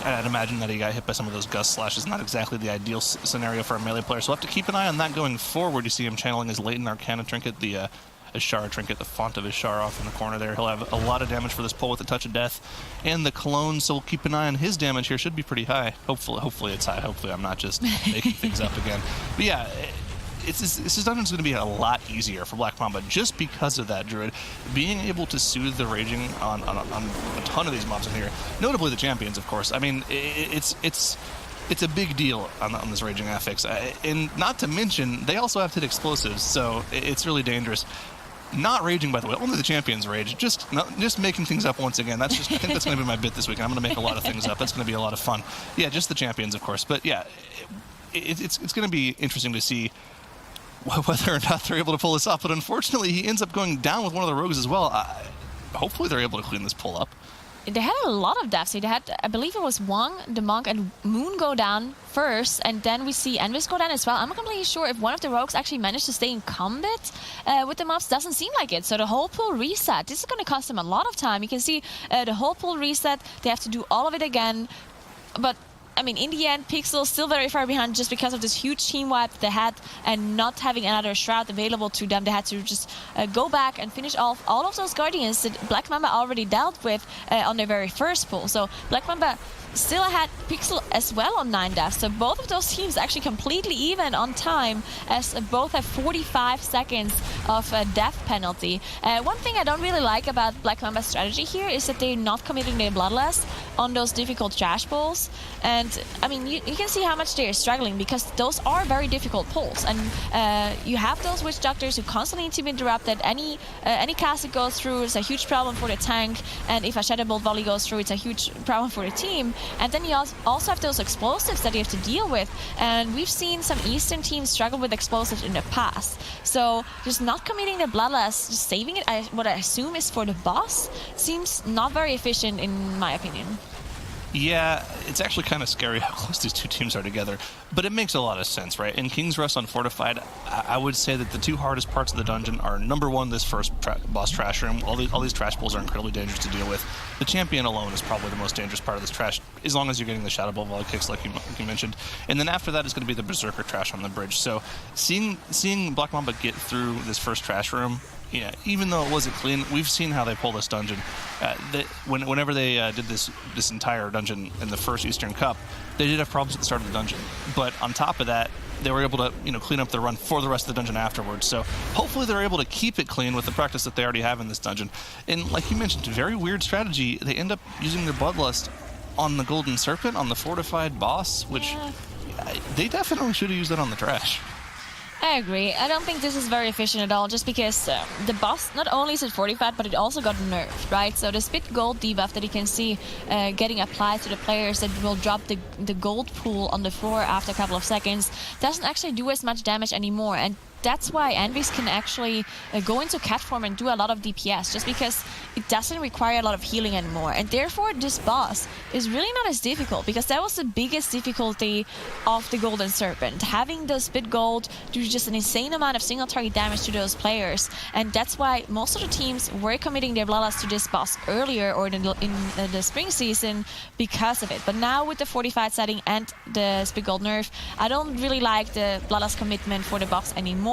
D: I'd imagine that he got hit by some of those gust slashes. Not exactly the ideal scenario for a melee player. So we'll have to keep an eye on that going forward. You see him channeling his Latent Arcana trinket, the Ishara trinket, the font of Ishara off in the corner there. He'll have a lot of damage for this pull with the Touch of Death and the Cologne, so we'll keep an eye on his damage here. Should be pretty high. Hopefully it's high. Hopefully I'm not just making things up again. But yeah, this dungeon's going to be a lot easier for Black Mamba just because of that Druid. Being able to soothe the Raging on a ton of these mobs in here, notably the champions, of course. I mean, it's a big deal on this Raging affix. And not to mention, they also have to hit explosives, so it's really dangerous. Not Raging, by the way. Only the champions rage. Just making things up once again. I think that's going to be my bit this week. I'm going to make a lot of things up. That's going to be a lot of fun. Yeah, just the champions, of course. But yeah, it's going to be interesting to see whether or not they're able to pull this off. But unfortunately, he ends up going down with one of the rogues as well. Hopefully they're able to clean this pull up.
B: They had a lot of deaths. They had, I believe it was Wong, the Monk, and Moon go down first, and then we see Envis go down as well. I'm not completely sure if one of the rogues actually managed to stay in combat with the mobs. Doesn't seem like it. So the whole pool reset. This is going to cost them a lot of time. You can see the whole pool reset. They have to do all of it again. But I mean, in the end, Pixel still very far behind just because of this huge team wipe they had and not having another Shroud available to them. They had to just go back and finish off all of those Guardians that Black Mamba already dealt with on their very first pull. So Black Mamba still had Pixel as well on 9 deaths. So both of those teams actually completely even on time, as both have 45 seconds of death penalty. One thing I don't really like about Black Mamba's strategy here is that they're not committing their Bloodlust on those difficult trash pulls. And I mean, you can see how much they're struggling because those are very difficult pulls. And you have those Witch Doctors who constantly need to be interrupted. Any cast that goes through is a huge problem for the tank. And if a Shadow Bolt volley goes through, it's a huge problem for the team. And then you also have those explosives that you have to deal with. And we've seen some Eastern teams struggle with explosives in the past. So just not committing the Bloodlust, just saving it, what I assume is for the boss, seems not very efficient in my opinion.
D: Yeah, it's actually kind of scary how close these two teams are together, but it makes a lot of sense, right? In King's Rest on Fortified, I would say that the two hardest parts of the dungeon are, number one, this first boss trash room. All these trash pools are incredibly dangerous to deal with. The champion alone is probably the most dangerous part of this trash, as long as you're getting the Shadow Ball volley kicks like you mentioned. And then after that is going to be the Berserker trash on the bridge. So seeing Black Mamba get through this first trash room, yeah, even though it wasn't clean, we've seen how they pull this dungeon. Whenever they did this entire dungeon in the first Eastern Cup, they did have problems at the start of the dungeon. But on top of that, they were able to clean up the run for the rest of the dungeon afterwards. So hopefully they're able to keep it clean with the practice that they already have in this dungeon. And like you mentioned, very weird strategy. They end up using their Bloodlust on the Golden Serpent, on the fortified boss, which they definitely should have used that on the trash.
B: I agree. I don't think this is very efficient at all, just because the boss, not only is it fortified, but it also got nerfed, right? So the Spit Gold debuff that you can see getting applied to the players that will drop the gold pool on the floor after a couple of seconds doesn't actually do as much damage anymore. And that's why Envy's can actually go into cat form and do a lot of DPS, just because it doesn't require a lot of healing anymore. And therefore, this boss is really not as difficult, because that was the biggest difficulty of the Golden Serpent. Having the Spit Gold do just an insane amount of single target damage to those players. And that's why most of the teams were committing their Bloodlust to this boss earlier or in the spring season because of it. But now with the fortified setting and the Spit Gold nerf, I don't really like the Bloodlust commitment for the boss anymore.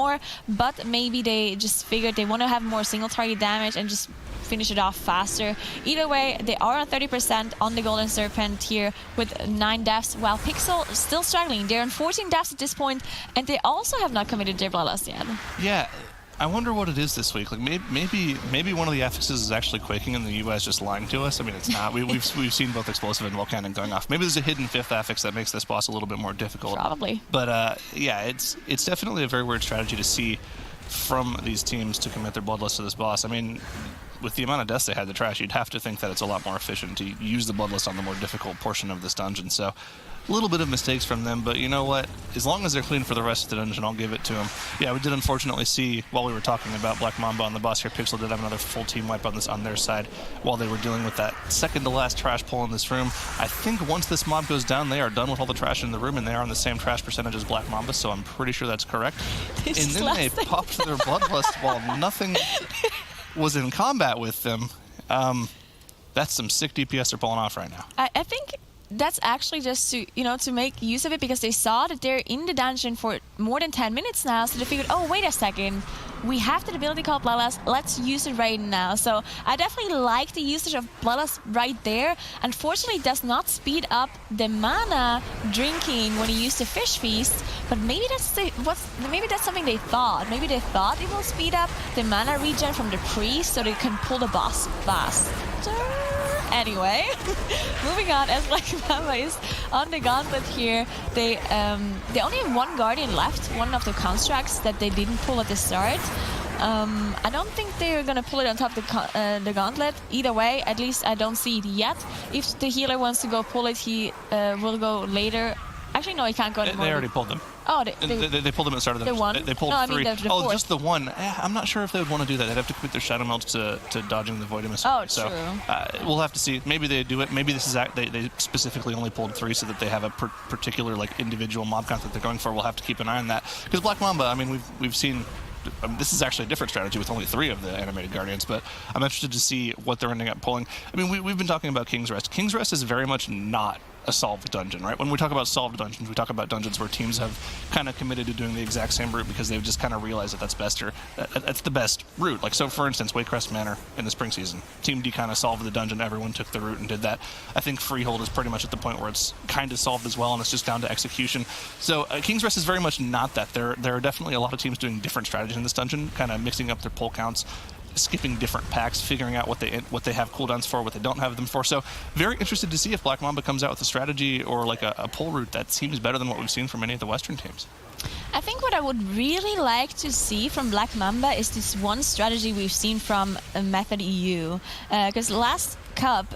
B: But maybe they just figured they want to have more single target damage and just finish it off faster. Either way, they are on 30% on the Golden Serpent here with 9 deaths, while Pixel is still struggling. They're on 14 deaths at this point, and they also have not committed their Bloodlust yet.
D: Yeah. I wonder what it is this week. Like maybe one of the affixes is actually quaking and the US just lying to us. I mean, it's not. We've seen both explosive and volcanic going off. Maybe there's a hidden fifth affix that makes this boss a little bit more difficult.
B: Probably.
D: But yeah, it's definitely a very weird strategy to see from these teams to commit their Bloodlust to this boss. I mean, with the amount of deaths they had to trash, you'd have to think that it's a lot more efficient to use the Bloodlust on the more difficult portion of this dungeon. So a little bit of mistakes from them, but you know what? As long as they're clean for the rest of the dungeon, I'll give it to them. Yeah, we did unfortunately see, while we were talking about Black Mamba on the boss here, Pixel did have another full team wipe on their side while they were dealing with that second-to-last trash pull in this room. I think once this mob goes down, they are done with all the trash in the room, and they are on the same trash percentage as Black Mamba, so I'm pretty sure that's correct. And then they popped their Bloodlust while nothing was in combat with them. That's some sick DPS they're pulling off right now.
B: I think that's actually just to make use of it, because they saw that they're in the dungeon for more than 10 minutes now, so they figured, oh, wait a second, we have the ability called Bloodlust, let's use it right now. So I definitely like the usage of Bloodlust right there. Unfortunately, it does not speed up the mana drinking when you use the Fish Feast, but maybe that's something they thought. Maybe they thought it will speed up the mana regen from the Priest so they can pull the boss faster. Anyway, moving on, as Black Mamba is on the gauntlet here. They only have one Guardian left, one of the constructs that they didn't pull at the start. I don't think they're gonna pull it on top of the gauntlet. Either way, at least I don't see it yet. If the healer wants to go pull it, he will go later. Actually, no, he can't go anymore.
D: They already pulled them.
B: Oh, they
D: pulled them at the start of the
B: one.
D: They pulled
B: no,
D: three.
B: I mean the
D: just the one. I'm not sure if they would want to do that. They'd have to commit their Shadow Meld to dodging the Void Emissary.
B: Oh,
D: so,
B: true.
D: We'll have to see. Maybe they do it. Maybe this is they specifically only pulled 3 so that they have a particular like individual mob count that they're going for. We'll have to keep an eye on that, because Black Mamba, I mean, we've seen. This is actually a different strategy with only 3 of the animated Guardians, but I'm interested to see what they're ending up pulling. I mean, we've been talking about King's Rest. King's Rest is very much not a solved dungeon, right? When we talk about solved dungeons, we talk about dungeons where teams have kind of committed to doing the exact same route because they've just kind of realized that that's the best route. Like, so for instance, Waycrest Manor in the spring season, Team D kind of solved the dungeon, everyone took the route and did that. I think Freehold is pretty much at the point where it's kind of solved as well, and it's just down to execution. So King's Rest is very much not that. There are definitely a lot of teams doing different strategies in this dungeon, kind of mixing up their pull counts, skipping different packs, figuring out what they have cooldowns for, what they don't have them for. So very interested to see if Black Mamba comes out with a strategy or like a pull route that seems better than what we've seen from many of the Western teams.
B: I think what I would really like to see from Black Mamba is this one strategy we've seen from Method EU. Because last Cup,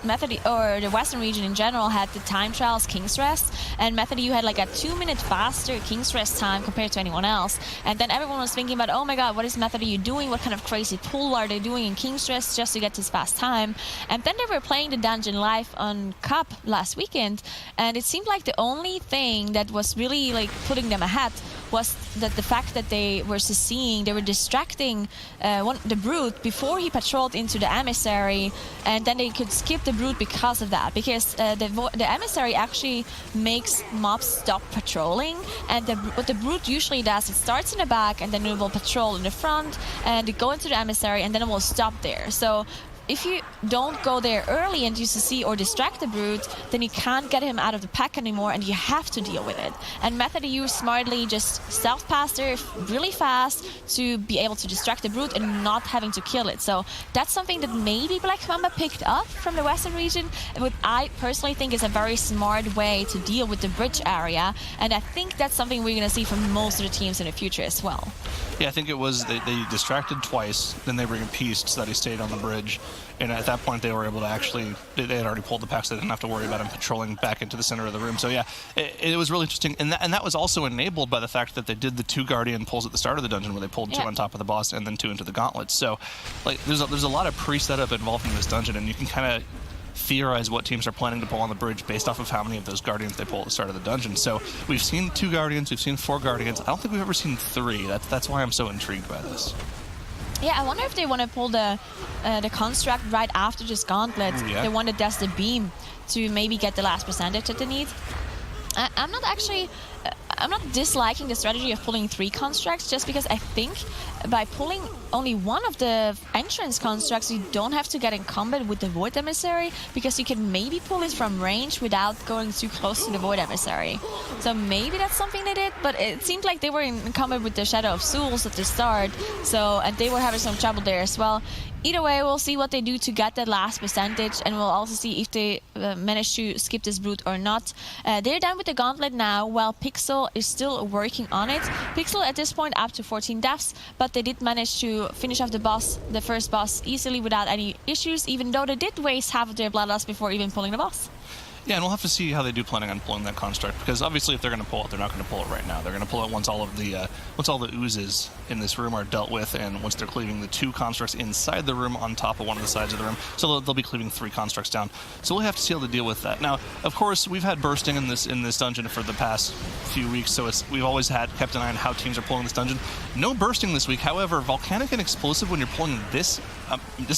B: or the Western region in general had the time trials King's Rest, and Method EU had like a 2-minute faster King's Rest time compared to anyone else. And then everyone was thinking about, oh my god, what is Method EU doing? What kind of crazy pull are they doing in King's Rest just to get this fast time? And then they were playing the dungeon live on Cup last weekend, and it seemed like the only thing that was really like putting them ahead was that the fact that they were they were distracting the Brute before he patrolled into the Emissary, and then they could skip the Brute because of that, because the Emissary actually makes mobs stop patrolling, and what the Brute usually does, it starts in the back and then it will patrol in the front and it go into the Emissary and then it will stop there. So if you don't go there early and use the C or distract the Brute, then you can't get him out of the pack anymore and you have to deal with it. And Method EU smartly just stealth-passed there really fast to be able to distract the Brute and not having to kill it. So that's something that maybe Black Mamba picked up from the Western region, but I personally think is a very smart way to deal with the bridge area. And I think that's something we're going to see from most of the teams in the future as well.
D: Yeah, I think it was they distracted twice, then they were pieced so that he stayed on the bridge. And at that point, they were able to actually, they had already pulled the pack, so they didn't have to worry about him patrolling back into the center of the room. So yeah, it was really interesting. And that was also enabled by the fact that they did the 2 Guardian pulls at the start of the dungeon, where they pulled 2 on top of the boss and then 2 into the gauntlets. So like there's a lot of pre-setup involved in this dungeon, and you can kind of theorize what teams are planning to pull on the bridge based off of how many of those Guardians they pull at the start of the dungeon. So we've seen 2 Guardians, we've seen 4 Guardians. I don't think we've ever seen 3. That's why I'm so intrigued by this.
B: Yeah, I wonder if they want to pull the construct right after this gauntlet.
D: Yeah.
B: They want to test the beam to maybe get the last percentage that they need. I'm not disliking the strategy of pulling 3 constructs, just because I think by pulling only one of the entrance constructs, you don't have to get in combat with the Void Emissary, because you can maybe pull it from range without going too close to the Void Emissary. So maybe that's something they did, but it seemed like they were in combat with the Shadow of Souls at the start, and they were having some trouble there as well. Either way, we'll see what they do to get that last percentage, and we'll also see if they manage to skip this Brute or not. They're done with the Gauntlet now, while Pixel is still working on it. Pixel at this point up to 14 deaths, but they did manage to finish off the first boss easily without any issues, even though they did waste half of their bloodlust before even pulling the boss.
D: Yeah, and we'll have to see how they do planning on pulling that construct, because obviously if they're going to pull it, they're not going to pull it right now. They're going to pull it once all the oozes in this room are dealt with, and once they're cleaving the 2 constructs inside the room on top of one of the sides of the room. So they'll be cleaving 3 constructs down. So we'll have to see how to deal with that. Now, of course, we've had bursting in this dungeon for the past few weeks, so we've always kept an eye on how teams are pulling this dungeon. No bursting this week. However, Volcanic and Explosive, when you're pulling this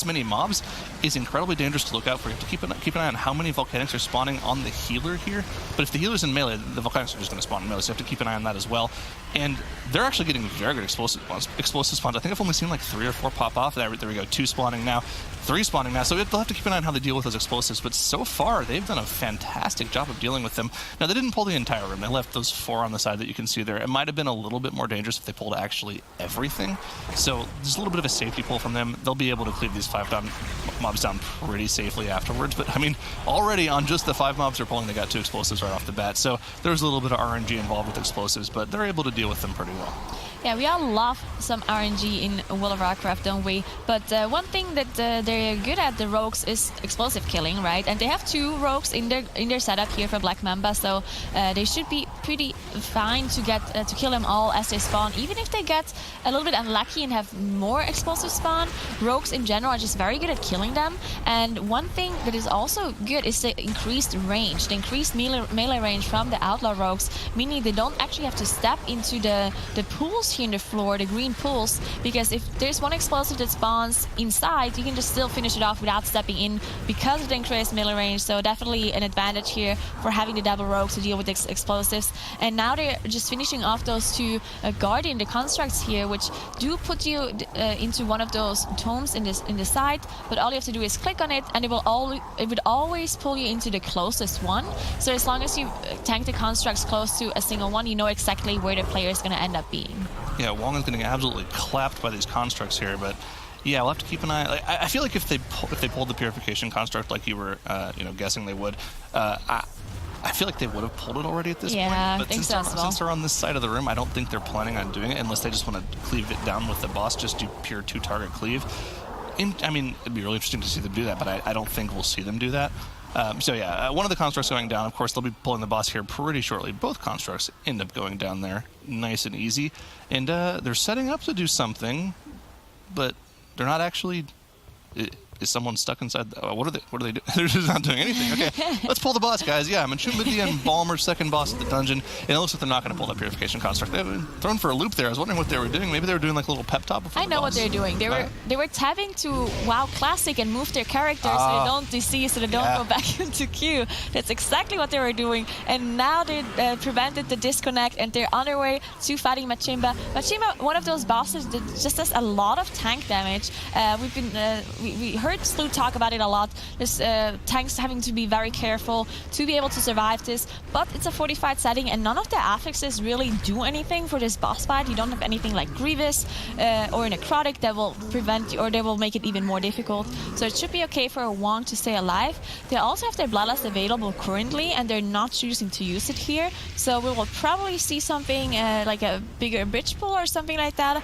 D: many mobs, is incredibly dangerous to look out for. You have to keep an eye on how many Volcanics are spawning on the healer here. But if the healer's in melee, the Volcanics are just going to spawn in melee, so you have to keep an eye on that as well. And they're actually getting very good explosive spawns. I think I've only seen like 3 or 4 pop off. There we go, 2 spawning now, 3 spawning now. So they'll have to keep an eye on how they deal with those explosives. But so far, they've done a fantastic job of dealing with them. Now, they didn't pull the entire room. They left those 4 on the side that you can see there. It might have been a little bit more dangerous if they pulled actually everything. So there's a little bit of a safety pull from them. They'll be able to cleave these 5 mobs down pretty safely afterwards. But I mean, already on just the 5 mobs they're pulling, they got 2 explosives right off the bat. So there's a little bit of RNG involved with explosives, but they're able to deal with them pretty well.
B: Yeah, we all love some RNG in World of Warcraft, don't we? But one thing that they're good at, the rogues, is explosive killing, right? And they have 2 rogues in their setup here for Black Mamba, so they should be pretty fine to get to kill them all as they spawn. Even if they get a little bit unlucky and have more explosive spawn, rogues in general are just very good at killing them. And one thing that is also good is the increased range, the increased melee range from the outlaw rogues, meaning they don't actually have to step into the pools here in the floor, the green pools, because if there's one explosive that spawns inside, you can just still finish it off without stepping in because of the increased melee range. So definitely an advantage here for having the double rogues to deal with explosives. And now they're just finishing off those 2 Guardian, the constructs here, which do put you into one of those tomes in the side, but all you have to do is click on it and it would always pull you into the closest one. So as long as you tank the constructs close to a single one, you know exactly where the player is going to end up being.
D: Yeah, Wong is getting absolutely clapped by these constructs here, but yeah, we'll have to keep an eye. Like, I feel like if they pulled the Purification construct like you were guessing they would, I feel like they would have pulled it already at this point. But since they're on this side of the room, I don't think they're planning on doing it unless they just want to cleave it down with the boss, just do pure 2-target cleave. I mean, it'd be really interesting to see them do that, but I don't think we'll see them do that. So yeah, one of the constructs going down. Of course, they'll be pulling the boss here pretty shortly. Both constructs end up going down there, nice and easy. And they're setting up to do something, but they're not actually... Is someone stuck inside? What are they doing? They're just not doing anything. Okay, let's pull the boss, guys. Yeah, Manchumbidi and Balmer, second boss of the dungeon. And it looks like they're not going to pull that purification construct. They've been thrown for a loop there. I was wondering what they were doing. Maybe they were doing like a little pep talk before
B: I know what they're doing. They were tabbing to WoW Classic and move their characters so they don't DC, so they don't go back into queue. That's exactly what they were doing. And now they prevented the disconnect, and they're on their way to fighting Machimba. Machimba, one of those bosses that just does a lot of tank damage. We heard Slew talk about it a lot. This tanks having to be very careful to be able to survive this, but it's a fortified setting and none of the affixes really do anything for this boss fight. You don't have anything like Grievous or Necrotic that will prevent you, or they will make it even more difficult. So it should be okay for Wong to stay alive. They also have their Bloodlust available currently and they're not choosing to use it here. So we will probably see something like a bigger bridge pull or something like that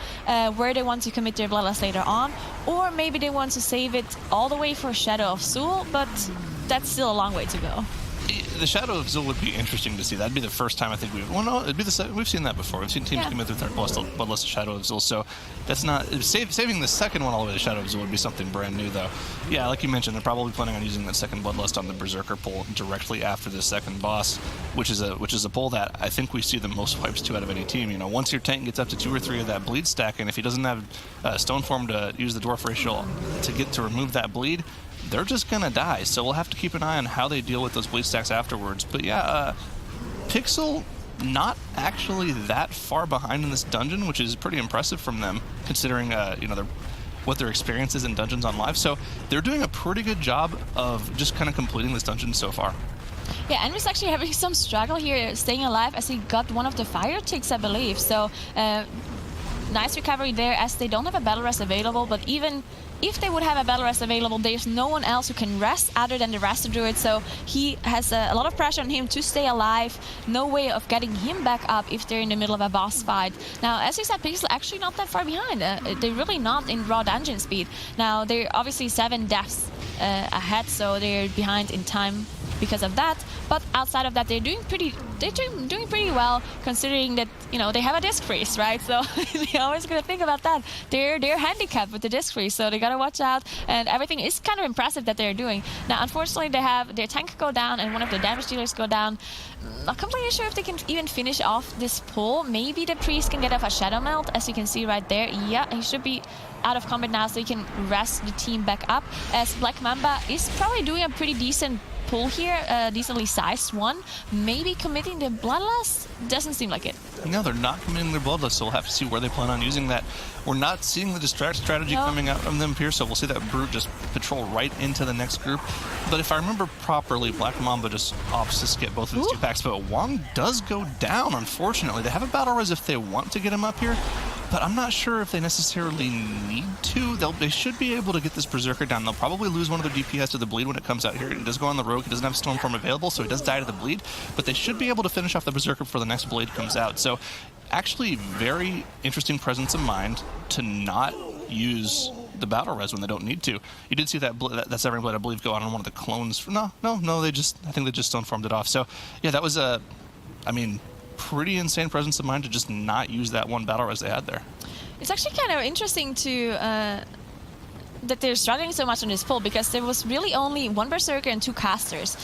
B: where they want to commit their Bloodlust later on. Or maybe they want to save it all the way for Shadow of Zul, but that's still a long way to go.
D: The Shadow of Zul would be interesting to see. That'd be the first time I think we've seen that before. We've seen teams commit with their Bloodlust Shadow of Zul, so that's not... Saving the second one all the way to Shadow of Zul would be something brand new, though. Yeah, like you mentioned, they're probably planning on using that second Bloodlust on the Berserker pull directly after the second boss, which is a pull that I think we see the most wipes to out of any team. You know, once your tank gets up to 2 or 3 of that bleed stack, and if he doesn't have Stone Form to use the Dwarf Racial to remove that bleed, they're just going to die. So we'll have to keep an eye on how they deal with those bleed stacks afterwards. But yeah, Pixel not actually that far behind in this dungeon, which is pretty impressive from them, considering what their experience is in dungeons on live. So they're doing a pretty good job of just kind of completing this dungeon so far.
B: Yeah, Andrew's actually having some struggle here staying alive as he got one of the fire ticks, I believe. So nice recovery there as they don't have a battle rest available, but even if they would have a battle rest available, there's no one else who can rest other than the Raster Druid, so he has a lot of pressure on him to stay alive. No way of getting him back up if they're in the middle of a boss fight. Now, as you said, Pixel actually not that far behind. They're really not in raw dungeon speed. Now, they're obviously 7 deaths ahead, so they're behind in time because of that. But outside of that, they're doing pretty well, considering that they have a disc freeze, right? So they're always gonna think about that. They're handicapped with the disc freeze, so they gotta watch out. And everything is kind of impressive that they're doing. Now, unfortunately, they have their tank go down and one of the damage dealers go down. Not completely sure if they can even finish off this pull. Maybe the priest can get off a Shadow Melt, as you can see right there. Yeah, he should be out of combat now, so he can rest the team back up. As Black Mamba is probably doing a pretty decent pull here, decently sized one. Maybe committing the Bloodlust? Doesn't seem like it.
D: No, they're not committing their Bloodlust, so we'll have to see where they plan on using that. We're not seeing the distract strategy coming out from them here, so we'll see that Brute just patrol right into the next group. But if I remember properly, Black Mamba just opts to skip both of these 2 packs, but Wong does go down, unfortunately. They have a battle res if they want to get him up here, but I'm not sure if they necessarily need to. They should be able to get this Berserker down. They'll probably lose one of their DPS to the bleed when it comes out here. He does go on the rogue. He doesn't have Stormform available, so he does die to the bleed, but they should be able to finish off the Berserker before the next blade comes out. So actually very interesting presence of mind to not use the battle res when they don't need to. You did see that Severing Blade, I believe, go on one of the clones. No, I think they just Stormformed it off. So yeah, that was pretty insane presence of mind to just not use that one battle res they had there.
B: It's actually kind of interesting to that they're struggling so much on this pull, because there was really only 1 Berserker and 2 casters.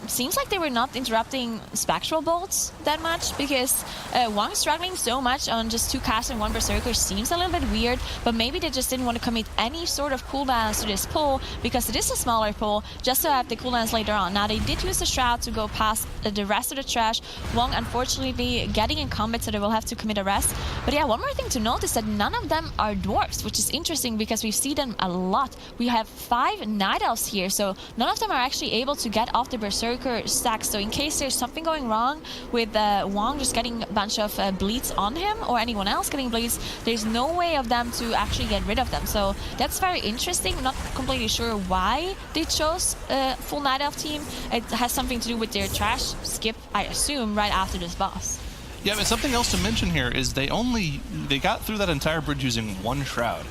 B: Seems like they were not interrupting Spectral Bolts that much, because Wong struggling so much on just 2 casters and 1 Berserker seems a little bit weird, but maybe they just didn't want to commit any sort of cooldowns to this pull, because it is a smaller pull, just to have the cooldowns later on. Now, they did use the Shroud to go past the rest of the trash. Wong, unfortunately, getting in combat, so they will have to commit a rest. But yeah, one more thing to note is that none of them are dwarfs, which is interesting because we see them a lot. We have 5 Night Elves here, so none of them are actually able to get off the Berserker stacks. So in case there's something going wrong with Wong just getting a bunch of bleeds on him, or anyone else getting bleeds, there's no way of them to actually get rid of them. So that's very interesting. Not completely sure why they chose a full Night Elf team. It has something to do with their trash skip, I assume, right after this boss.
D: Yeah, but something else to mention here is they got through that entire bridge using one shroud.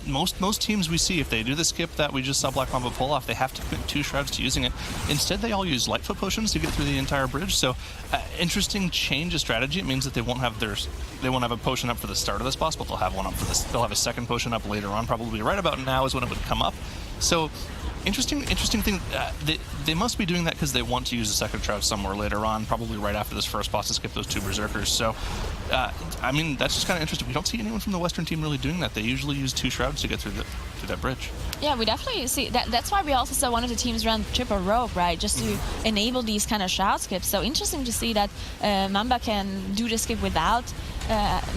D: Most teams we see, if they do the skip that we just saw Black Mamba pull off, they have to commit 2 shrouds to using it. Instead, they all use Lightfoot potions to get through the entire bridge. So, interesting change of strategy. It means that they won't have a potion up for the start of this boss, but they'll have one up for this. They'll have a second potion up later on. Probably right about now is when it would come up. So. Interesting thing. They must be doing that because they want to use a second shroud somewhere later on, probably right after this first boss to skip those 2 berserkers. So, I mean, that's just kind of interesting. We don't see anyone from the Western team really doing that. They usually use 2 shrouds to get through that bridge.
B: Yeah, we definitely see that. That's why we also saw one of the teams run triple rope, right, just to enable these kind of shroud skips. So interesting to see that Mamba can do the skip without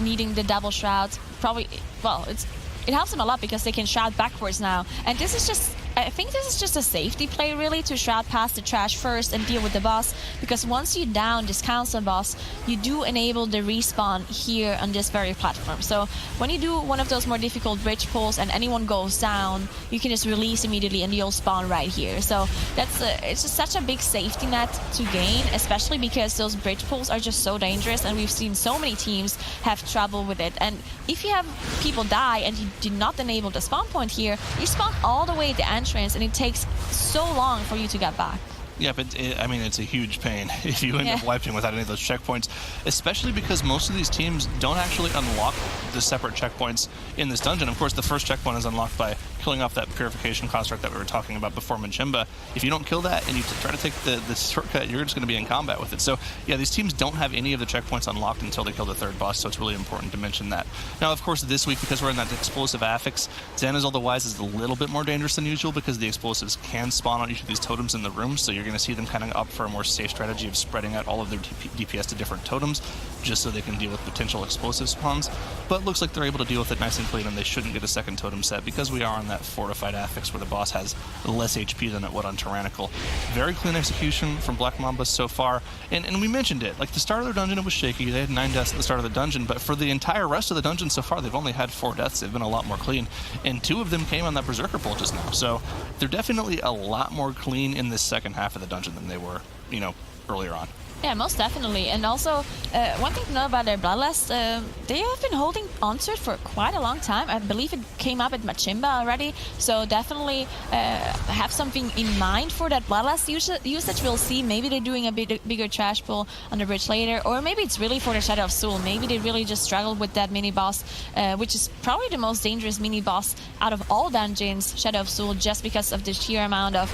B: needing the double shroud. Probably, well, it helps them a lot because they can shroud backwards now, and this is just. I think this is just a safety play, really, to shroud past the trash first and deal with the boss, because once you down this council boss, you do enable the respawn here on this very platform. So when you do one of those more difficult bridge pulls and anyone goes down, you can just release immediately and you'll spawn right here. So it's just such a big safety net to gain, especially because those bridge pulls are just so dangerous, and we've seen so many teams have trouble with it. And if you have people die and you do not enable the spawn point here, you spawn all the way at the end, and it takes so long for you to get back.
D: Yeah, but I mean, it's a huge pain if you end up wiping without any of those checkpoints, especially because most of these teams don't actually unlock the separate checkpoints in this dungeon. Of course, the first checkpoint is unlocked by killing off that purification construct that we were talking about before Machimba. If you don't kill that and you try to take the shortcut, you're just going to be in combat with it. So, yeah, these teams don't have any of the checkpoints unlocked until they kill the 3rd boss, so it's really important to mention that. Now, of course, this week, because we're in that explosive affix, Xana's Otherwise is a little bit more dangerous than usual because the explosives can spawn on each of these totems in the room, so you're going to see them kind of up for a more safe strategy of spreading out all of their DPS to different totems just so they can deal with potential explosive spawns. But looks like they're able to deal with it nice and clean, and they shouldn't get a second totem set because we are on that fortified affix where the boss has less HP than it would on Tyrannical. Very clean execution from Black Mamba so far, and we mentioned it. Like, the start of their dungeon, it was shaky. They had 9 deaths at the start of the dungeon, but for the entire rest of the dungeon so far, they've only had 4 deaths. They've been a lot more clean, and 2 of them came on that Berserker pull just now. So they're definitely a lot more clean in this second half of the dungeon than they were, earlier on.
B: Yeah, most definitely. And also, one thing to know about their Bloodlust, they have been holding onto it for quite a long time. I believe it came up at Machimba already, so definitely have something in mind for that Bloodlust usage. We'll see. Maybe they're doing a bigger trash pull on the bridge later, or maybe it's really for the Shadow of Soul. Maybe they really just struggled with that mini-boss, which is probably the most dangerous mini-boss out of all dungeons, Shadow of Soul, just because of the sheer amount of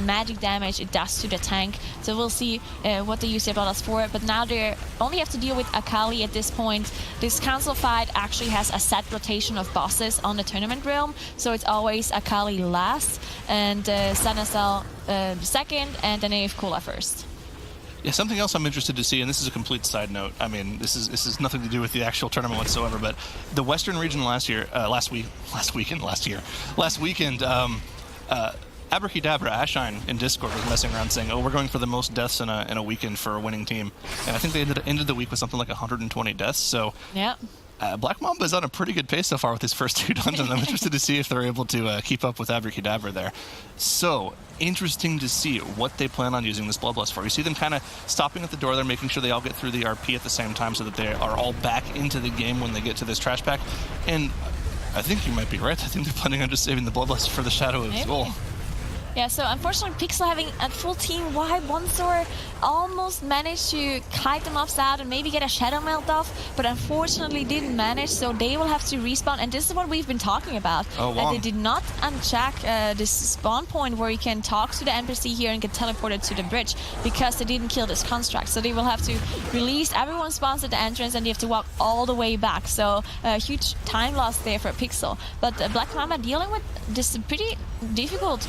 B: magic damage it does to the tank. So we'll see what they use their Bloodlust for, but now they only have to deal with Akali at this point. This council fight actually has a set rotation of bosses on the tournament realm, so it's always Akali last, and Sanasel second, and then Kula first.
D: Yeah, something else I'm interested to see, and this is a complete side note. I mean, this is nothing to do with the actual tournament whatsoever, but the Western region last weekend, Abracadabra, Ashine in Discord was messing around saying, oh, we're going for the most deaths in a weekend for a winning team. And I think they ended the week with something like 120 deaths. So
B: yeah.
D: Black Mamba is on a pretty good pace so far with his first 2 dungeons. I'm interested to see if they're able to keep up with Abracadabra there. So, interesting to see what they plan on using this Bloodlust for. You see them kind of stopping at the door there, making sure they all get through the RP at the same time so that they are all back into the game when they get to this trash pack. And I think you might be right. I think they're planning on just saving the Bloodlust for the Shadow of Soul.
B: Yeah, so unfortunately, Pixel having a full team wide, one sword almost managed to kite them off out and maybe get a Shadow Melt off, but unfortunately didn't manage, so they will have to respawn. And this is what we've been talking about. They did not uncheck this spawn point where you can talk to the NPC here and get teleported to the bridge because they didn't kill this construct. So they will have to release, everyone spawns at the entrance and they have to walk all the way back. So a huge time loss there for Pixel. But Black Mamba dealing with this pretty difficult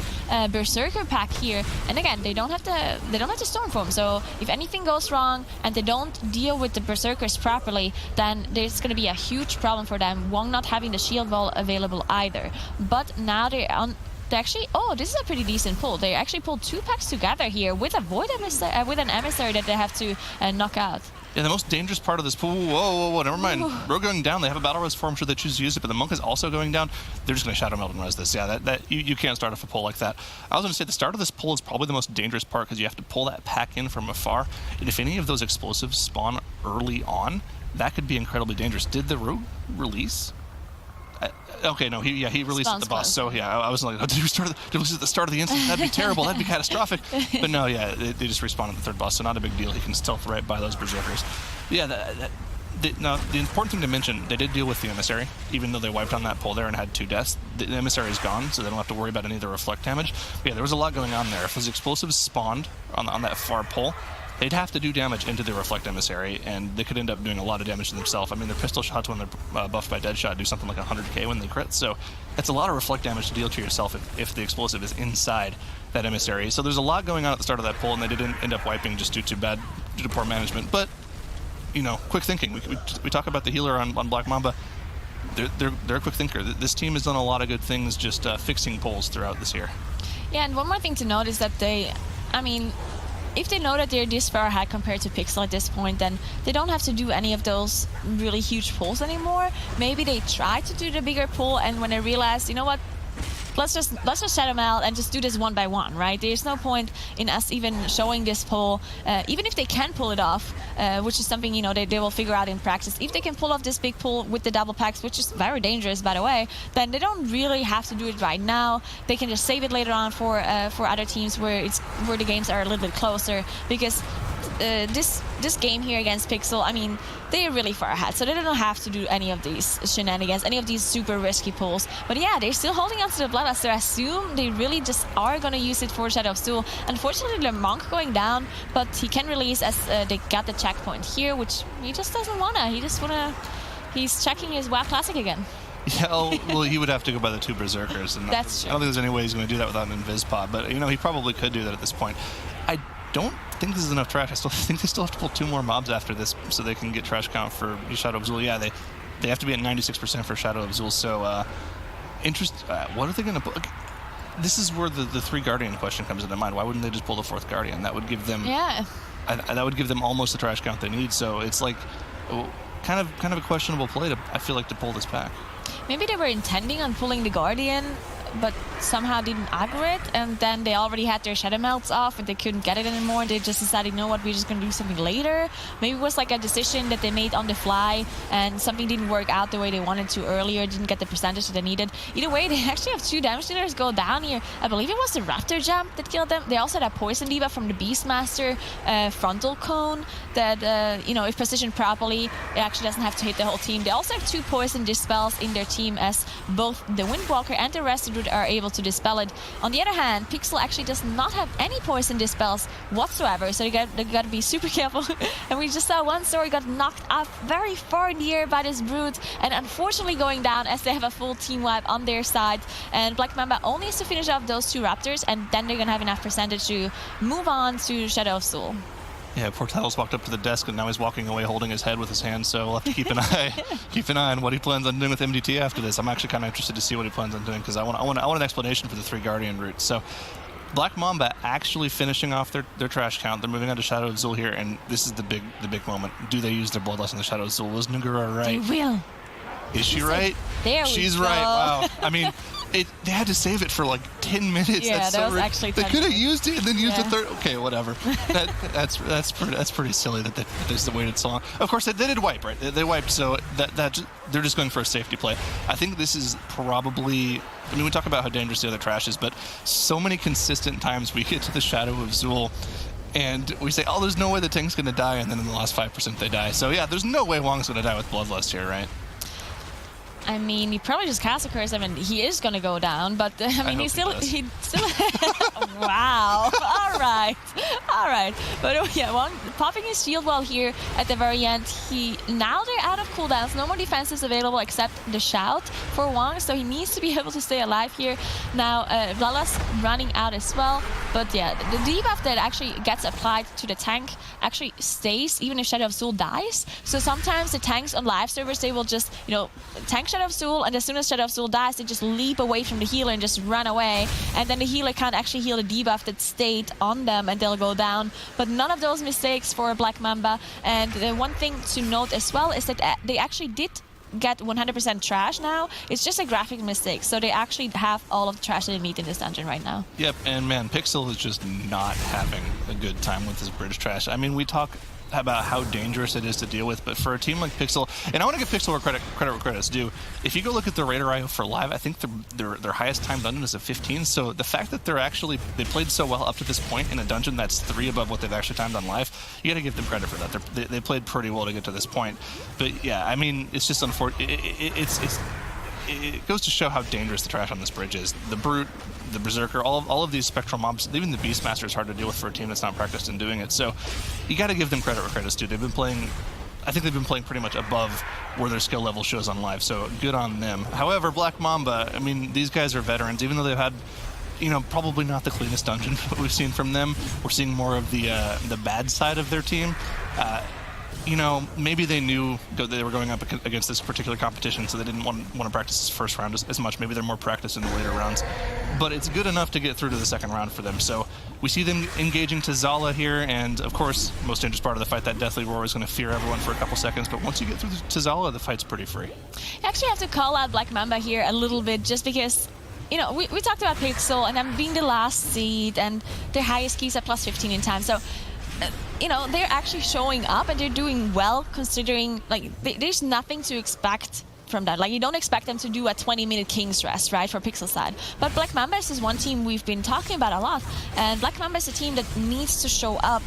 B: Berserker pack here, and again, they don't have the Stormform. So if anything goes wrong and they don't deal with the Berserkers properly, then there's going to be a huge problem for them. One, not having the shield wall available either. But now they're on. They actually, this is a pretty decent pull. They actually pulled 2 packs together here with a Void Emissary, with an Emissary that they have to knock out.
D: Yeah, the most dangerous part of this pool. Whoa, never mind. We're going down. They have a Battle Res form should they choose to use it, but the Monk is also going down. They're just going to Shadow Meld and res this. Yeah, you can't start off a pull like that. I was going to say the start of this pull is probably the most dangerous part because you have to pull that pack in from afar. And if any of those explosives spawn early on, that could be incredibly dangerous. Did the rogue release? Okay, no, he released at the boss. So yeah, I was like, oh, did he release at the start of the instance? That'd be terrible. That'd be catastrophic. But no, yeah, they just respawned at the third boss, so not a big deal. He can stealth right by those berserkers. Yeah, now the important thing to mention, they did deal with the emissary, even though they wiped on that pole there and had 2 deaths. The emissary is gone, so they don't have to worry about any of the reflect damage. But yeah, there was a lot going on there. If those explosives spawned on that far pole, they'd have to do damage into the reflect emissary, and they could end up doing a lot of damage to themselves. I mean, their pistol shots when they're buffed by Deadshot do something like 100k when they crit, so that's a lot of reflect damage to deal to yourself if the explosive is inside that emissary. So there's a lot going on at the start of that pole, and they didn't end up wiping just due to poor management. But you know, quick thinking. We talk about the healer on Black Mamba. They're a quick thinker. This team has done a lot of good things just fixing poles throughout this year.
B: Yeah, and one more thing to note is that if they know that they're this far ahead compared to Pixel at this point, then they don't have to do any of those really huge pulls anymore. Maybe they try to do the bigger pull, and when they realize, you know what, let's just shut them out and just do this one by one, right? There's no point in us even showing this pull, even if they can pull it off, which is something, you know, they will figure out in practice. If they can pull off this big pull with the double packs, which is very dangerous, by the way, then they don't really have to do it right now. They can just save it later on for other teams where the games are a little bit closer, because this game here against Pixel, I mean, they're really far ahead, so they don't have to do any of these shenanigans, any of these super risky pulls. But yeah, they're still holding on to the Bloodlust, so I assume they really just are going to use it for Shadow of Stool. Unfortunately, the Monk going down, but he can release as they got the checkpoint here, which he just doesn't want to. He's checking his WoW Classic again.
D: Yeah, well, he would have to go by the 2 Berserkers. And
B: That's true.
D: I don't think there's any way he's going to do that without an Invis Pod, but you know, he probably could do that at this point. I don't think this is enough trash. I still think they still have to pull 2 more mobs after this so they can get trash count for Shadow of Zul. Yeah, they have to be at 96% for Shadow of Zul. So, what are they going to pull? This is where the 3 Guardian question comes into mind. Why wouldn't they just pull the 4th Guardian? That would give them that would give them almost the trash count they need. So it's like kind of a questionable play I feel like to pull this pack.
B: Maybe they were intending on pulling the Guardian, but somehow didn't aggro it, and then they already had their Shadow Melts off and they couldn't get it anymore. They just decided, you know what, we're just going to do something later. Maybe it was like a decision that they made on the fly and something didn't work out the way they wanted to earlier, didn't get the percentage that they needed. Either way, they actually have 2 damage dealers go down here. I believe it was the Raptor Jump that killed them. They also had a Poison Diva from the Beastmaster frontal cone that, you know, if positioned properly, it actually doesn't have to hit the whole team. They also have 2 Poison Dispels in their team, as both the Windwalker and the Restitute are able to dispel it. On the other hand, Pixel actually does not have any Poison Dispels whatsoever, so they got to be super careful. And we just saw one story got knocked off very far in the air by this Brute, and unfortunately going down as they have a full team wipe on their side. And Black Mamba only has to finish off those 2 Raptors, and then they're going to have enough percentage to move on to Shadow of Soul.
D: Yeah, poor Talos walked up to the desk and now he's walking away holding his head with his hand, so we'll have to keep an eye on what he plans on doing with MDT after this. I'm actually kind of interested to see what he plans on doing, because I want an explanation for the 3 Guardian routes. So Black Mamba actually finishing off their trash count. They're moving on to Shadow of Zul here, and this is the big moment. Do they use their Bloodlust on the Shadow of Zul? Was Nugura right?
B: They will.
D: Is she right?
B: There
D: She's
B: we go.
D: right. Wow. I mean, they had to save it for like 10 minutes.
B: Yeah, that was actually 10
D: They could have
B: minutes.
D: used it and then used the 3rd. Okay, whatever. That's pretty silly that they waited so long. Of course, they did wipe, right? They wiped, so they're just going for a safety play. I think this is probably. I mean, we talk about how dangerous the other trash is, but so many consistent times we get to the Shadow of Zul, and we say, oh, there's no way the tank's going to die, and then in the last 5% they die. So yeah, there's no way Wong's going to die with Bloodlust here, right?
B: I mean, he probably just cast a curse. I mean, he is going to go down, but I mean, he still wow. All right. But yeah, Wong popping his shield wall here at the very end. Now they're out of cooldowns. No more defenses available except the shout for Wong, so he needs to be able to stay alive here. Now, Bloodlust running out as well. But yeah, the debuff that actually gets applied to the tank actually stays even if Shadow of Soul dies. So sometimes the tanks on live servers, they will just, you know, tank Shadow of Soul, and as soon as Shadow of Soul dies, they just leap away from the healer and just run away. And then the healer can't actually heal the debuff that stayed on them, and they'll go down. But none of those mistakes for Black Mamba. And the one thing to note as well is that they actually did get 100% trash now. It's just a graphic mistake, so they actually have all of the trash that they need in this dungeon right now.
D: Yep, and man, Pixel is just not having a good time with his bridge trash. I mean, we talk about how dangerous it is to deal with, but for a team like Pixel, and I want to give Pixel credit where credit's due. If you go look at the Raider IO for live, I think their highest time dungeon is a 15. So the fact that they played so well up to this point in a dungeon that's 3 above what they've actually timed on live, you got to give them credit for that. They played pretty well to get to this point. But yeah, I mean, it's just unfortunate. It goes to show how dangerous the trash on this bridge is. The Brute, the Berserker, all of these spectral mobs, even the Beastmaster is hard to deal with for a team that's not practiced in doing it. So you got to give them credit where credit's due. I think they've been playing pretty much above where their skill level shows on live, so good on them. However, Black Mamba, I mean, these guys are veterans, even though they've had, probably not the cleanest dungeon we've seen from them. We're seeing more of the bad side of their team. Maybe they knew that they were going up against this particular competition, so they didn't want to practice this first round as much. Maybe they're more practiced in the later rounds. But it's good enough to get through to the second round for them. So we see them engaging to Zala here, and of course, most dangerous part of the fight, that Deathly Roar is going to fear everyone for a couple seconds. But once you get through to Zala, the fight's pretty free.
B: I actually have to call out Black Mamba here a little bit, just because we talked about Pixel and them being the last seed, and their highest keys at plus 15 in time. So they're actually showing up and they're doing well, considering there's nothing to expect from that. You don't expect them to do a 20-minute King's Rest, right, for Pixel side. But Black Mamba is one team we've been talking about a lot, and Black Mamba is a team that needs to show up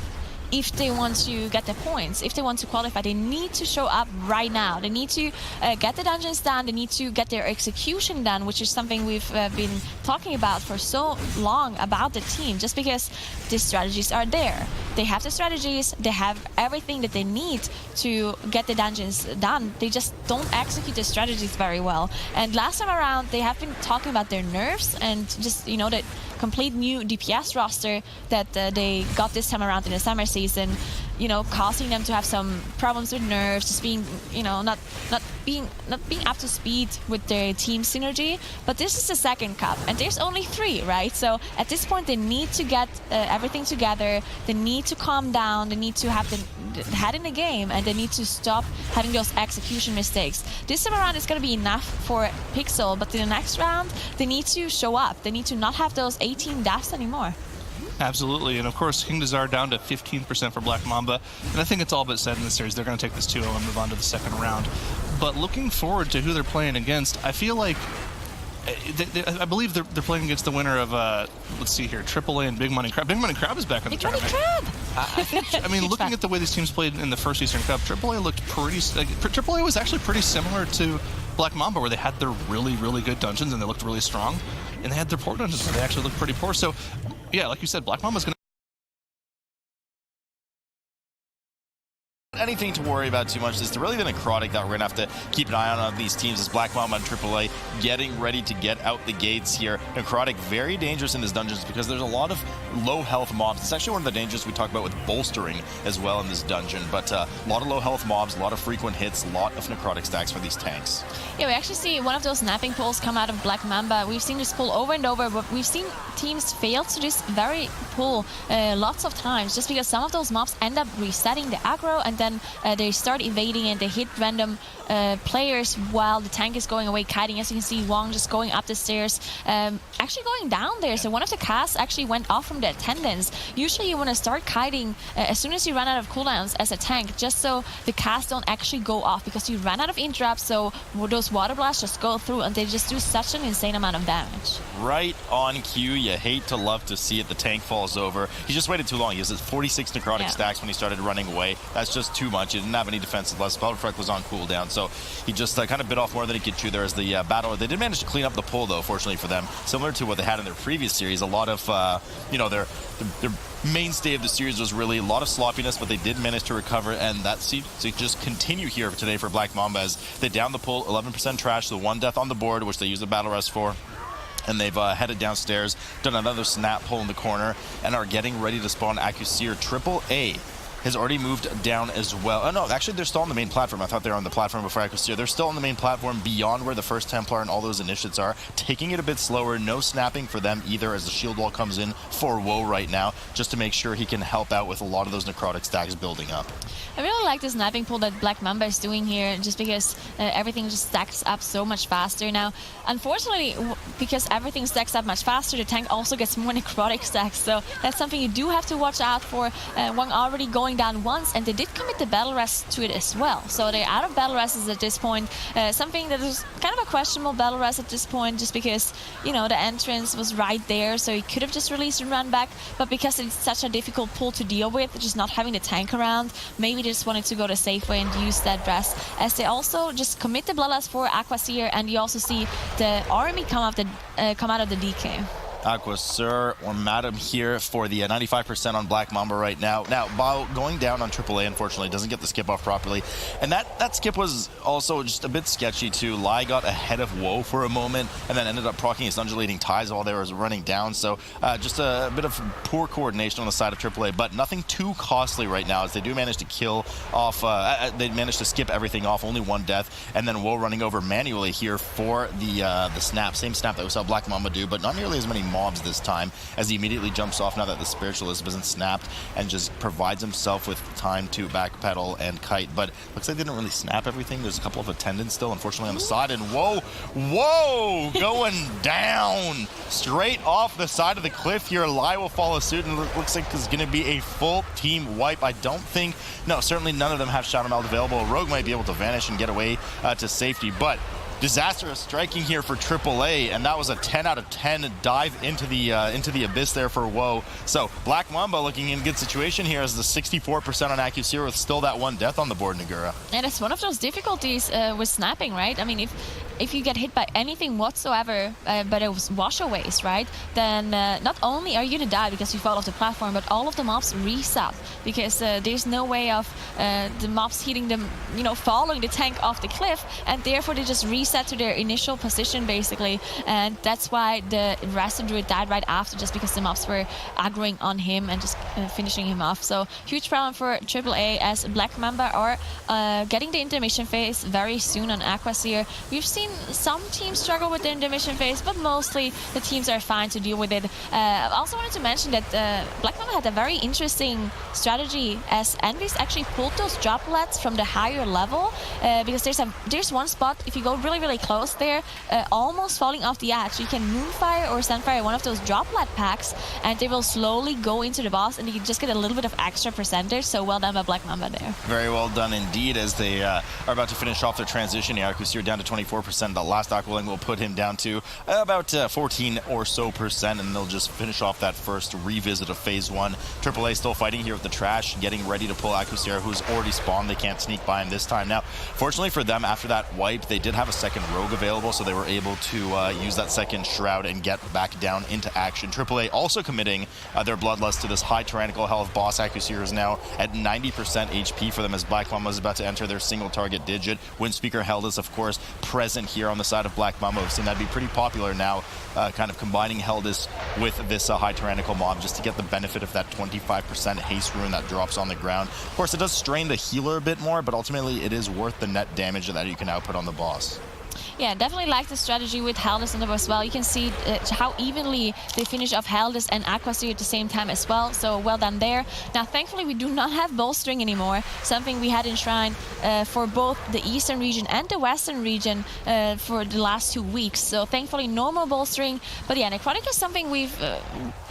B: if they want to get the points, if they want to qualify. They need to show up right now. They need to get the dungeons done. They need to get their execution done, which is something we've been talking about for so long about the team, just because the strategies are there. They have the strategies. They have everything that they need to get the dungeons done. They just don't execute the strategies very well. And last time around, they have been talking about their nerfs and just, the complete new DPS roster that they got this time around in the summer season, causing them to have some problems with nerfs, just being, not being up to speed with their team synergy. But this is the second cup, and there's only 3, right? So at this point, they need to get everything together. They need to calm down. They need to have the head in the game, and they need to stop having those execution mistakes. This time around, it's going to be enough for Pixel, but in the next round, they need to show up. They need to not have those 18 deaths anymore.
D: Absolutely, and of course, Atal'Dazar down to 15% for Black Mamba, and I think it's all but said in this series. They're going to take this 2-0 and move on to the second round. But looking forward to who they're playing against, I feel like I believe they're playing against the winner of, let's see here, AAA and Big Money Crab. Big Money Crab is back in the tournament. I mean, looking at the way these teams played in the first Eastern Cup, AAA looked AAA was actually pretty similar to Black Mamba, where they had their really, really good dungeons and they looked really strong, and they had their poor dungeons where they actually looked pretty poor. So, yeah, like you said, Black Mamba's going to
A: anything to worry about too much. It's really the necrotic that we're going to have to keep an eye on these teams, as Black Mamba and AAA getting ready to get out the gates here. Necrotic, very dangerous in his dungeons because there's a lot of low health mobs. It's actually one of the dangers we talk about with bolstering as well in this dungeon, but a lot of low health mobs, a lot of frequent hits, a lot of necrotic stacks for these tanks.
B: Yeah, we actually see one of those snapping pulls come out of Black Mamba. We've seen this pull over and over, but we've seen teams fail to this very pull lots of times, just because some of those mobs end up resetting the aggro, and then they start evading and they hit random players while the tank is going away kiting. As you can see, Wong just going up the stairs, actually going down there. So one of the casts actually went off from the attendants. Usually you want to start kiting as soon as you run out of cooldowns as a tank, just so the casts don't actually go off, because you run out of interrupts, so those water blasts just go through and they just do such an insane amount of damage.
A: Right on cue. You hate to love to see it. The tank falls over. He just waited too long. He has 46 necrotic stacks when he started running away. That's just too much. He didn't have any defensive left. Spellfreck was on cooldown, so he just kind of bit off more than he could chew there as the battle. They did manage to clean up the pull, though, fortunately for them. Similar to what they had in their previous series. A lot of, their mainstay of the series was really a lot of sloppiness, but they did manage to recover, and that seems to just continue here today for Black Mamba as they down the pull, 11% trash, the 1 death on the board, which they use the battle rest for. And they've headed downstairs, done another snap pull in the corner, and are getting ready to spawn Acusir. AAA has already moved down as well. Oh no, actually they're still on the main platform. I thought they were on the platform before Acusir. They're still on the main platform beyond where the first Templar and all those initiates are, taking it a bit slower. No snapping for them either, as the shield wall comes in for WoW right now, just to make sure he can help out with a lot of those necrotic stacks building up.
B: I really like the sniping pull that Black Mamba is doing here, just because everything just stacks up so much faster. Now, unfortunately, because everything stacks up much faster, the tank also gets more necrotic stacks, so that's something you do have to watch out for. Wong already going going down once, and they did commit the battle rest to it as well. So they're out of battle rests at this point. Something that is kind of a questionable battle rest at this point, just because, you know, the entrance was right there, so he could have just released and run back. But because it's such a difficult pull to deal with, just not having the tank around, maybe they just wanted to go the safe way and use that rest. As they also just commit the Bloodlust for Aquasir, and you also see the army come out of the DK.
A: Aquasir or Madam here for the 95% on Black Mamba right now. Now, Bao going down on AAA, unfortunately, doesn't get the skip off properly. And that skip was also just a bit sketchy, too. Lai got ahead of WoW for a moment and then ended up proccing his Undulating Ties while they were running down. So just a bit of poor coordination on the side of AAA, but nothing too costly right now, as they do manage to kill off, they managed to skip everything off, only one death, and then WoW running over manually here for the snap. Same snap that we saw Black Mamba do, but not nearly as many mobs this time, as he immediately jumps off now that the Spiritualist isn't snapped, and just provides himself with time to backpedal and kite. But looks like they didn't really snap everything. There's a couple of attendants still, unfortunately, on the side, and whoa, going down straight off the side of the cliff here. Lai will follow suit, and it looks like there's going to be a full team wipe. I don't think, no, certainly none of them have Shadow Meld available. Rogue might be able to vanish and get away to safety, but disastrous striking here for AAA, and that was a 10 out of 10 dive into the abyss there for WoW. So Black Mamba looking in good situation here as the 64% on Accusir with still that one death on the board, Nagura.
B: And it's one of those difficulties with snapping, right? I mean, if you get hit by anything whatsoever, but it was washaways, right? Then not only are you gonna die because you fall off the platform, but all of the mobs reset, because there's no way of the mobs hitting them, you know, following the tank off the cliff, and therefore they just reset to their initial position basically, and that's why the Rason Druid died right after, just because the mobs were aggroing on him and just finishing him off. So huge problem for AAA, as Black Mamba are getting the intermission phase very soon on Aquasir. We've seen some teams struggle with the intermission phase, but mostly the teams are fine to deal with it. I also wanted to mention that Black Mamba had a very interesting strategy, as Envy's actually pulled those droplets from the higher level, because there's one spot, if you go really close there, almost falling off the edge, you can Moonfire or Sunfire one of those droplet packs, and they will slowly go into the boss, and you can just get a little bit of extra percentage. So well done by Black Mamba there.
A: Very well done indeed, as they are about to finish off their transition. Accusir down to 24%. The last Aqualing will put him down to about 14 or so percent, and they'll just finish off that first revisit of phase 1. AAA still fighting here with the trash, getting ready to pull Accusir, who's already spawned. They can't sneak by him this time. Now, fortunately for them, after that wipe, they did have a second Rogue available, so they were able to use that second Shroud and get back down into action. AAA also committing their Bloodlust to this high tyrannical health boss. Accusir is now at 90% HP for them, as Black Mamba is about to enter their single target digit. Windspeaker Heldis, of course, present here on the side of Black Mamba. We've seen that be pretty popular now, kind of combining Heldis with this high tyrannical mob, just to get the benefit of that 25% haste rune that drops on the ground. Of course, it does strain the healer a bit more, but ultimately it is worth the net damage that you can output on the boss.
B: Yeah, definitely like the strategy with Heldis in there as well. You can see how evenly they finish off Heldis and Aquasir at the same time as well, so well done there. Now, thankfully, we do not have Bowstring anymore, something we had in Shrine for both the Eastern region and the Western region for the last 2 weeks. So thankfully, no more Bowstring. But yeah, Necrotic is something we've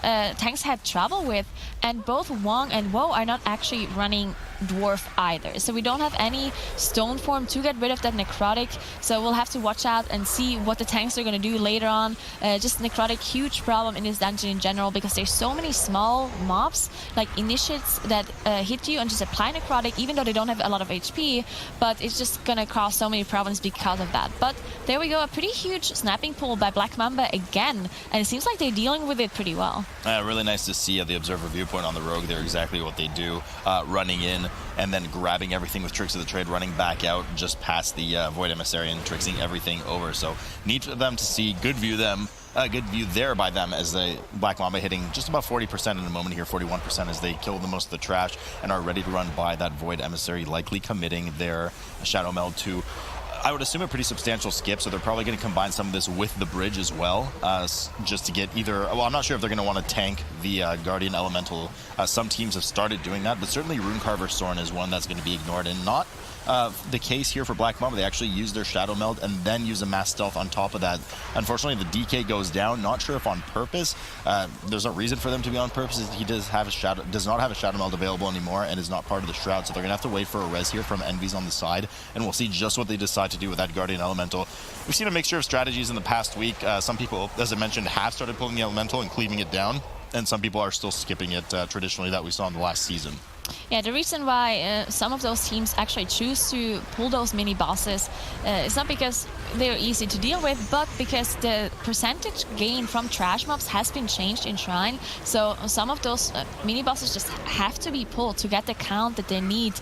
B: tanks had trouble with, and both Wong and WoW are not actually running Dwarf either. So we don't have any stone form to get rid of that Necrotic, so we'll have to watch out and see what the tanks are going to do later on. Just Necrotic, huge problem in this dungeon in general, because there's so many small mobs like initiates that hit you and just apply Necrotic, even though they don't have a lot of HP, but it's just gonna cause so many problems because of that. But there we go, a pretty huge snapping pull by Black Mamba again, and it seems like they're dealing with it pretty well.
A: Really nice to see the observer viewpoint on the Rogue there, exactly what they do, running in and then grabbing everything with Tricks of the Trade, running back out just past the Void Emissary and tricksing everything over. So neat for them to see. Good view there by them, as the Black Mamba hitting just about 40% in a moment here, 41%, as they kill the most of the trash and are ready to run by that Void Emissary, likely committing their Shadow Meld to, I would assume, a pretty substantial skip, so they're probably going to combine some of this with the bridge as well, just to get either, well, I'm not sure if they're going to want to tank the Guardian Elemental. Some teams have started doing that, but certainly Runecarver Sorn is one that's going to be ignored, and not the case here for Black Mamba. They actually use their Shadow Meld and then use a Mass Stealth on top of that. Unfortunately, the DK goes down. Not sure if on purpose. There's no reason for them to be on purpose. He does not have a Shadow Meld available anymore and is not part of the Shroud, so they're going to have to wait for a res here from Envy's on the side, and we'll see just what they decide to do with that Guardian Elemental. We've seen a mixture of strategies in the past week. Some people, as I mentioned, have started pulling the Elemental and cleaving it down, and some people are still skipping it traditionally that we saw in the last season.
B: Yeah, the reason why some of those teams actually choose to pull those mini bosses is not because they're easy to deal with, but because the percentage gain from trash mobs has been changed in Shrine. So some of those mini bosses just have to be pulled to get the count that they need,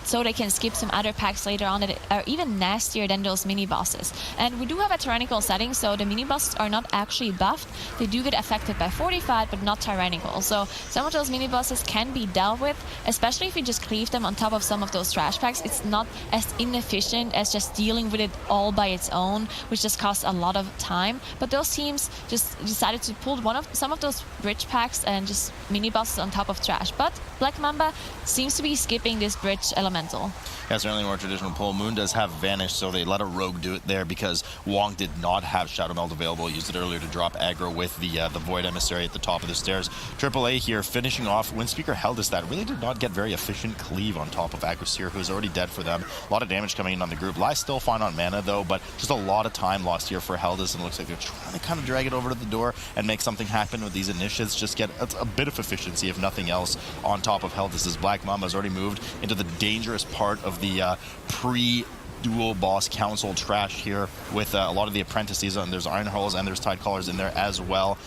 B: so they can skip some other packs later on that are even nastier than those mini bosses. And we do have a tyrannical setting, so the mini bosses are not actually buffed. They do get affected by fortified, but not tyrannical. So some of those mini bosses can be dealt with, especially if you just cleave them on top of some of those trash packs. It's not as inefficient as just dealing with it all by its own, which just costs a lot of time. But those teams just decided to pull some of those bridge packs and just mini bosses on top of trash. But Black Mamba seems to be skipping this bridge elemental.
A: Yeah, certainly more traditional pull. Moon does have Vanish, so they let a rogue do it there because Wong did not have Shadow Meld available. Used it earlier to drop aggro with the Void Emissary at the top of the stairs. AAA here finishing off. Windspeaker held us that really did not get very efficient cleave on top of Aggressir, who's already dead for them. A lot of damage coming in on the group. Lai's still fine on mana though, but just a lot of time lost here for Heldis, and it looks like they're trying to kind of drag it over to the door and make something happen with these initiates. Just get a bit of efficiency, if nothing else, on top of Heldis, as Black Mamba has already moved into the dangerous part of the pre-dual boss council trash here with a lot of the apprentices, and there's Iron Hulls and there's Tidecallers in there as well.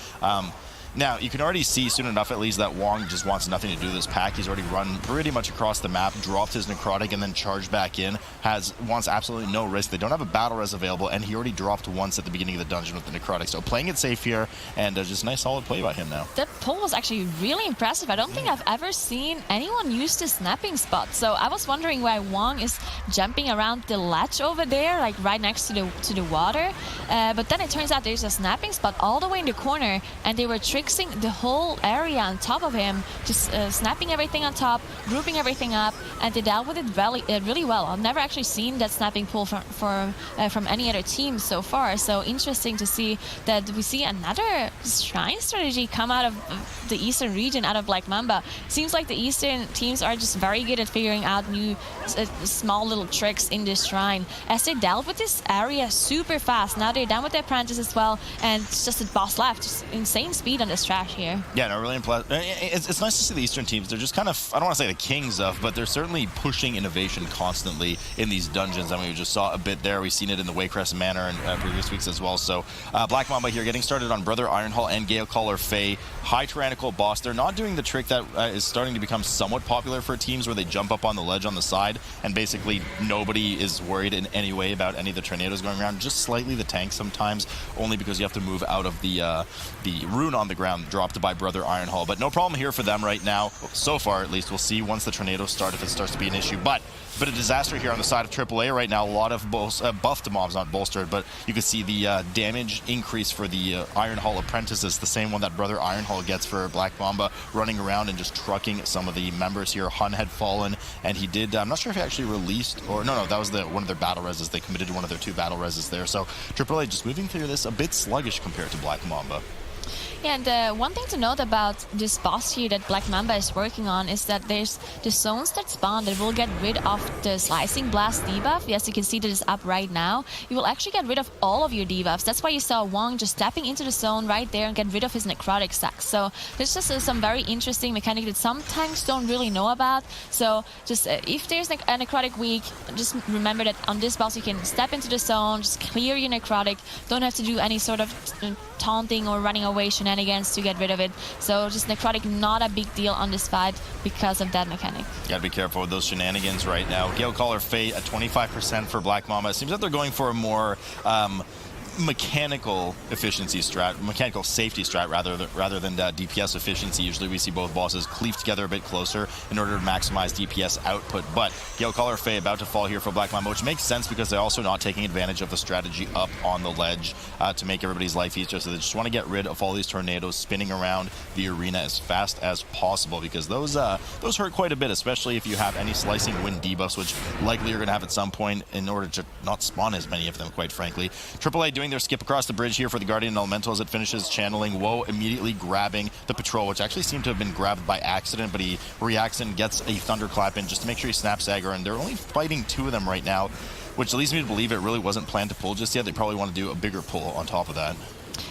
A: Now, you can already see soon enough, at least, that Wong just wants nothing to do with this pack. He's already run pretty much across the map, dropped his Necrotic, and then charged back in. Wants absolutely no risk. They don't have a battle res available, and he already dropped once at the beginning of the dungeon with the Necrotic. So playing it safe here, and just a nice solid play by him now.
B: That pull was actually really impressive. I don't think I've ever seen anyone use the snapping spot. So I was wondering why Wong is jumping around the ledge over there, like right next to the water. But then it turns out there's a snapping spot all the way in the corner, and they were tricksing the whole area on top of him, just snapping everything on top, grouping everything up, and they dealt with it really well. I've never actually seen that snapping pull from any other team so far. So interesting to see that we see another Shrine strategy come out of the Eastern region, out of Black Mamba. Seems like the Eastern teams are just very good at figuring out new small little tricks in this Shrine, as they dealt with this area super fast. Now they're done with their apprentice as well, and it's just a boss left. Just insane speed on this trash here.
A: Yeah, no, really impressive. It's nice to see the Eastern teams. They're just kind of, I don't want to say the kings of, but they're certainly pushing innovation constantly in these dungeons. I mean, we just saw a bit there. We've seen it in the Waycrest Manor in previous weeks as well. So Black Mamba here getting started on Brother Ironhall and Galecaller Fae. High Tyrannical boss. They're not doing the trick that is starting to become somewhat popular for teams, where they jump up on the ledge on the side and basically nobody is worried in any way about any of the tornadoes going around. Just slightly the tank sometimes, only because you have to move out of the rune on the ground dropped by Brother Ironhall. But no problem here for them right now, so far at least. We'll see once the tornadoes start if it starts to be an issue. But a bit of disaster here on the side of AAA right now. A lot of buffed mobs, not bolstered, but you can see the damage increase for the Ironhall apprentices, the same one that Brother Ironhall gets for Black Mamba, running around and just trucking some of the members here. Hun had fallen, and he did, I'm not sure if he actually released, or no, that was one of their battle reses. They committed to one of their 2 battle reses there. So AAA just moving through this a bit sluggish compared to Black Mamba.
B: Yeah, and one thing to note about this boss here that Black Mamba is working on is that there's the zones that spawn that will get rid of the Slicing Blast debuff. Yes, you can see that it's up right now. You will actually get rid of all of your debuffs. That's why you saw Wong just stepping into the zone right there and get rid of his Necrotic stacks. So there's just some very interesting mechanic that some tanks don't really know about. So just if there's a Necrotic weak, just remember that on this boss you can step into the zone, just clear your Necrotic, don't have to do any sort of taunting or running away shenanigans to get rid of it. So just Necrotic, not a big deal on this fight because of that mechanic. Gotta
A: be careful with those shenanigans right now. Galecaller Fae at 25% for Black Mamba. It seems that they're going for a more mechanical efficiency strat, mechanical safety strat rather than DPS efficiency. Usually we see both bosses cleave together a bit closer in order to maximize DPS output. But Galecaller Fae about to fall here for Black Mamba, which makes sense because they're also not taking advantage of the strategy up on the ledge to make everybody's life easier. So they just want to get rid of all these tornadoes spinning around the arena as fast as possible, because those hurt quite a bit, especially if you have any slicing wind debuffs, which likely you're going to have at some point in order to not spawn as many of them, quite frankly. AAA doing their skip across the bridge here for the Guardian Elemental as it finishes channeling. WoW immediately grabbing the patrol, which actually seemed to have been grabbed by accident, but he reacts and gets a thunderclap in just to make sure he snaps Aggro, and they're only fighting 2 of them right now, which leads me to believe it really wasn't planned to pull just yet. They probably want to do a bigger pull on top of that.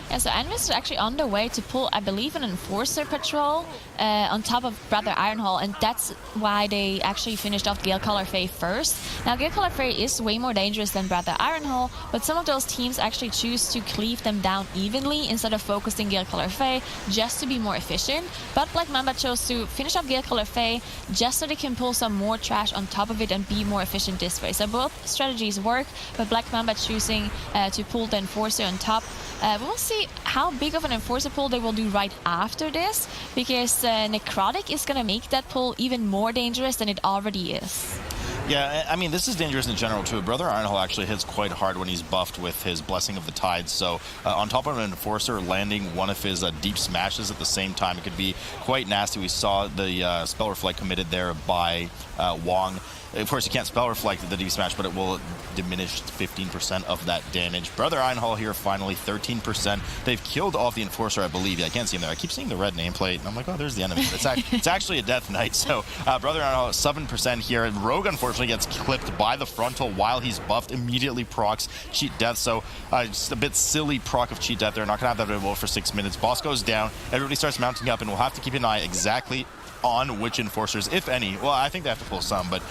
B: Yeah, so Anvis is actually on the way to pull, I believe, an Enforcer patrol on top of Brother Ironhall, and that's why they actually finished off Galecaller Fae first. Now, Galecaller Fae is way more dangerous than Brother Ironhall, but some of those teams actually choose to cleave them down evenly instead of focusing Galecaller Fae just to be more efficient. But Black Mamba chose to finish off Galecaller Fae just so they can pull some more trash on top of it and be more efficient this way. So both strategies work, but Black Mamba choosing to pull the Enforcer on top. We will see how big of an Enforcer pull they will do right after this, because Necrotic is going to make that pull even more dangerous than it already is.
A: Yeah, I mean, this is dangerous in general, too. Brother Ironhall actually hits quite hard when he's buffed with his Blessing of the Tides. So on top of an Enforcer landing one of his deep smashes at the same time, it could be quite nasty. We saw the Spell Reflect committed there by Wong. Of course, you can't Spell Reflect the deep smash, but it will diminish 15% of that damage. Brother Ironhall here, finally, 13%. They've killed off the Enforcer, I believe. Yeah, I can't see him there. I keep seeing the red nameplate, and I'm like, oh, there's the enemy. It's actually a Death Knight. So Brother Ironhall, 7% here. And Rogue, unfortunately, gets clipped by the frontal while he's buffed. Immediately procs Cheat Death. So just a bit silly proc of Cheat Death. They're not going to have that available for 6 minutes. Boss goes down. Everybody starts mounting up, and we'll have to keep an eye exactly on which Enforcers, if any. Well, I think they have to pull some, but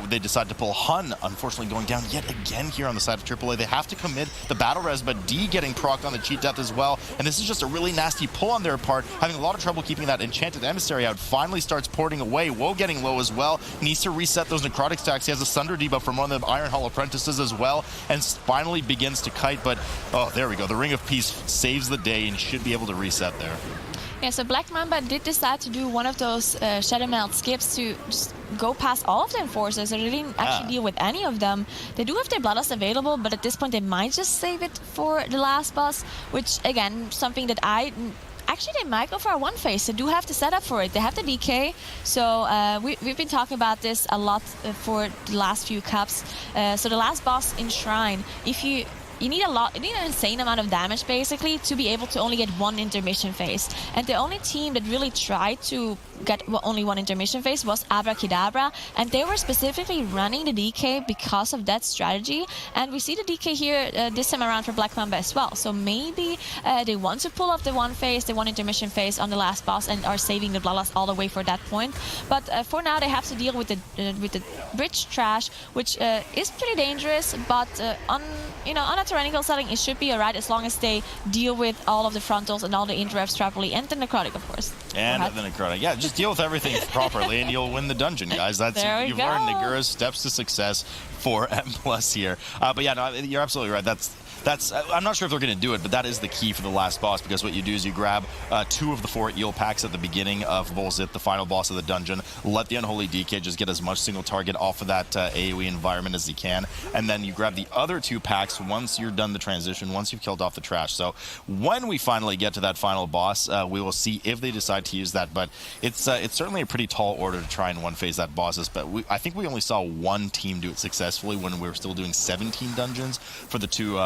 A: they decide to pull Hun, unfortunately going down yet again here on the side of AAA. They have to commit the battle res, but D getting procced on the Cheat Death as well, and this is just a really nasty pull on their part, having a lot of trouble keeping that Enchanted Emissary out. Finally starts porting away. WoW getting low as well. Needs to reset those Necrotic stacks. He has a Sunder debuff from one of the Ironhall apprentices as well, and finally begins to kite, but oh, there we go. The Ring of Peace saves the day and should be able to reset there.
B: Yeah, so Black Mamba did decide to do one of those Shadow Melt skips to just go past all of the Enforcers, so they didn't actually deal with any of them. They do have their Bloodlust available, but at this point they might just save it for the last boss, which, again, something that actually, they might go for a one phase. They do have the setup for it. They have the DK. So we've been talking about this a lot for the last few cups. So the last boss in Shrine, you need an insane amount of damage, basically, to be able to only get one intermission phase. And the only team that really tried to get only one intermission phase was Abracadabra, and they were specifically running the DK because of that strategy. And we see the DK here this time around for Black Mamba as well. So maybe they want to pull off the one phase, the one intermission phase on the last boss, and are saving the Bloodlust all the way for that point. But for now, they have to deal with the bridge trash, which is pretty dangerous. But on a tyrannical setting, it should be alright as long as they deal with all of the frontals and all the interrupts properly, and the Necrotic, of course.
A: And the Necrotic, yeah, just deal with everything properly and you'll win the dungeon, guys. You've learned Nagura's steps to success for M+ here. But yeah, no, you're absolutely right. I'm not sure if they're going to do it, but that is the key for the last boss, because what you do is you grab 2 of the 4 eel packs at the beginning of Vol'Zith, the final boss of the dungeon, let the Unholy DK just get as much single target off of that AoE environment as you can, and then you grab the other 2 packs once you're done the transition, once you've killed off the trash. So when we finally get to that final boss, we will see if they decide to use that, but it's certainly a pretty tall order to try and one-phase that bosses, but I think we only saw one team do it successfully when we were still doing 17 dungeons for the 2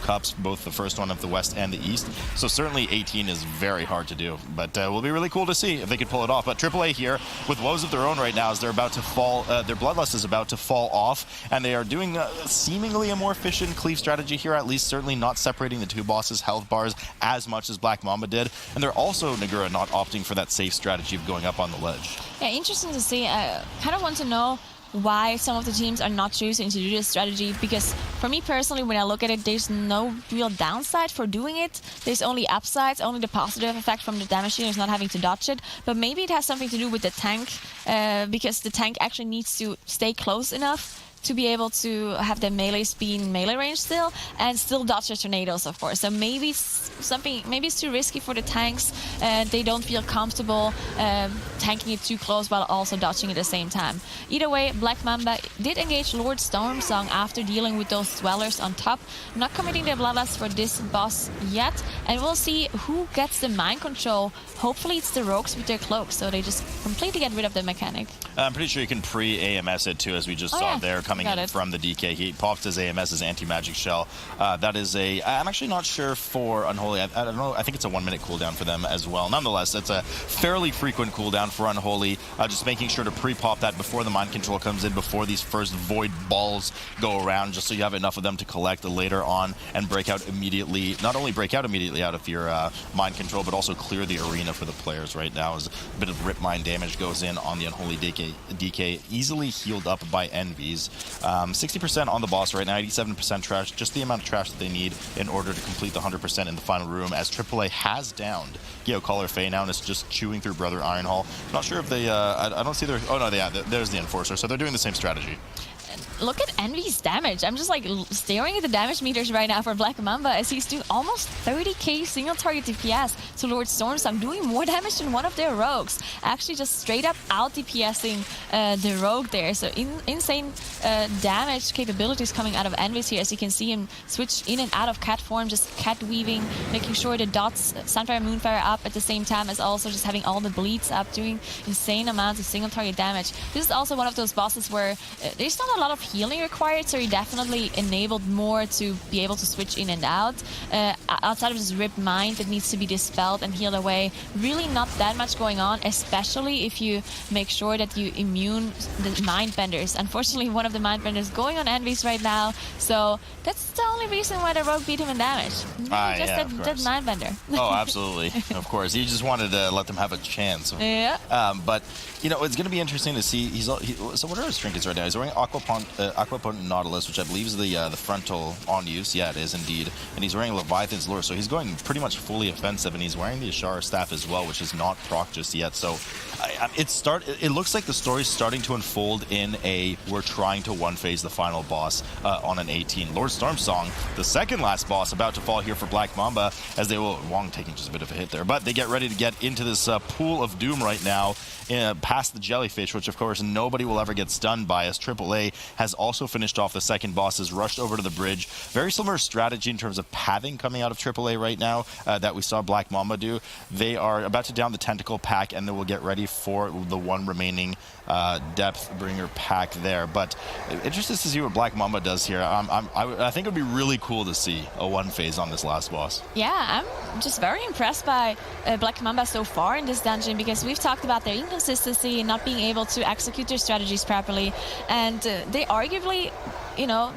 A: cups, both the first one of the West and the East. So certainly 18 is very hard to do, but it will be really cool to see if they could pull it off. But AAA here, with woes of their own right now, as they're about to fall, their Bloodlust is about to fall off, and they are doing seemingly a more efficient cleave strategy here, at least certainly not separating the 2 bosses' health bars as much as Black Mamba did. And they're also, Nagura, not opting for that safe strategy of going up on the ledge.
B: Yeah, interesting to see. I kind of want to know why some of the teams are not choosing to do this strategy, because for me personally, when I look at it, there's no real downside for doing it. There's only upsides, only the positive effect from the damage dealers not having to dodge it. But maybe it has something to do with the tank, because the tank actually needs to stay close enough to be able to have the melees be in melee range still, and still dodge the tornadoes, of course. So maybe it's too risky for the tanks. They don't feel comfortable tanking it too close while also dodging at the same time. Either way, Black Mamba did engage Lord Stormsong after dealing with those dwellers on top. Not committing the Bloodlust for this boss yet, and we'll see who gets the mind control. Hopefully it's the rogues with their cloaks, so they just completely get rid of the mechanic.
A: I'm pretty sure you can pre-AMS it too, as we just saw there coming in from the DK. He popped his AMS, his anti-magic shell. That is I'm actually not sure for Unholy. I don't know. I think it's a 1 minute cooldown for them as well. Nonetheless, it's a fairly frequent cooldown for Unholy. Just making sure to pre-pop that before the mind control comes in, before these first void balls go around, just so you have enough of them to collect later on and break out immediately. Not only break out immediately out of your mind control, but also clear the arena for the players right now, as a bit of rip mind damage goes in on the Unholy DK, easily healed up by Envies. 60% on the boss right now, 87% trash, just the amount of trash that they need in order to complete the 100% in the final room, as AAA has downed Geocaller Faye now and is just chewing through Brother Ironhall. Not sure if they, I don't see their, oh no, there's the Enforcer, so they're doing the same strategy.
B: Look at Envy's damage. I'm just like staring at the damage meters right now for Black Mamba as he's doing almost 30k single target DPS to Lord Stormsong, doing more damage than one of their rogues. Actually just straight up out DPSing the rogue there. So insane damage capabilities coming out of Envy's here, as you can see him switch in and out of cat form, just cat weaving, making sure the dots, Sunfire, Moonfire up at the same time, as also just having all the bleeds up, doing insane amounts of single target damage. This is also one of those bosses where there's not a lot of healing required, so he definitely enabled more to be able to switch in and out. Outside of this ripped mind that needs to be dispelled and healed away, really not that much going on, especially if you make sure that you immune the mind benders. Unfortunately, one of the mind benders going on Envies right now, so that's the only reason why the rogue beat him in damage. That mind bender.
A: Oh, absolutely. Of course. He just wanted to let them have a chance.
B: Yeah.
A: But, you know, it's going to be interesting to see. So what are his trinkets right now? He's wearing Aquapotent Nautilus, which I believe is the frontal on use. Yeah, it is indeed. And he's wearing Leviathan's Lure, so he's going pretty much fully offensive, and he's wearing the Ashara Staff as well, which is not proc just yet. So it looks like the story's starting to unfold in we're trying to one-phase the final boss on an 18. Lord Stormsong, the second last boss, about to fall here for Black Mamba, as they will, Wong taking just a bit of a hit there, but they get ready to get into this pool of doom right now, past the jellyfish, which of course nobody will ever get stunned by, as AAA has also finished off the second boss, has rushed over to the bridge. Very similar strategy in terms of pathing coming out of AAA right now that we saw Black Mamba do. They are about to down the tentacle pack, and then we'll get ready for the one remaining depth bringer pack there. But interested to see what Black Mamba does here. I think it would be really cool to see a one phase on this last boss.
B: Yeah, I'm just very impressed by Black Mamba so far in this dungeon, because we've talked about their inconsistency, not being able to execute their strategies properly, and they arguably, you know,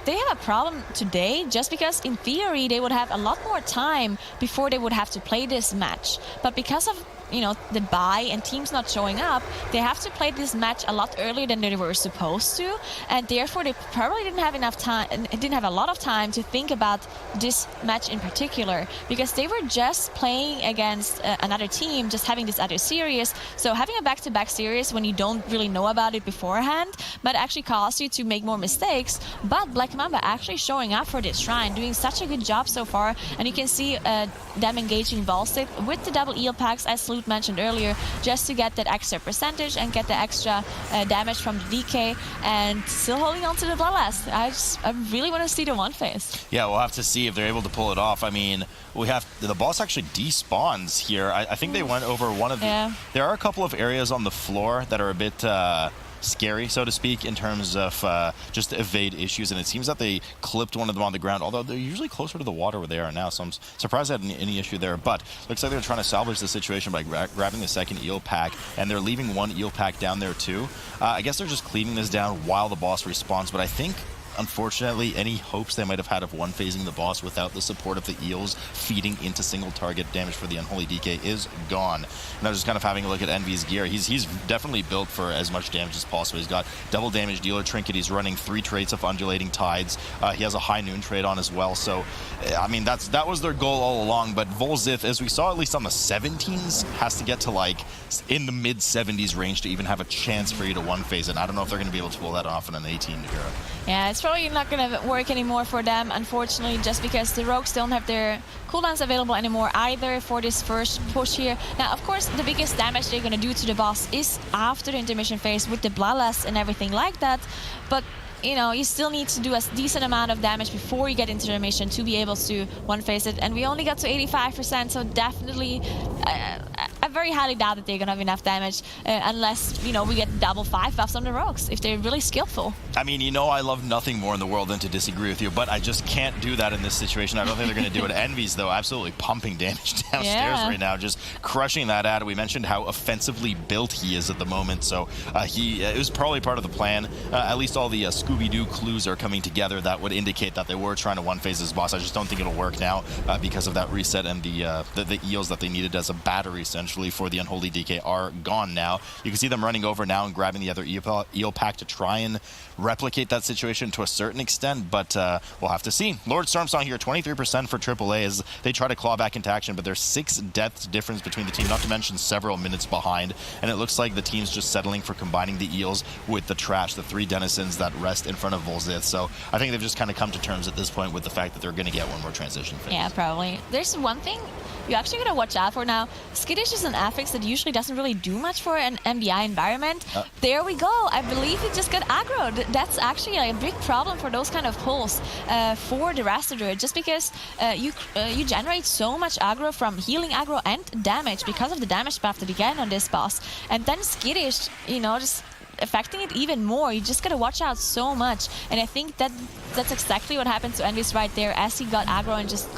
B: they have a problem today just because in theory they would have a lot more time before they would have to play this match. But because of, you know, the bye and teams not showing up, they have to play this match a lot earlier than they were supposed to, and therefore they probably didn't have enough time, didn't have a lot of time to think about this match in particular, because they were just playing against another team, just having this other series. So having a back-to-back series when you don't really know about it beforehand might actually cause you to make more mistakes. But Black Mamba actually showing up for this shrine, doing such a good job so far, and you can see them engaging Volstick with the double eel packs, as Luke mentioned earlier, just to get that extra percentage and get the extra damage from the DK, and still holding on to the Bloodlust. I really want to see the one phase.
A: Yeah, we'll have to see if they're able to pull it off. I mean, the boss actually despawns here. I think they went over one of the... Yeah. There are a couple of areas on the floor that are a bit... scary, so to speak, in terms of just to evade issues, and it seems that they clipped one of them on the ground, although they're usually closer to the water where they are now, so I'm surprised they had any issue there. But looks like they're trying to salvage the situation by grabbing the second eel pack, and they're leaving one eel pack down there too. I guess they're just cleaning this down while the boss respawns, but I think unfortunately, any hopes they might have had of one-phasing the boss without the support of the Eels feeding into single target damage for the Unholy DK is gone. And I was just kind of having a look at Envy's gear. He's definitely built for as much damage as possible. He's got double damage dealer trinket. He's running 3 traits of undulating tides. He has a high noon trait on as well. So, I mean, that was their goal all along. But Vol'kaal, as we saw at least on the 17s, has to get to like in the mid-70s range to even have a chance for you to one-phase it. I don't know if they're going to be able to pull that off in an 18 era.
B: Yeah, it's probably not going to work anymore for them, unfortunately, just because the rogues don't have their cooldowns available anymore either for this first push here. Now, of course, the biggest damage they're going to do to the boss is after the intermission phase with the Bloodlust and everything like that. But you know, you still need to do a decent amount of damage before you get into the mission to be able to one-phase it. And we only got to 85%, so definitely I very highly doubt that they're going to have enough damage unless, you know, we get double 5 buffs on the rogues, if they're really skillful.
A: I mean, you know I love nothing more in the world than to disagree with you, but I just can't do that in this situation. I don't think they're going to do it. Envy's, though, absolutely pumping damage downstairs right now, just crushing that ad. We mentioned how offensively built he is at the moment, so it was probably part of the plan. At least all the Scooby-Doo clues are coming together that would indicate that they were trying to one-phase this boss. I just don't think it'll work now because of that reset, and the eels that they needed as a battery, essentially, for the Unholy DK are gone now. You can see them running over now and grabbing the other eel pack to try and replicate that situation to a certain extent, but we'll have to see. Lord Stormsong here, 23% for AAA as they try to claw back into action, but there's 6 deaths difference between the team, not to mention several minutes behind, and it looks like the team's just settling for combining the eels with the trash, the 3 denizens that rest in front of Vol'kaal. So I think they've just kind of come to terms at this point with the fact that they're going to get one more transition phase.
B: Yeah, probably. There's one thing you actually got to watch out for now. Skittish is an affix that usually doesn't really do much for an MDI environment. There we go. I believe he just got aggroed. That's actually a big problem for those kind of pulls for the Raster, just because you generate so much aggro from healing aggro and damage because of the damage buff that you get on this boss. And then Skittish, you know, just affecting it even more. You just gotta watch out so much, and I think that's exactly what happened to Envy's right there as he got aggro and just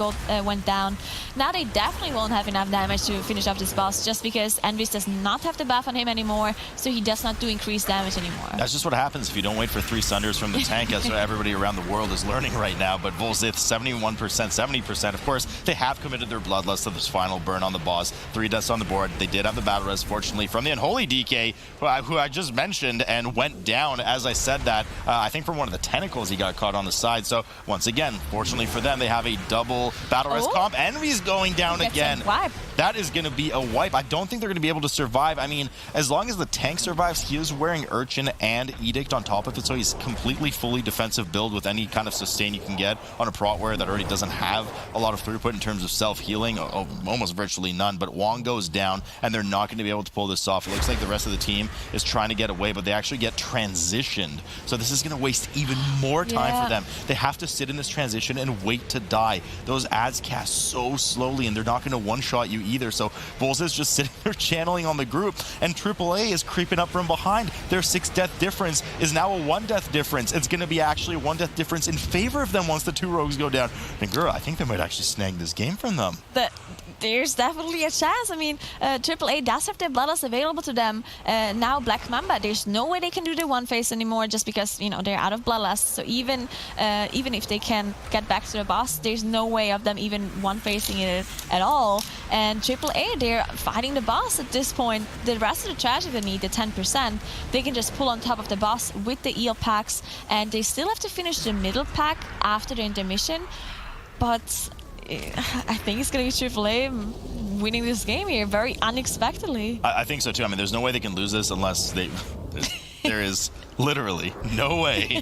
B: went down. Now they definitely won't have enough damage to finish off this boss, just because Envy's does not have the buff on him anymore, so he does not do increased damage anymore.
A: That's just what happens if you don't wait for 3 Sunders from the tank, as everybody around the world is learning right now. But Vol'kaal, 71%, 70%. Of course, they have committed their bloodlust to this final burn on the boss. 3 deaths on the board. They did have the battle res, fortunately, from the Unholy DK, who I just mentioned, and went down as I said that. I think from one of the tentacles he got caught on the side. So once again, fortunately for them, they have a double battle res comp. Envy's going down again. That is going to be a wipe. I don't think they're going to be able to survive. I mean, as long as the tank survives, he is wearing Urchin and Edict on top of it, so he's completely fully defensive build with any kind of sustain you can get on a protware that already doesn't have a lot of throughput in terms of self-healing, almost virtually none. But Wong goes down, and they're not going to be able to pull this off. It looks like the rest of the team is trying to get away, but they actually get transitioned. So this is going to waste even more time for them. They have to sit in this transition and wait to die. Those ads cast so slowly, and they're not going to one-shot you either. So Vol'kaal is just sitting there channeling on the group, and AAA is creeping up from behind. Their 6 death difference is now a 1 death difference. It's going to be actually a 1 death difference in favor of them once the 2 rogues go down. And girl, I think they might actually snag this game from them.
B: There's definitely a chance. I mean, AAA does have their bloodlust available to them. Now Black Mamba, there's no way they can do the one phase anymore, just because, you know, they're out of bloodlust. So even if they can get back to the boss, there's no way of them even one phasing it at all. And AAA, they're fighting the boss at this point. The rest of the trash, if they need the 10%, they can just pull on top of the boss with the eel packs, and they still have to finish the middle pack after the intermission. But I think it's going to be AAA winning this game here very unexpectedly.
A: I think so too. I mean, there's no way they can lose this unless they... There is literally no way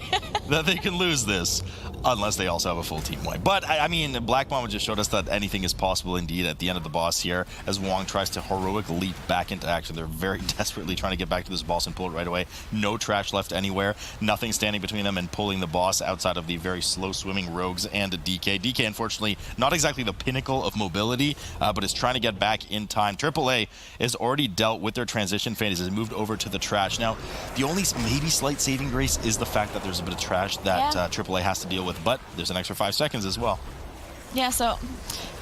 A: that they can lose this unless they also have a full team wipe. But, I mean, Black Mamba just showed us that anything is possible indeed at the end of the boss here as Wong tries to heroic leap back into action. They're very desperately trying to get back to this boss and pull it right away. No trash left anywhere. Nothing standing between them and pulling the boss outside of the very slow-swimming rogues and a DK. DK, unfortunately, not exactly the pinnacle of mobility, but is trying to get back in time. AAA is already dealt with their transition phase. Has moved over to the trash. Now, the only maybe slight saving grace is the fact that there's a bit of trash that AAA has to deal with, but there's an extra 5 seconds as well.
B: Yeah, so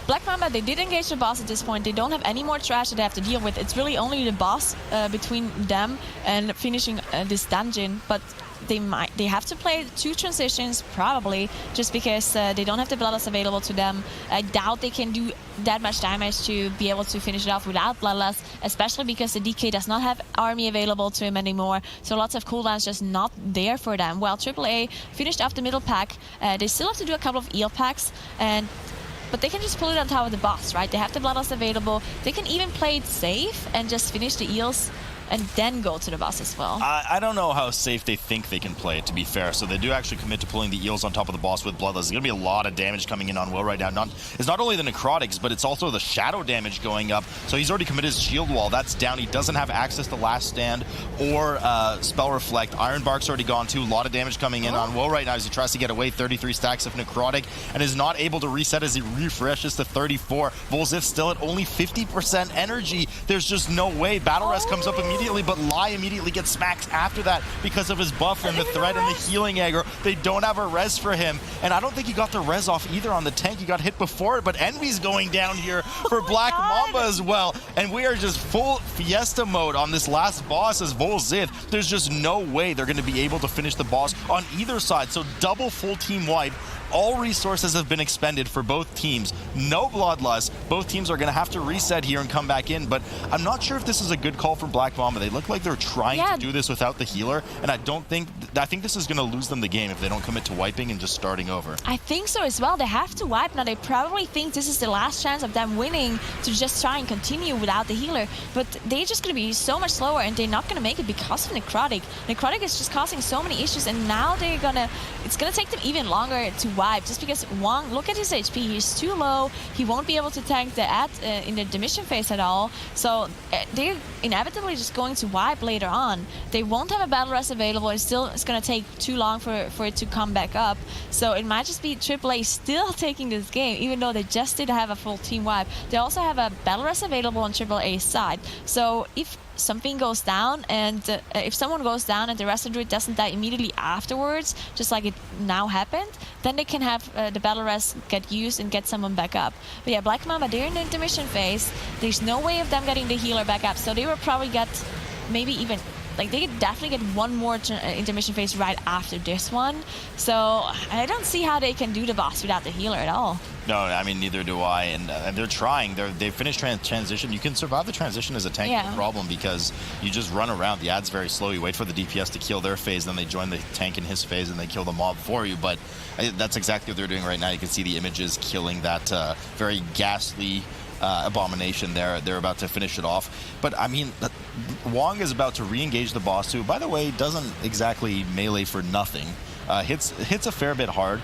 B: Black Mamba, they did engage the boss at this point. They don't have any more trash that they have to deal with. It's really only the boss between them and finishing this dungeon. But they have to play 2 transitions probably, just because they don't have the Bloodlust available to them. I doubt they can do that much damage to be able to finish it off without Bloodlust, especially because the DK does not have army available to him anymore. So lots of cooldowns just not there for them. Well, AAA finished off the middle pack. They still have to do a couple of eel packs, but they can just pull it on top of the boss, right? They have the Bloodlust available. They can even play it safe and just finish the eels and then go to the boss as well.
A: I don't know how safe they think they can play it, to be fair. So they do actually commit to pulling the eels on top of the boss with Bloodlust. There's going to be a lot of damage coming in on Will right now. It's not only the necrotics, but it's also the shadow damage going up. So he's already committed his shield wall. That's down. He doesn't have access to Last Stand or Spell Reflect. Iron Bark's already gone too. A lot of damage coming in on Will right now as he tries to get away. 33 stacks of necrotic and is not able to reset as he refreshes to 34. Vol'kaal still at only 50% energy. There's just no way. Battle Res comes up immediately, but Lai immediately gets smacked after that because of his buff and the threat and the healing aggro. They don't have a res for him, and I don't think he got the res off either on the tank. He got hit before it, but Envy's going down here for Black Mamba as well, and we are just full fiesta mode on this last boss as Vol'kaal. There's just no way they're going to be able to finish the boss on either side, so double full team wipe. All resources have been expended for both teams. No Bloodlust. Both teams are going to have to reset here and come back in, but I'm not sure if this is a good call from Black Mamba. They look like they're trying to do this without the healer, and I think this is going to lose them the game if they don't commit to wiping and just starting over.
B: I think so as well. They have to wipe now. They probably think this is the last chance of them winning to just try and continue without the healer, but they're just going to be so much slower, and they're not going to make it because of Necrotic. Necrotic is just causing so many issues, and now it's going to take them even longer to wipe, just because Wong, look at his HP, he's too low. He won't be able to tank the in the mission phase at all, so they're inevitably just going to wipe later on. They won't have a battle rest available. It's going to take too long for it to come back up, so it might just be AAA still taking this game, even though they just did have a full team wipe. They also have a battle rest available on AAA's side, so if something goes down, and if someone goes down and the rest of it doesn't die immediately afterwards, just like it now happened, then they can have the battle rest get used and get someone back up. But yeah, Black Mamba, they're in the intermission phase. There's no way of them getting the healer back up, so they will probably get maybe even, like, they could definitely get one more intermission phase right after this one. So I don't see how they can do the boss without the healer at all.
A: No, I mean, neither do I, and they're trying. They've finished transition. You can survive the transition as a tank, no problem, because you just run around. The ad's very slow. You wait for the DPS to kill their phase, then they join the tank in his phase, and they kill the mob for you. But that's exactly what they're doing right now. You can see the images killing that very ghastly abomination there. They're about to finish it off. But, I mean, Wong is about to re-engage the boss, who, by the way, doesn't exactly melee for nothing. Hits a fair bit hard.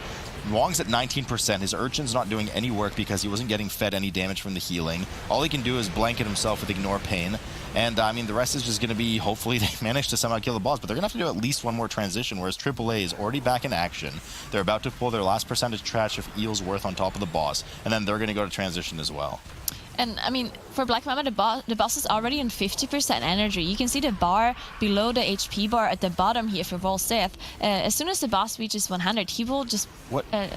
A: Wong's at 19%. His Urchin's not doing any work because he wasn't getting fed any damage from the healing. All he can do is blanket himself with Ignore Pain. And, I mean, the rest is just going to be, hopefully, they manage to somehow kill the boss. But they're going to have to do at least one more transition, whereas AAA is already back in action. They're about to pull their last percentage trash of Eel's worth on top of the boss. And then they're going to go to transition as well.
B: And I mean, for Black Mamba, the boss is already in 50% energy. You can see the bar below the HP bar at the bottom here for Vol'kaal. As soon as the boss reaches 100, he will just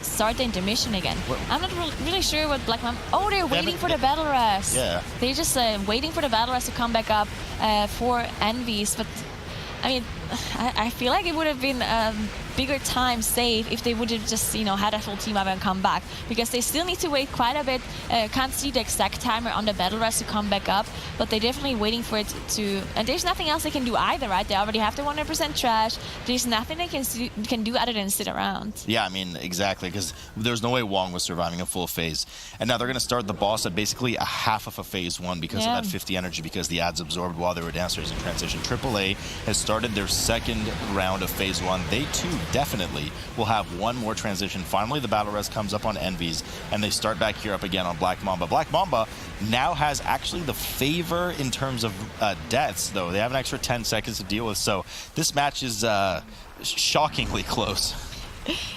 B: start the intermission again. I'm not really sure what Black Mamba... Oh, they're waiting for the battle rest.
A: Yeah.
B: They're just waiting for the battle rest to come back up for Envies. But, I mean, I feel like it would have been bigger time saved if they would have just, had a full team up and come back, because they still need to wait quite a bit. Can't see the exact timer on the battle rest to come back up, but they're definitely waiting for it to, and there's nothing else they can do either, right? They already have the 100% trash. There's nothing they can do other than sit around.
A: Yeah, I mean, exactly, because there's no way Wong was surviving a full phase. And now they're going to start the boss at basically a half of a phase one because of that 50 energy, because the ad's absorbed while they were downstairs in transition. AAA has started their second round of phase one. They too definitely will have one more transition. Finally, the battle res comes up on Envies, and they start back here up again on Black Mamba. Black Mamba now has actually the favor in terms of deaths, though. They have an extra 10 seconds to deal with, so this match is shockingly close.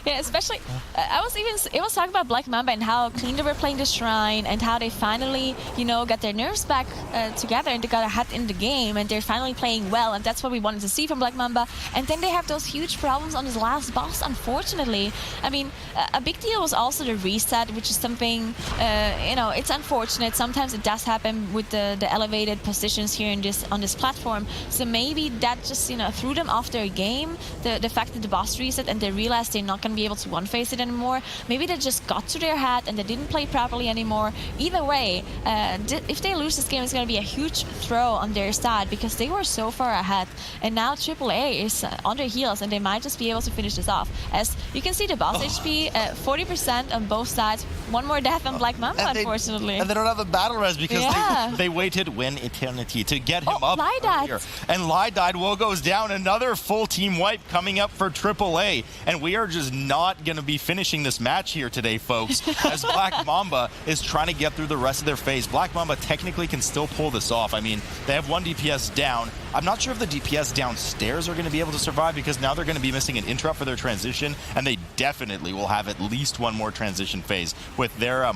B: Yeah, especially, it was talking about Black Mamba and how clean they were playing the Shrine and how they finally, got their nerves back together and they got ahead in the game and they're finally playing well, and that's what we wanted to see from Black Mamba. And then they have those huge problems on this last boss, unfortunately. I mean, a big deal was also the reset, which is something, it's unfortunate. Sometimes it does happen with the elevated positions here on this platform. So maybe that just, threw them off their game. The fact that the boss reset and they realized they're not going to be able to one-face it anymore. Maybe they just got to their head and they didn't play properly anymore. Either way, if they lose this game, it's going to be a huge throw on their side because they were so far ahead. And now AAA is on their heels and they might just be able to finish this off. As you can see, the boss HP, 40% on both sides. One more death on Black Mamba, unfortunately.
A: And they don't have a battle res because they waited Win Eternity to get him up earlier. And Lai died. Woe goes down. Another full team wipe coming up for AAA. And we are just not going to be finishing this match here today, folks, as Black Mamba is trying to get through the rest of their phase. Black Mamba technically can still pull this off. I mean, they have one DPS down. I'm not sure if the DPS downstairs are going to be able to survive because now they're going to be missing an interrupt for their transition, and they definitely will have at least one more transition phase with their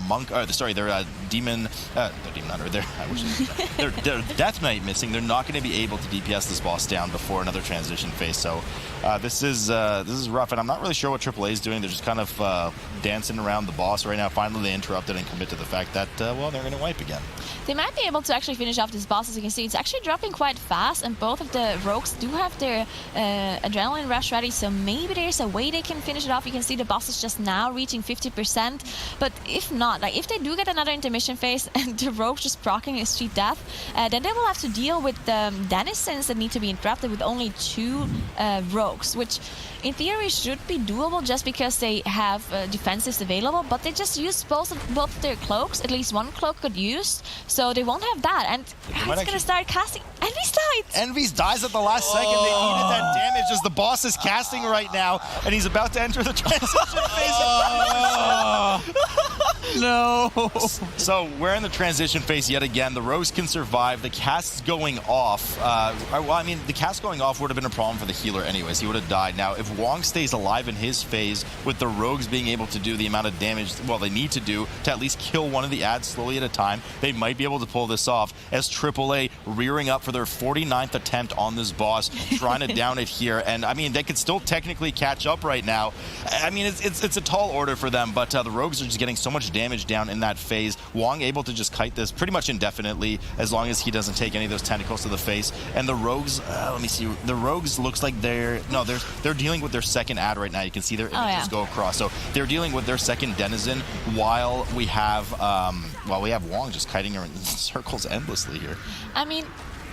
A: demon hunter, their Death Knight missing. They're not going to be able to DPS this boss down before another transition phase. So this is rough, and I'm not really sure what AAA is doing. They're just kind of dancing around the boss right now. Finally, they interrupted and commit to the fact that they're going to wipe again.
B: They might be able to actually finish off this boss. As you can see, it's actually dropping quite fast, and both of the rogues do have their adrenaline rush ready, so maybe there's a way they can finish it off. You can see the boss is just now reaching 50%, but if not, if they do get another intermission phase and the rogues just proccing his street death, then they will have to deal with the denizens that need to be interrupted with only 2 rogues, which in theory should be doable just because they have defensives available, but they just used both of their cloaks. At least one cloak got used, so they won't have that. And it's going to start casting. Envy's died!
A: Envy's dies at the last second. They needed that damage as the boss is casting right now, and he's about to enter the transition phase.
C: No!
A: So we're in the transition phase yet again. The rogues can survive. The cast's going off. The cast going off would have been a problem for the healer anyways. He would have died. Now, if Wong stays alive in his phase, with the rogues being able to do the amount of damage, they need to do to at least kill one of the ads slowly at a time, they might be able to pull this off, as AAA rearing up for their 49th attempt on this boss, trying to down it here. And, they could still technically catch up right now. It's a tall order for them, but the rogues are just getting so much damage down in that phase. Wong able to just kite this pretty much indefinitely, as long as he doesn't take any of those tentacles to the face. And the rogues, let me see, the rogues looks like they're dealing with their second ad right now. You can see their images go across. So they're dealing with their second denizen while we have Wong just kiting her in circles endlessly here.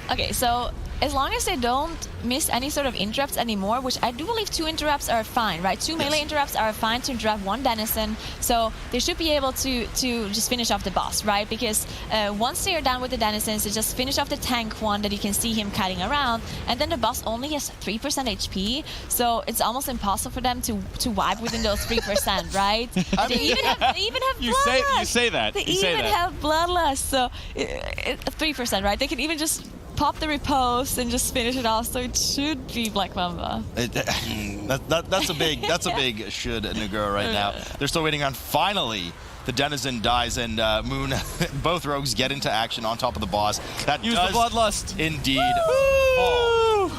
B: Okay, so as long as they don't miss any sort of interrupts anymore, which I do believe 2 interrupts are fine, right? 2 melee interrupts are fine to interrupt 1 denizen, so they should be able to just finish off the boss, right? Because once they are done with the denizens, they just finish off the tank one that you can see him kiting around, and then the boss only has 3% HP, so it's almost impossible for them to wipe within those 3%, right? They even have bloodlust.
C: You say that.
B: They even have bloodlust, so 3%, right? They can even just pop the repose and just finish it off, so it should be Black Mamba.
A: That's a big should Nagura right now. They're still waiting on finally. The denizen dies, and Moon, both rogues get into action on top of the boss. That
C: use the bloodlust.
A: Indeed.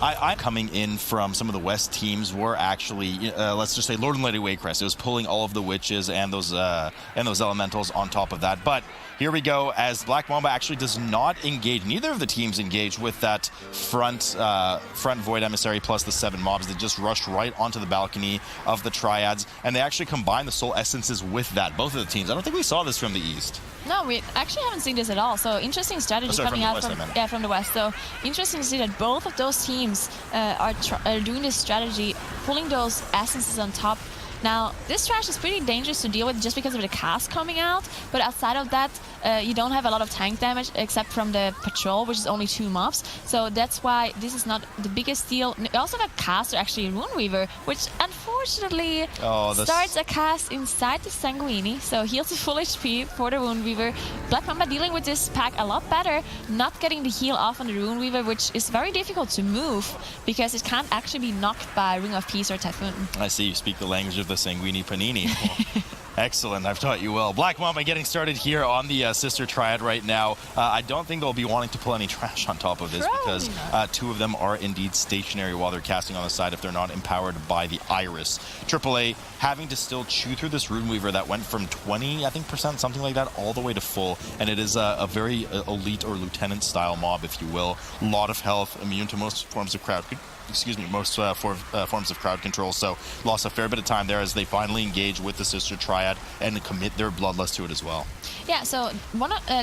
A: I'm coming in from some of the West teams were actually, let's just say, Lord and Lady Waycrest. It was pulling all of the witches and those elementals on top of that. But here we go, as Black Mamba actually does not engage. Neither of the teams engage with that front Void Emissary plus the 7 mobs. They just rushed right onto the balcony of the Triads, and they actually combine the Soul Essences with that. Both of the teams. I don't think we saw this from the East.
B: No, we actually haven't seen this at all. So interesting strategy coming out from the West. So interesting to see that both of those teams are doing this strategy, pulling those essences on top. Now, this trash is pretty dangerous to deal with just because of the cast coming out, but outside of that, you don't have a lot of tank damage except from the patrol, which is only 2 mobs, so that's why this is not the biggest deal. We also got caster, actually Runeweaver, which unfortunately unfortunately starts a cast inside the Sanguini, so heals to full HP for the Rune Weaver. Black Mamba dealing with this pack a lot better, not getting the heal off on the Rune Weaver, which is very difficult to move because it can't actually be knocked by Ring of Peace or Typhoon.
A: I see you speak the language of the Sanguini Panini. Excellent, I've taught you well. Black Mamba getting started here on the Sister Triad right now. I don't think they'll be wanting to pull any trash on top of this because two of them are indeed stationary while they're casting on the side if they're not empowered by the Iris. AAA having to still chew through this Rune Weaver that went from 20, I think, percent, something like that, all the way to full. And it is a very elite or lieutenant style mob, if you will. A lot of health, immune to most forms of crowd forms of crowd control, so lost a fair bit of time there as they finally engage with the Sister Triad and commit their bloodlust to it as well.
B: Yeah, so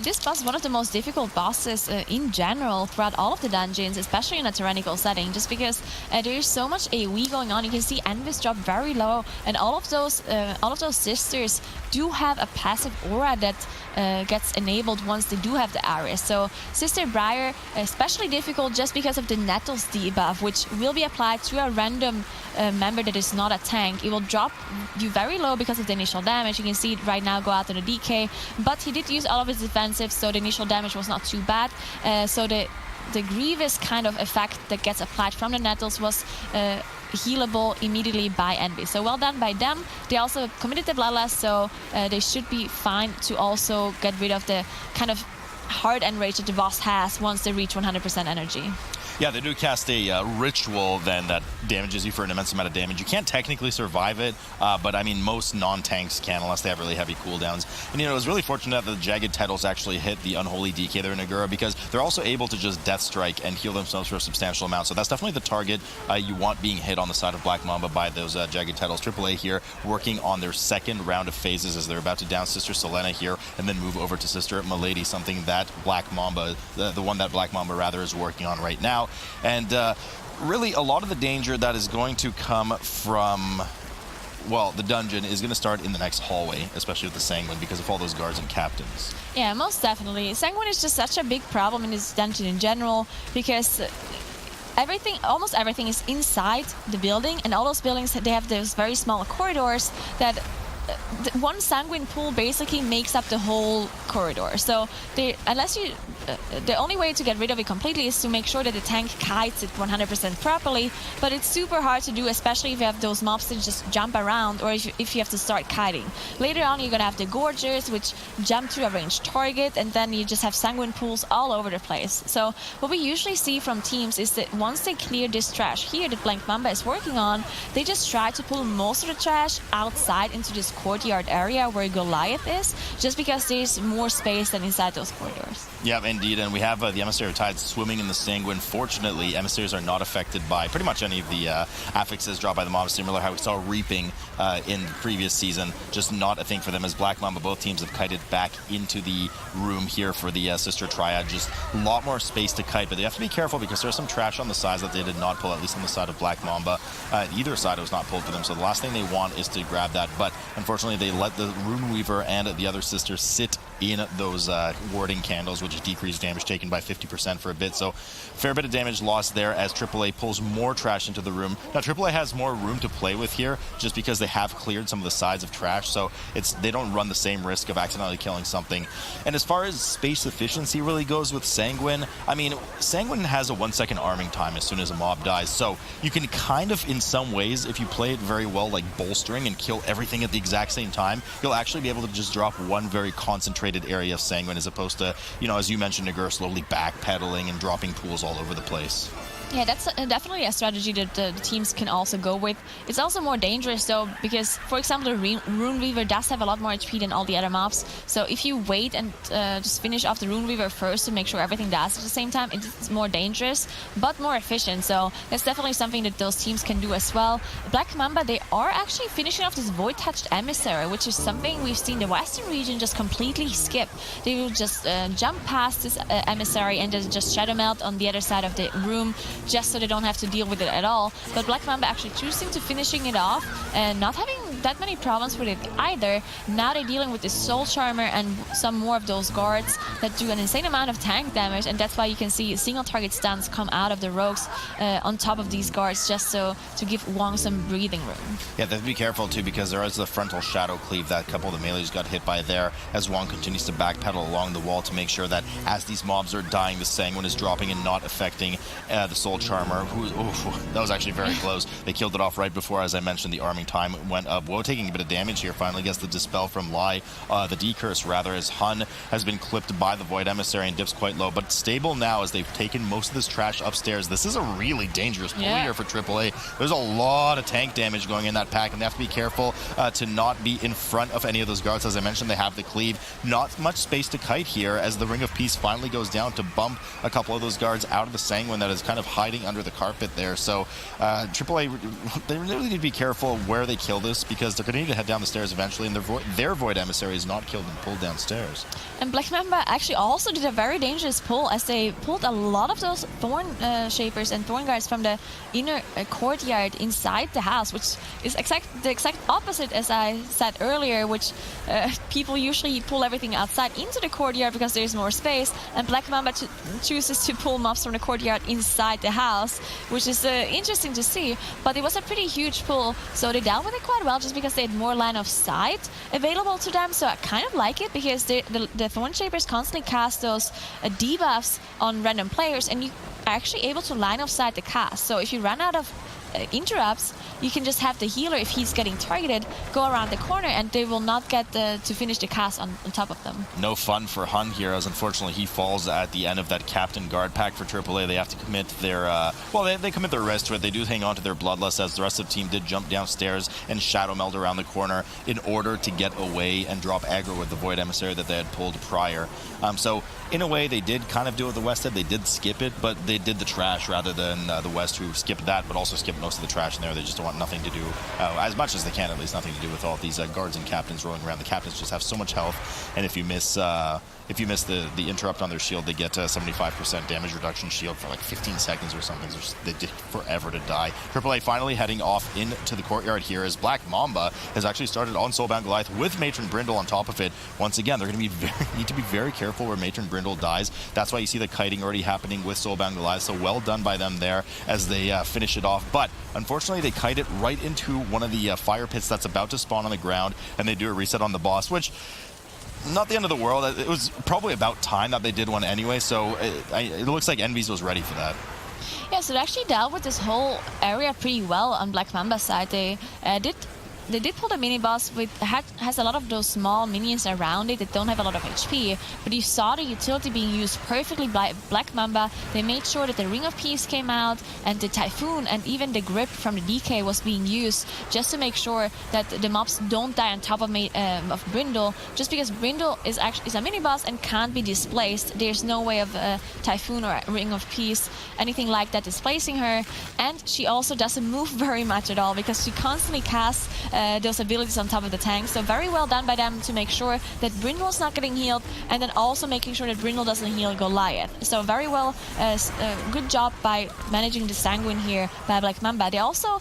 B: this boss is one of the most difficult bosses in general throughout all of the dungeons, especially in a tyrannical setting, just because there is so much AoE going on. You can see Envis drop very low, and all of those sisters do have a passive aura that gets enabled once they do have the Iris. So Sister Briar, especially difficult just because of the Nettles debuff, which will be applied to a random member that is not a tank. It will drop you very low because of the initial damage. You can see it right now go out on the DK, but he did use all of his defensive, so the initial damage was not too bad. So the grievous kind of effect that gets applied from the Nettles was healable immediately by Envy. So well done by them. They also committed the bloodlust, so they should be fine to also get rid of the kind of hard enrage that the boss has once they reach 100% energy.
A: Yeah, they do cast a ritual then that damages you for an immense amount of damage. You can't technically survive it, but I mean, most non-tanks can unless they have really heavy cooldowns. And you know, it was really fortunate that the Jagged Titles actually hit the Unholy DK there in Nagura because they're also able to just Death Strike and heal themselves for a substantial amount. So that's definitely the target you want being hit on the side of Black Mamba by those Jagged Titles. AAA here working on their second round of phases as they're about to down Sister Selena here and then move over to Sister Milady, something that Black Mamba, the one that Black Mamba rather is working on right now. And really a lot of the danger that is going to come from, well, the dungeon is going to start in the next hallway, especially with the Sanguine because of all those guards and captains.
B: Yeah, most definitely. Sanguine is just such a big problem in this dungeon in general because almost everything is inside the building, and all those buildings, they have those very small corridors that one Sanguine pool basically makes up the whole corridor. So the only way to get rid of it completely is to make sure that the tank kites it 100% properly, but it's super hard to do, especially if you have those mobs that just jump around or if you have to start kiting. Later on, you're gonna have the Gorgers, which jump to a ranged target, and then you just have Sanguine pools all over the place. So what we usually see from teams is that once they clear this trash here that Black Mamba is working on, they just try to pull most of the trash outside into this courtyard area where Goliath is, just because there's more space than inside those corridors.
A: Yeah, indeed, and we have the Emissary of Tides swimming in the Sanguine. Fortunately, Emissaries are not affected by pretty much any of the affixes dropped by the mobs, similar how we saw Reaping in the previous season. Just not a thing for them as Black Mamba. Both teams have kited back into the room here for the Sister Triad. Just a lot more space to kite, but they have to be careful because there's some trash on the sides that they did not pull, at least on the side of Black Mamba. Either side was not pulled for them, so the last thing they want is to grab that, but unfortunately they let the Rune Weaver and the other sister sit in those warding candles, which decreased damage taken by 50% for a bit. So fair bit of damage lost there as AAA pulls more trash into the room. Now AAA has more room to play with here just because they have cleared some of the sides of trash, so they don't run the same risk of accidentally killing something. And as far as space efficiency really goes with Sanguine, I mean, Sanguine has a 1 second arming time as soon as a mob dies, so you can kind of, in some ways, if you play it very well, like bolstering and kill everything at the exact same time, you'll actually be able to just drop one very concentrated area of Sanguine as opposed to, you know, as you mentioned, Nagur slowly backpedaling and dropping pools all over the place.
B: Yeah, that's definitely a strategy that the teams can also go with. It's also more dangerous though, because for example, the Rune Weaver does have a lot more HP than all the other mobs. So if you wait and just finish off the Rune Weaver first to make sure everything dies at the same time, it's more dangerous, but more efficient. So that's definitely something that those teams can do as well. Black Mamba, they are actually finishing off this Void-Touched Emissary, which is something we've seen the Western region just completely skip. They will just jump past this Emissary and just Shadow Melt on the other side of the room just so they don't have to deal with it at all. But Black Mamba actually choosing to finishing it off and not having that many problems with it either. Now they're dealing with the Soul Charmer and some more of those guards that do an insane amount of tank damage, and that's why you can see single target stuns come out of the rogues on top of these guards, just so to give Wong some breathing room.
A: Yeah, they have to be careful too, because there is the frontal shadow cleave that a couple of the melees got hit by there, as Wong continues to backpedal along the wall to make sure that as these mobs are dying, the Sanguine is dropping and not affecting the Soul Charmer, who, that was actually very close. They killed it off right before, as I mentioned, the arming time went up. WoW taking a bit of damage here, finally gets the Dispel from Lai, the Decurse rather, as Hun has been clipped by the Void Emissary and dips quite low, but stable now as they've taken most of this trash upstairs. This is a really dangerous pull here for AAA. There's a lot of tank damage going in that pack, and they have to be careful to not be in front of any of those guards. As I mentioned, they have the cleave. Not much space to kite here as the Ring of Peace finally goes down to bump a couple of those guards out of the Sanguine that is kind of hiding under the carpet there. So AAA, they really need to be careful where they kill this, because they're going to need to head down the stairs eventually, and their Void Emissary is not killed and pulled downstairs.
B: And Black Mamba actually also did a very dangerous pull, as they pulled a lot of those Thorn Shapers and Thorn Guards from the inner courtyard inside the house, which is the exact opposite as I said earlier, which people usually pull everything outside into the courtyard because there's more space, and Black Mamba chooses to pull mobs from the courtyard inside the house, which is interesting to see. But it was a pretty huge pull, so they dealt with it quite well just because they had more line of sight available to them. So I kind of like it, because the Thorn Shapers constantly cast those debuffs on random players, and you are actually able to line of sight the cast. So if you run out of interrupts, you can just have the healer, if he's getting targeted, go around the corner, and they will not get to finish the cast on top of them.
A: No fun for Hun here, as unfortunately he falls at the end of that Captain Guard pack for AAA. They have to commit their, they commit their rest to it. They do hang on to their Bloodlust, as the rest of the team did jump downstairs and shadow meld around the corner in order to get away and drop aggro with the Void Emissary that they had pulled prior. So in a way, they did kind of do what the West did. They did skip it, but they did the trash rather than the West, who skipped that, but also skipped most of the trash in there. They just don't want nothing to do, as much as they can at least, nothing to do with all these guards and captains rolling around. The captains just have so much health, and if you miss the interrupt on their shield, they get 75% damage reduction shield for like 15 seconds or something. They take forever to die. AAA finally heading off into the courtyard here, as Black Mamba has actually started on Soulbound Goliath with Matron Brindle on top of it. Once again, they're going to need to be very careful where Matron Brindle dies. That's why you see the kiting already happening with Soulbound Goliath. So well done by them there as they finish it off. But unfortunately, they kite it right into one of the fire pits that's about to spawn on the ground, and they do a reset on the boss, which, not the end of the world. It was probably about time that they did one anyway, so it looks like Envies was ready for that.
B: Yeah, so they actually dealt with this whole area pretty well on Black Mamba's side. They did pull the mini boss has a lot of those small minions around it that don't have a lot of HP, but you saw the utility being used perfectly by Black Mamba. They made sure that the Ring of Peace came out, and the Typhoon and even the Grip from the DK was being used just to make sure that the mobs don't die on top of Brindle, just because Brindle is a mini boss and can't be displaced. There's no way of Typhoon or Ring of Peace, anything like that, displacing her. And she also doesn't move very much at all, because she constantly casts those abilities on top of the tank. So very well done by them to make sure that Brindle's not getting healed, and then also making sure that Brindle doesn't heal Goliath. So very well, good job by managing the Sanguine here by Black Mamba. They also,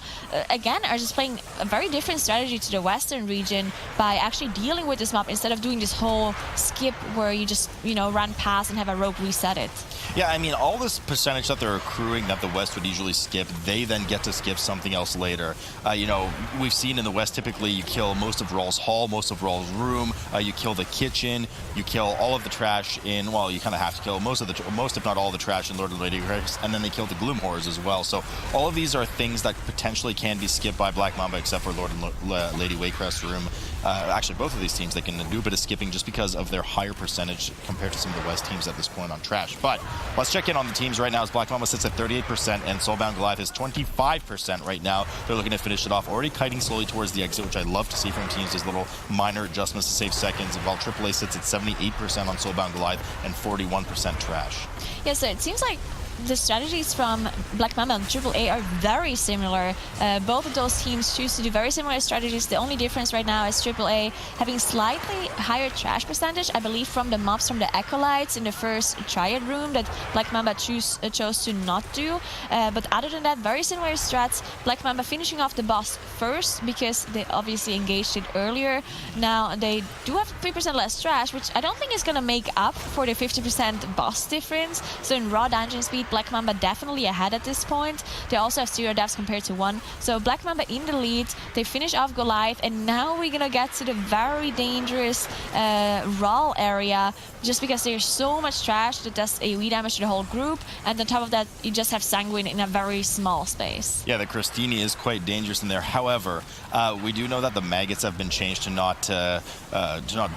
B: again, are just playing a very different strategy to the Western region by actually dealing with this mob instead of doing this whole skip where you just, run past and have a rogue reset it.
A: Yeah, I mean, all this percentage that they're accruing that the West would usually skip, they then get to skip something else later. We've seen in the West, typically you kill most of Rawl's Hall, most of Rawl's Room, you kill the kitchen, you kill all of the trash in, well, you kind of have to kill most if not all the trash in Lord and Lady Waycrest, and then they kill the Gloom Horrors as well. So all of these are things that potentially can be skipped by Black Mamba, except for Lord and Lady Waycrest Room. Actually, both of these teams, they can do a bit of skipping just because of their higher percentage compared to some of the West teams at this point on trash. But let's check in on the teams right now, as Black Mamba sits at 38% and Soulbound Goliath is 25% right now. They're looking to finish it off, already kiting slowly towards the exit, which I love to see from teams, these little minor adjustments to save seconds, while AAA sits at 78% on Soulbound Goliath and 41% trash.
B: Yeah, so it seems like the strategies from Black Mamba and AAA are very similar. Both of those teams choose to do very similar strategies. The only difference right now is AAA having slightly higher trash percentage, I believe, from the mobs from the Acolytes in the first Triad room that Black Mamba chose to not do. But other than that, very similar strats. Black Mamba finishing off the boss first because they obviously engaged it earlier. Now they do have 3% less trash, which I don't think is going to make up for the 50% boss difference. So in raw dungeon speed, Black Mamba definitely ahead at this point. They also have 0 deaths compared to 1. So Black Mamba in the lead. They finish off Goliath, and now we're gonna get to the very dangerous raw area, just because there's so much trash that does AoE damage to the whole group, and on top of that, you just have Sanguine in a very small space.
A: Yeah, the Christini is quite dangerous in there. However, we do know that the maggots have been changed to not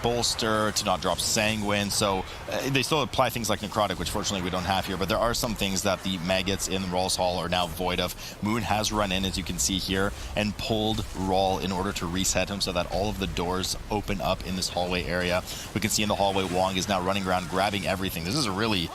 A: bolster, to not drop Sanguine, so they still apply things like Necrotic, which fortunately we don't have here, but there are some things that the maggots in Rawl's Hall are now void of. Moon has run in, as you can see here, and pulled Rawl in order to reset him so that all of the doors open up in this hallway area. We can see in the hallway Wong is now running around grabbing everything. This is a very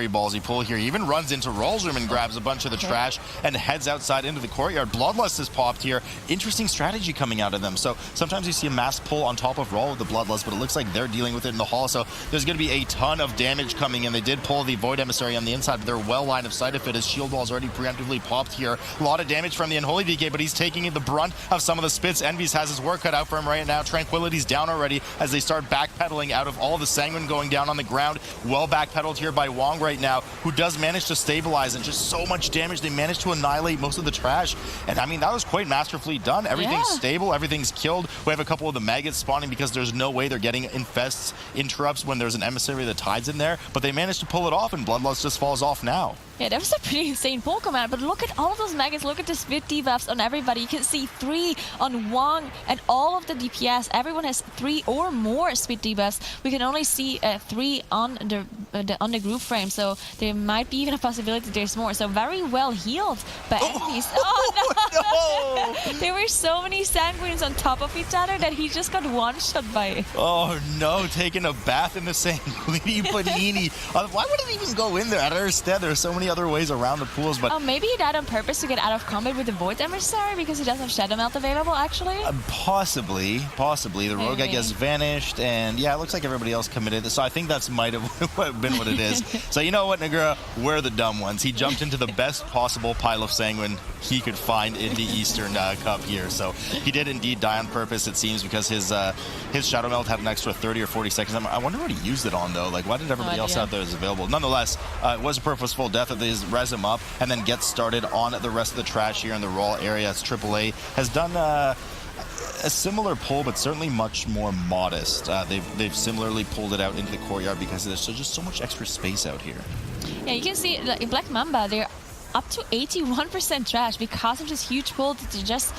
A: ballsy pull here. He even runs into Rawl's room and grabs a bunch of the trash and heads outside into the courtyard. Bloodlust has popped here. Interesting strategy coming out of them. So sometimes you see a mass pull on top of Rawl with the Bloodlust, but it looks like they're dealing with it in the hall. So there's going to be a ton of damage coming in. They did pull the Void Emissary on the inside, but they're well line of sight of it. His shield wall's already preemptively popped here. A lot of damage from the Unholy DK, but he's taking the brunt of some of the spits. Envies has his work cut out for him right now. Tranquility's down already as they start backpedaling out of all the Sanguine going down on the ground. Well backpedaled here by Wong right now, who does manage to stabilize, and just so much damage. They managed to annihilate most of the trash. And I mean, that was quite masterfully done. Everything's stable, everything's killed. We have a couple of the maggots spawning because there's no way they're getting infests, interrupts when there's an emissary that hides in there, but they managed to pull it off, and Bloodlust just falls off now.
B: Yeah, that was a pretty insane pull command, but look at all of those maggots, look at the spit debuffs on everybody. You can see 3 on Wong and all of the DPS. Everyone has 3 or more spit debuffs. We can only see 3 on the group frame, so there might be even a possibility there's more. So very well healed by enemies. Oh no! There were so many Sanguines on top of each other that he just got one-shot by it.
A: Oh no, taking a bath in the Sanguini Panini. Why would it even go in there? I don't understand. There are so many other ways around the pools, but...
B: Oh, maybe he died on purpose to get out of combat with the Void Emissary because he doesn't have Shadow Melt available, actually?
A: Possibly. The rogue, I guess, vanished, and yeah, it looks like everybody else committed. So I think that's might have been what it is. So you know what, Negura? We're the dumb ones. He jumped into the best possible pile of Sanguine he could find in the Eastern Cup here. So he did indeed die on purpose, it seems, because his Shadow Melt had an extra 30 or 40 seconds. I wonder what he used it on, though. Like, why did everybody else out there is available? Nonetheless, it was a purposeful death that they res him up and then get started on the rest of the trash here in the raw area. As AAA has done a similar pull, but certainly much more modest. They've similarly pulled it out into the courtyard because there's just so much extra space out here.
B: Yeah, you can see in Black Mamba, they're up to 81% trash because of this huge pull that they just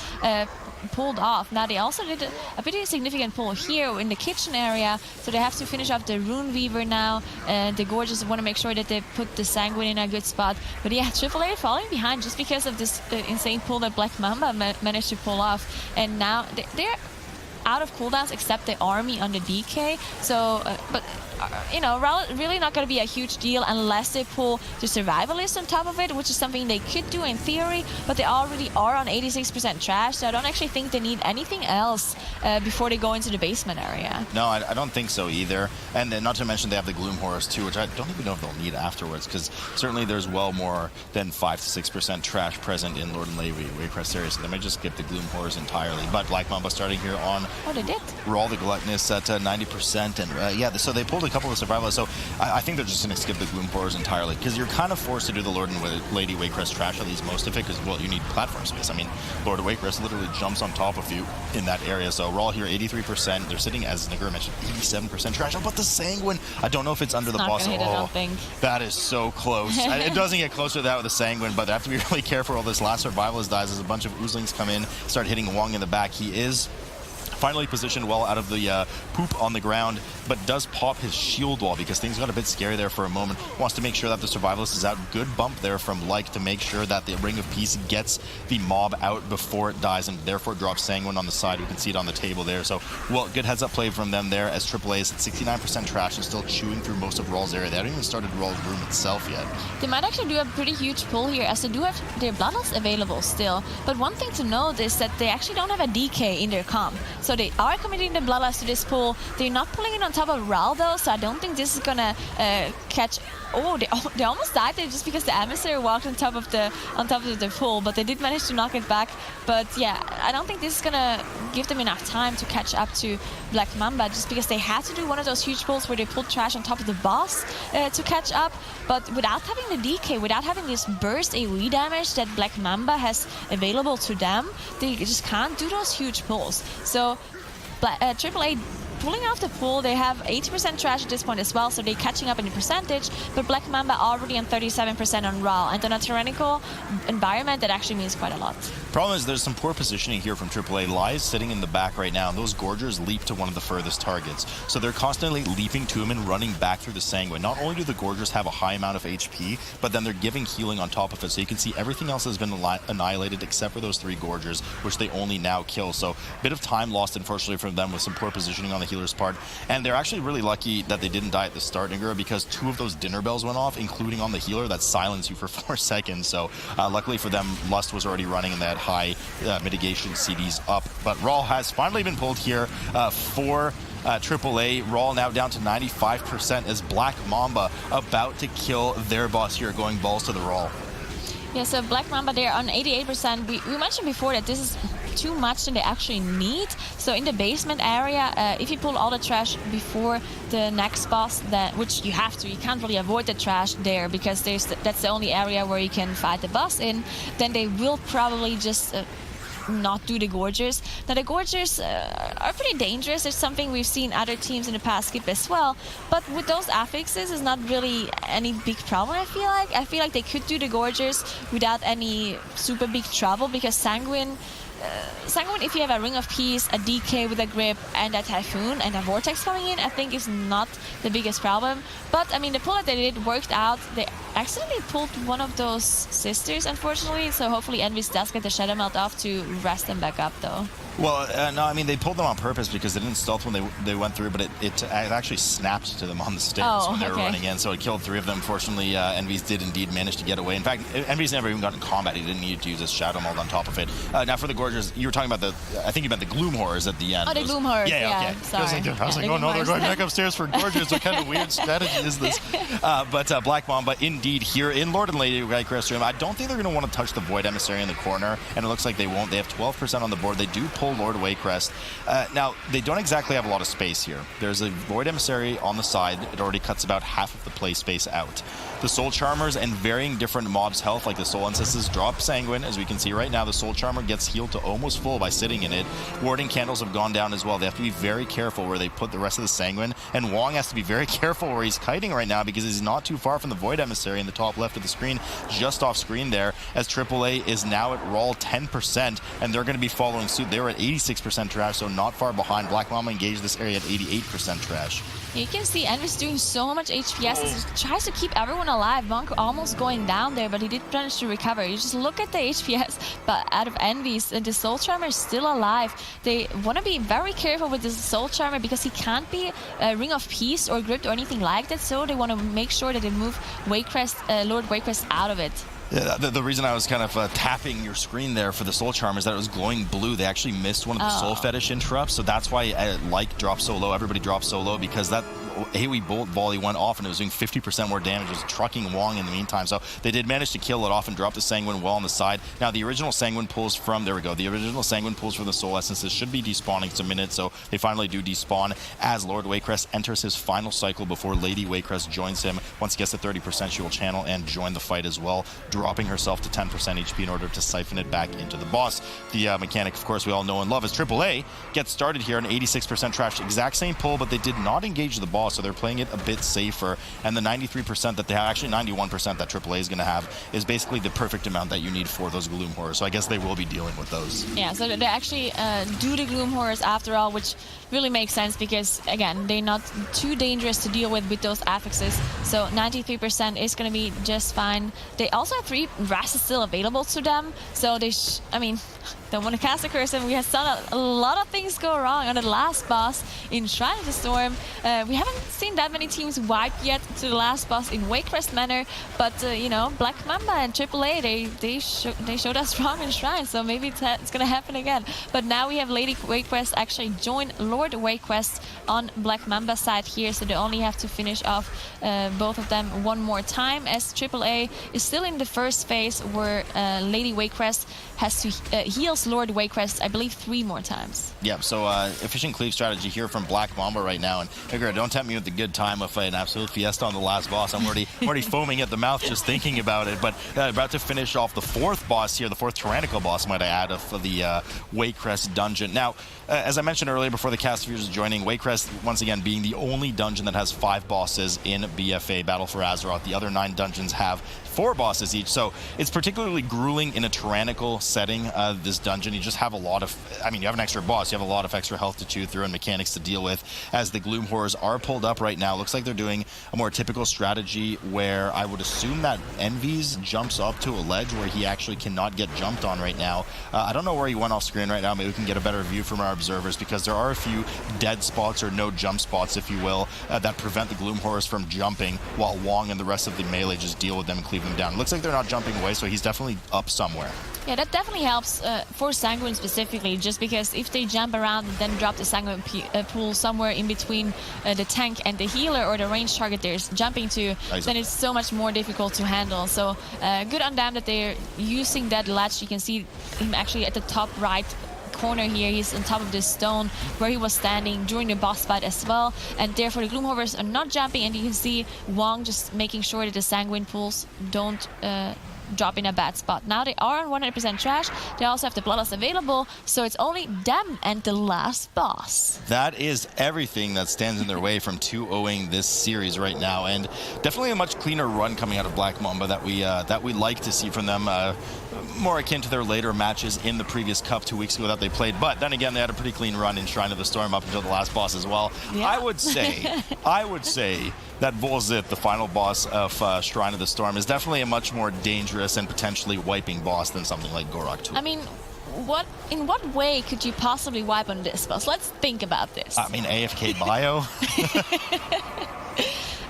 B: pulled off. Now they also did a pretty significant pull here in the kitchen area, so they have to finish off the Rune Weaver now. The Gorgeous want to make sure that they put the Sanguine in a good spot. But yeah, AAA falling behind just because of this insane pull that Black Mamba managed to pull off. And now they're out of cooldowns except the army on the DK. So, but you know, really not going to be a huge deal unless they pull the Survivalist on top of it, which is something they could do in theory, but they already are on 86% trash, so I don't actually think they need anything else before they go into the basement area.
A: No, I don't think so either. And then not to mention they have the Gloom Horrors too, which I don't even know if they'll need afterwards, because certainly there's well more than 5 to 6% trash present in Lord and Lady Waycrest area, so they might just skip the Gloom Horrors entirely. But Black Mamba starting here on
B: they did.
A: Raw the Gluttonous at 90%, and yeah, so they pulled a couple of survivalists, so I think they're just going to skip the Gloom Horrors entirely, because you're kind of forced to do the Lord and Lady Waycrest trash, at least most of it, because, well, you need platform space. I mean, Lord of Waycrest literally jumps on top of you in that area, so Raw here 83%, they're sitting, as Negura mentioned, 87% trash. How about the Sanguine? I don't know if it's under the boss. That is so close. It doesn't get closer to that with the Sanguine, but they have to be really careful. All this last survivalist dies as a bunch of Oozlings come in, start hitting Wong in the back. He is finally positioned well out of the poop on the ground, but does pop his shield wall because things got a bit scary there for a moment. Wants to make sure that the Survivalist is out. Good bump there from Like to make sure that the Ring of Peace gets the mob out before it dies, and therefore drops Sanguine on the side. We can see it on the table there. So, well, good heads-up play from them there, as AAA is at 69% trash and still chewing through most of Rawl's area. They haven't even started Rawl's room itself yet.
B: They might actually do a pretty huge pull here, as they do have their Bloodlust available still. But one thing to note is that they actually don't have a DK in their comp. So they are committing the Bloodlust to this pull. They're not pulling it on top of Ral though, so I don't think this is gonna catch. Oh, they almost died there just because the Emissary walked on top of the pool, but they did manage to knock it back. But yeah, I don't think this is gonna give them enough time to catch up to Black Mamba, just because they had to do one of those huge pulls where they pulled trash on top of the boss to catch up. But without having the DK, without having this burst AoE damage that Black Mamba has available to them, they just can't do those huge pulls. So AAA pulling off the pool, they have 80% trash at this point as well, so they're catching up in the percentage, but Black Mamba already on 37% on Raw, and on a tyrannical environment, that actually means quite a lot.
A: Problem is there's some poor positioning here from AAA. Lies sitting in the back right now, and those Gorgers leap to one of the furthest targets. So they're constantly leaping to him and running back through the Sanguine. Not only do the Gorgers have a high amount of HP, but then they're giving healing on top of it, so you can see everything else has been annihilated except for those 3 Gorgers, which they only now kill. So a bit of time lost, unfortunately, from them with some poor positioning on the healer's part. And they're actually really lucky that they didn't die at the start, Nigura, because 2 of those dinner bells went off, including on the healer that silence you for 4 seconds. So luckily for them, Lust was already running in that high mitigation CDs up. But Raw has finally been pulled here for AAA. Raw now down to 95% as Black Mamba about to kill their boss here, going balls to the Raw.
B: Yeah, so Black Mamba, they're on 88%. We mentioned before that this is too much than they actually need. So in the basement area, if you pull all the trash before the next boss, which you have to, you can't really avoid the trash there because that's the only area where you can fight the boss in, then they will probably just not do the Gorgers. Now the Gorgers are pretty dangerous. It's something we've seen other teams in the past skip as well, but with those affixes it's not really any big problem. I feel like they could do the Gorgers without any super big trouble, because Sanguine, if you have a Ring of Peace, a DK with a grip, and a Typhoon and a Vortex coming in, I think is not the biggest problem. But I mean, the pull that they did worked out. They accidentally pulled one of those sisters, unfortunately, so hopefully Envy's does get the Shadow Melt off to rest them back up though.
A: Well, no, I mean, they pulled them on purpose because they didn't stealth when they went through, but it actually snapped to them on the stairs when they were running in, so it killed 3 of them. Fortunately, Envy's did indeed manage to get away. In fact, Envy's never even got in combat. He didn't need to use his Shadow Meld on top of it. Now for the Gorgers, you were talking about I think you meant the Gloom Horrors at the end.
B: Oh, the Gloom Horrors,
A: yeah. Okay.
B: Sorry.
A: I was like, oh no, they're going back upstairs for Gorgers. What kind of weird strategy is this? But Black Mamba, indeed, here in Lord and Lady Waycrest room, I don't think they're going to want to touch the Void Emissary in the corner, and it looks like they won't. They have 12% on the board. They do pull Lord Waycrest. Now, they don't exactly have a lot of space here. There's a Void Emissary on the side. It already cuts about half of the play space out. The Soul Charmers and varying different mobs' health, like the Soul Ancestors, drop Sanguine. As we can see right now, the Soul Charmer gets healed to almost full by sitting in it. Warding Candles have gone down as well. They have to be very careful where they put the rest of the Sanguine. And Wong has to be very careful where he's kiting right now, because he's not too far from the Void Emissary in the top left of the screen, just off screen there, as AAA is now at Raw 10%, and they're going to be following suit. They were at 86% trash, so not far behind. Black Mamba engaged this area at 88% trash.
B: You can see Envy's doing so much HPS. He tries to keep everyone alive. Monk almost going down there, but he did manage to recover. You just look at the HPS but out of Envy's, and the Soul Charmer is still alive. They want to be very careful with this Soul Charmer because he can't be a Ring of Peace or gripped or anything like that, so they want to make sure that they move Waycrest, Lord Waycrest out of it.
A: Yeah, the reason I was kind of tapping your screen there for the Soul Charm is that it was glowing blue. They actually missed one of the Soul Fetish interrupts, so that's why Like dropped so low. Everybody dropped so low because that AoE bolt volley went off and it was doing 50% more damage. It was trucking Wong in the meantime, so they did manage to kill it off and drop the Sanguine well on the side. Now the original Sanguine pulls from, there we go, the original Sanguine pulls from the Soul Essences should be despawning. It's a minute, so they finally do despawn as Lord Waycrest enters his final cycle before Lady Waycrest joins him. Once he gets to 30%, she will channel and join the fight as well, dropping herself to 10% HP in order to siphon it back into the boss. The mechanic, of course, we all know and love is AAA gets started here on 86% trash. Exact same pull, but they did not engage the boss. so they're playing it a bit safer. And the 93% that they have, actually 91% that AAA is going to have, is basically the perfect amount that you need for those Gloom Horrors. So I guess they will be dealing with those.
B: Yeah, so they actually do the Gloom Horrors after all, which really makes sense because, again, they're not too dangerous to deal with those affixes. So 93% is going to be just fine. They also have 3 Rasses still available to them. So they, I mean, don't want to cast a curse, and we have seen a lot of things go wrong on the last boss in Shrine of the Storm. We haven't seen that many teams wipe yet to the last boss in Waycrest Manor, but you know, Black Mamba and AAA, they showed us wrong in Shrine, so maybe it's gonna happen again. But now we have Lady Waycrest actually join Lord Waycrest on Black Mamba's side here, so they only have to finish off both of them one more time, as AAA is still in the first phase where Lady Waycrest has to heals Lord Waycrest, I believe, 3 more times.
A: Yeah, so efficient cleave strategy here from Black Mamba right now. And figure, don't tempt me with the good time of an absolute fiesta on the last boss. I'm already foaming at the mouth just thinking about it. But about to finish off the 4th boss here, the 4th tyrannical boss, might I add, of the Waycrest dungeon. Now, as I mentioned earlier before the cast viewers joining, Waycrest, once again, being the only dungeon that has 5 bosses in BFA, Battle for Azeroth. The other 9 dungeons have 4 bosses each, so it's particularly grueling in a tyrannical setting, this dungeon. You just have a lot of, I mean, you have an extra boss, you have a lot of extra health to chew through and mechanics to deal with as the Gloom Horrors are pulled up right now. Looks like they're doing a more typical strategy where I would assume that Envy's jumps up to a ledge where he actually cannot get jumped on right now. I don't know where he went off screen right now. Maybe we can get a better view from our observers, because there are a few dead spots, or no jump spots, if you will, that prevent the Gloom Horrors from jumping, while Wong and the rest of the melee just deal with them and cleave them down. It looks like they're not jumping away, so he's definitely up somewhere.
B: Yeah, that definitely helps for Sanguine specifically, just because if they jump around and then drop the Sanguine pool somewhere in between the tank and the healer or the range target they're jumping to, then it's so much more difficult to handle. So good on them that they're using that latch. You can see him actually at the top right corner here. He's on top of this stone where he was standing during the boss fight as well, and therefore the Gloom Horrors are not jumping, and you can see Wong just making sure that the Sanguine pools don't drop in a bad spot. Now they are on 100% trash. They also have the Bloodlust available, so it's only them and the last boss.
A: That is everything that stands in their way from 2-0ing this series right now, and definitely a much cleaner run coming out of Black Mamba that we like to see from them. More akin to their later matches in the previous Cup 2 weeks ago that they played. But then again, they had a pretty clean run in Shrine of the Storm up until the last boss as well. Yeah. I would say that Vol'kaal, the final boss of Shrine of the Storm, is definitely a much more dangerous and potentially wiping boss than something like Gorak 2.
B: I mean, in what way could you possibly wipe on this boss? Let's think about this.
A: I mean, AFK bio.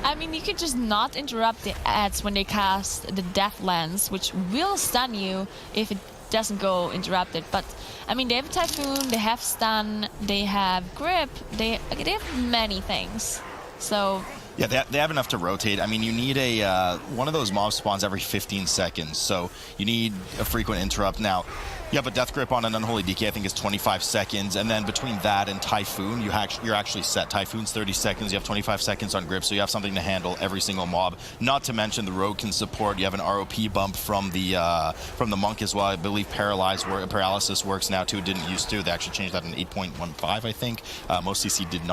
B: I mean, you could just not interrupt the ads when they cast the Death Lens, which will stun you if it doesn't go interrupted. But I mean, they have Typhoon, they have Stun, they have Grip, they have many things. So
A: yeah, they have enough to rotate. I mean, you need a one of those mob spawns every 15 seconds, so you need a frequent interrupt. Now, you have a Death Grip on an Unholy DK, I think is 25 seconds, and then between that and Typhoon, you're actually set. Typhoon's 30 seconds, you have 25 seconds on Grip, so you have something to handle every single mob. Not to mention the Rogue can support, you have an ROP bump from the Monk as well. I believe Paralysis works now too, it didn't used to. They actually changed that in 8.15, I think. Most CC did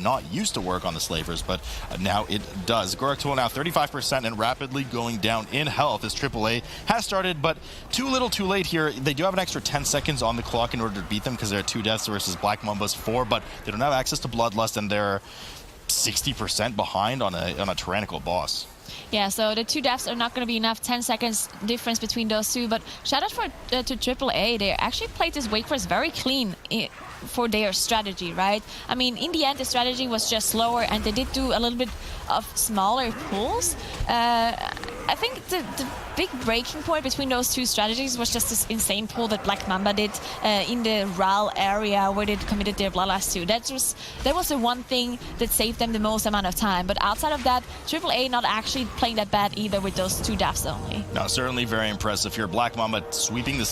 A: not used to work on the Slavers, but now it does. Gorak Tool now 35% and rapidly going down in health as AAA has started, but too little too late here. They do have an extra 10 seconds on the clock in order to beat them because they're at 2 deaths versus Black Mamba's 4, but they don't have access to Bloodlust, and they're 60% behind on a tyrannical boss.
B: Yeah, so the 2 deaths are not going to be enough. 10 seconds difference between those two, but shout out to AAA. They actually played this Waycrest very clean for their strategy, right? I mean, in the end, the strategy was just slower, and they did do a little bit of smaller pulls. I think the big breaking point between those two strategies was just this insane pull that Black Mamba did in the Ral area where they committed their Bloodlust to. That was the one thing that saved them the most amount of time. But outside of that, AAA not actually playing that bad either with those 2 deaths only.
A: No, certainly very impressive here. Black Mamba sweeping the